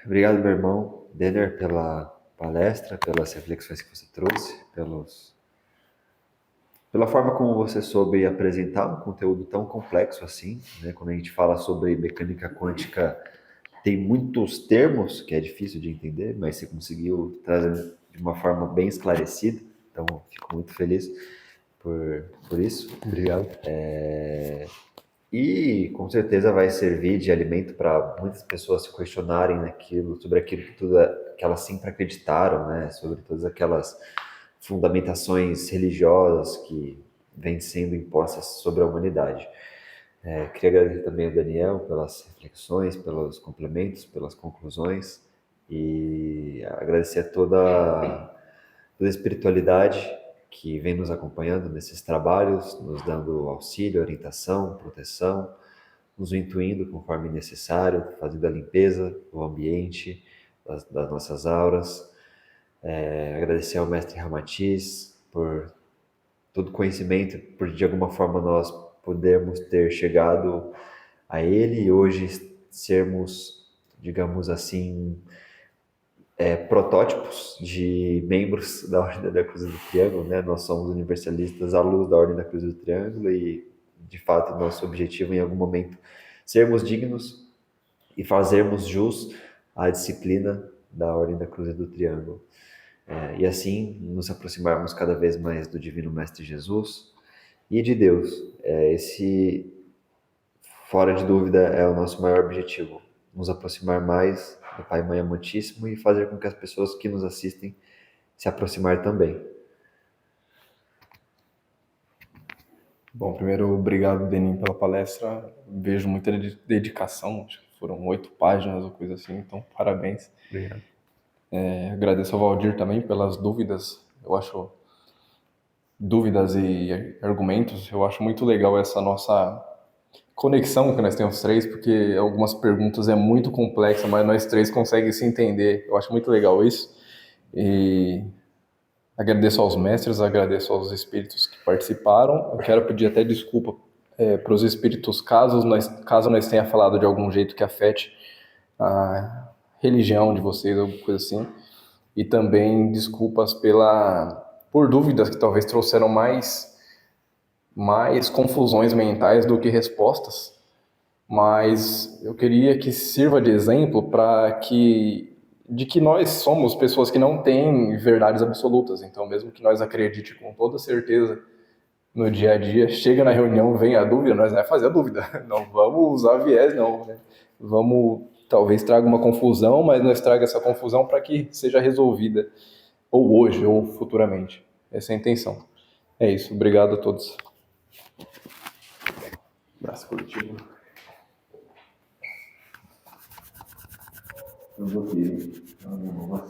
Speaker 2: Obrigado, meu irmão Denner, pela palestra, pelas reflexões que você trouxe, pela forma como você soube apresentar um conteúdo tão complexo assim, né? Quando a gente fala sobre mecânica quântica, tem muitos termos que é difícil de entender, mas você conseguiu trazer de uma forma bem esclarecida, então fico muito feliz por isso.
Speaker 1: Obrigado.
Speaker 2: E com certeza vai servir de alimento para muitas pessoas se questionarem sobre aquilo que elas sempre acreditaram, né? Sobre todas aquelas fundamentações religiosas que vêm sendo impostas sobre a humanidade. Queria agradecer também ao Daniel pelas reflexões, pelos complementos, pelas conclusões e agradecer a toda a espiritualidade que vem nos acompanhando nesses trabalhos, nos dando auxílio, orientação, proteção, nos intuindo conforme necessário, fazendo a limpeza do ambiente, das nossas auras. Agradecer ao mestre Ramatiz por todo o conhecimento, por de alguma forma nós podermos ter chegado a ele e hoje sermos, digamos assim, protótipos de membros da Ordem da Cruz do Triângulo, né? Nós somos universalistas à luz da Ordem da Cruz do Triângulo e, de fato, nosso objetivo em algum momento sermos dignos e fazermos jus à disciplina da Ordem da Cruz do Triângulo. E assim nos aproximarmos cada vez mais do Divino Mestre Jesus e de Deus. Esse, fora de dúvida, é o nosso maior objetivo, nos aproximar mais do Pai e Mãe Amantíssimo e fazer com que as pessoas que nos assistem se aproximar também.
Speaker 3: Bom, primeiro, obrigado, Denim, pela palestra. Vejo muita dedicação, acho que foram 8 páginas ou coisa assim, então parabéns.
Speaker 1: Obrigado.
Speaker 3: Agradeço ao Valdir também pelas dúvidas. Eu acho dúvidas e argumentos. Eu acho muito legal essa nossa conexão que nós temos três, porque algumas perguntas é muito complexa, mas nós três conseguimos se entender. Eu acho muito legal isso. E agradeço aos mestres, agradeço aos espíritos que participaram. Eu quero pedir até desculpa para os espíritos caso nós tenha falado de algum jeito que afete a religião de vocês, alguma coisa assim. E também desculpas por dúvidas que talvez trouxeram mais confusões mentais do que respostas. Mas eu queria que sirva de exemplo de que nós somos pessoas que não têm verdades absolutas. Então, mesmo que nós acredite com toda certeza no dia a dia, chega na reunião, vem a dúvida, nós vamos fazer a dúvida. Não vamos usar viés, não, né? Talvez traga uma confusão, mas nós traga essa confusão para que seja resolvida, ou hoje, ou futuramente. Essa é a intenção. É isso. Obrigado a todos.
Speaker 1: Abraço coletivo.
Speaker 2: Eu vou